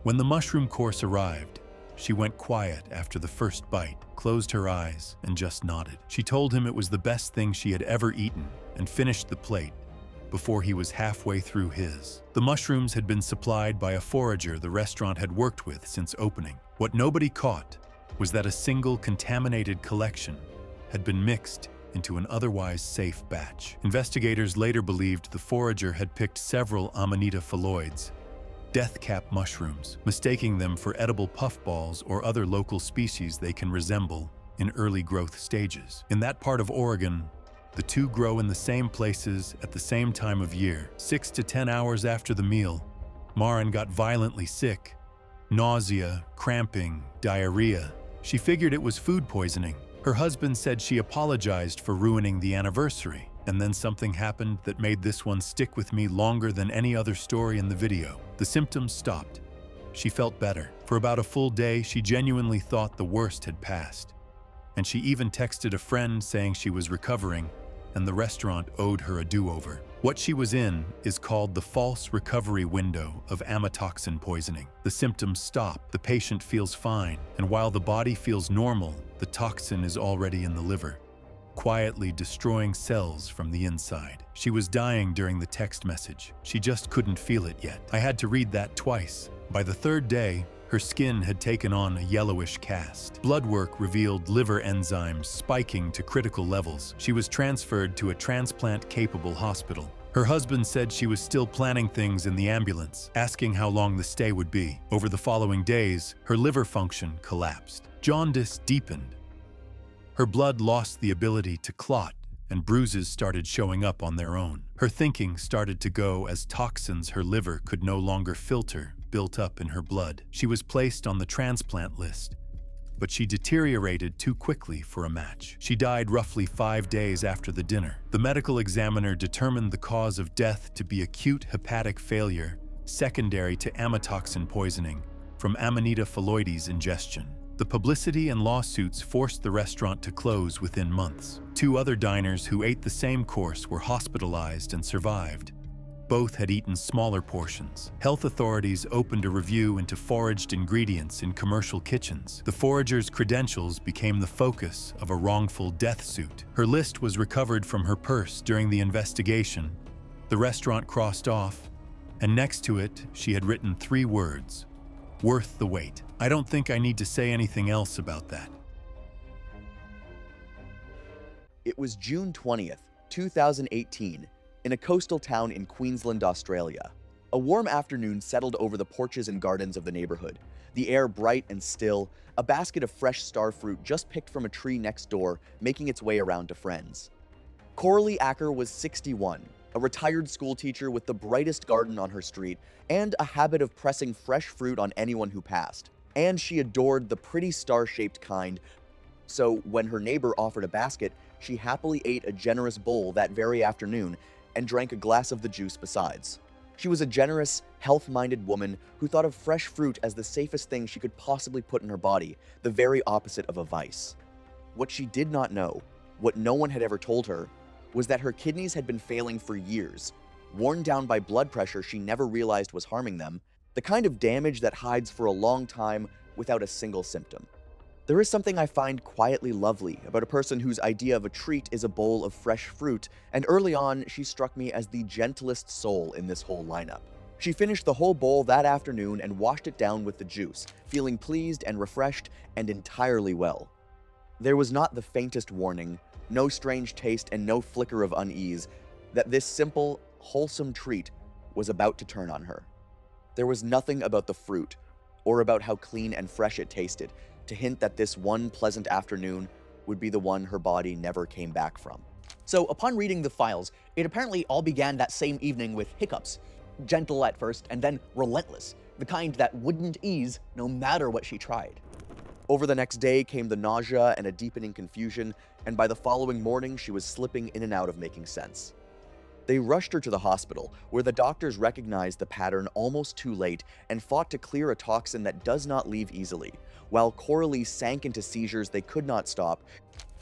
When the mushroom course arrived, she went quiet after the first bite, closed her eyes, and just nodded. She told him it was the best thing she had ever eaten and finished the plate before he was halfway through his. The mushrooms had been supplied by a forager the restaurant had worked with since opening. What nobody caught was that a single contaminated collection had been mixed into an otherwise safe batch. Investigators later believed the forager had picked several Amanita phalloides, deathcap mushrooms, mistaking them for edible puffballs or other local species they can resemble in early growth stages. In that part of Oregon, the two grow in the same places at the same time of year. 6 to 10 hours after the meal, Maren got violently sick, nausea, cramping, diarrhea. She figured it was food poisoning. Her husband said she apologized for ruining the anniversary, and then something happened that made this one stick with me longer than any other story in the video. The symptoms stopped. She felt better. For about a full day, she genuinely thought the worst had passed. And she even texted a friend saying she was recovering, and the restaurant owed her a do-over. What she was in is called the false recovery window of amatoxin poisoning. The symptoms stop, the patient feels fine, and while the body feels normal, the toxin is already in the liver, quietly destroying cells from the inside. She was dying during the text message. She just couldn't feel it yet. I had to read that twice. By the third day, her skin had taken on a yellowish cast. Blood work revealed liver enzymes spiking to critical levels. She was transferred to a transplant-capable hospital. Her husband said she was still planning things in the ambulance, asking how long the stay would be. Over the following days, her liver function collapsed. Jaundice deepened. Her blood lost the ability to clot, and bruises started showing up on their own. Her thinking started to go as toxins her liver could no longer filter built up in her blood. She was placed on the transplant list, but she deteriorated too quickly for a match. She died roughly 5 days after the dinner. The medical examiner determined the cause of death to be acute hepatic failure, secondary to amatoxin poisoning from Amanita phalloides ingestion. The publicity and lawsuits forced the restaurant to close within months. 2 other diners who ate the same course were hospitalized and survived. Both had eaten smaller portions. Health authorities opened a review into foraged ingredients in commercial kitchens. The forager's credentials became the focus of a wrongful death suit. Her list was recovered from her purse during the investigation. The restaurant crossed off, and next to it, she had written 3 words: worth the wait. I don't think I need to say anything else about that. It was June 20th, 2018, in a coastal town in Queensland, Australia. A warm afternoon settled over the porches and gardens of the neighborhood. The air bright and still, a basket of fresh star fruit just picked from a tree next door making its way around to friends. Coralie Acker was 61, a retired schoolteacher with the brightest garden on her street and a habit of pressing fresh fruit on anyone who passed. And she adored the pretty star-shaped kind, so when her neighbor offered a basket, she happily ate a generous bowl that very afternoon and drank a glass of the juice besides. She was a generous, health-minded woman who thought of fresh fruit as the safest thing she could possibly put in her body, the very opposite of a vice. What she did not know, what no one had ever told her, was that her kidneys had been failing for years, worn down by blood pressure she never realized was harming them, the kind of damage that hides for a long time without a single symptom. There is something I find quietly lovely about a person whose idea of a treat is a bowl of fresh fruit, and early on, she struck me as the gentlest soul in this whole lineup. She finished the whole bowl that afternoon and washed it down with the juice, feeling pleased and refreshed and entirely well. There was not the faintest warning, no strange taste, and no flicker of unease that this simple, wholesome treat was about to turn on her. There was nothing about the fruit, or about how clean and fresh it tasted, to hint that this one pleasant afternoon would be the one her body never came back from. So upon reading the files, it apparently all began that same evening with hiccups. Gentle at first, and then relentless, the kind that wouldn't ease no matter what she tried. Over the next day came the nausea and a deepening confusion, and by the following morning she was slipping in and out of making sense. They rushed her to the hospital, where the doctors recognized the pattern almost too late and fought to clear a toxin that does not leave easily. While Coralie sank into seizures they could not stop,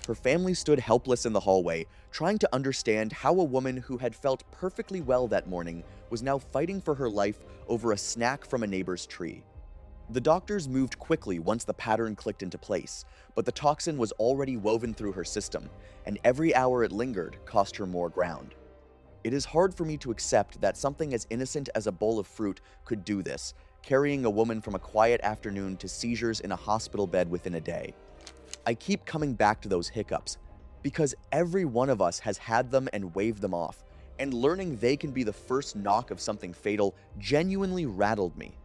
her family stood helpless in the hallway, trying to understand how a woman who had felt perfectly well that morning was now fighting for her life over a snack from a neighbor's tree. The doctors moved quickly once the pattern clicked into place, but the toxin was already woven through her system, and every hour it lingered cost her more ground. It is hard for me to accept that something as innocent as a bowl of fruit could do this, carrying a woman from a quiet afternoon to seizures in a hospital bed within a day. I keep coming back to those hiccups, because every one of us has had them and waved them off, and learning they can be the first knock of something fatal genuinely rattled me.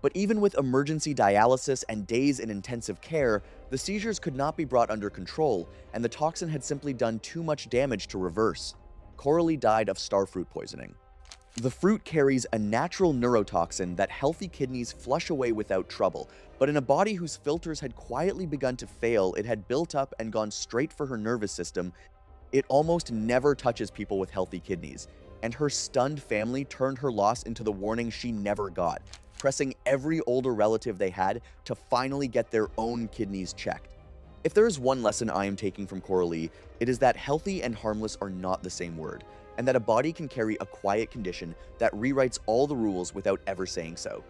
But even with emergency dialysis and days in intensive care, the seizures could not be brought under control, and the toxin had simply done too much damage to reverse. Coralie died of starfruit poisoning. The fruit carries a natural neurotoxin that healthy kidneys flush away without trouble, but in a body whose filters had quietly begun to fail, it had built up and gone straight for her nervous system. It almost never touches people with healthy kidneys, and her stunned family turned her loss into the warning she never got, pressing every older relative they had to finally get their own kidneys checked. If there is one lesson I am taking from Coralie, it is that healthy and harmless are not the same word, and that a body can carry a quiet condition that rewrites all the rules without ever saying so.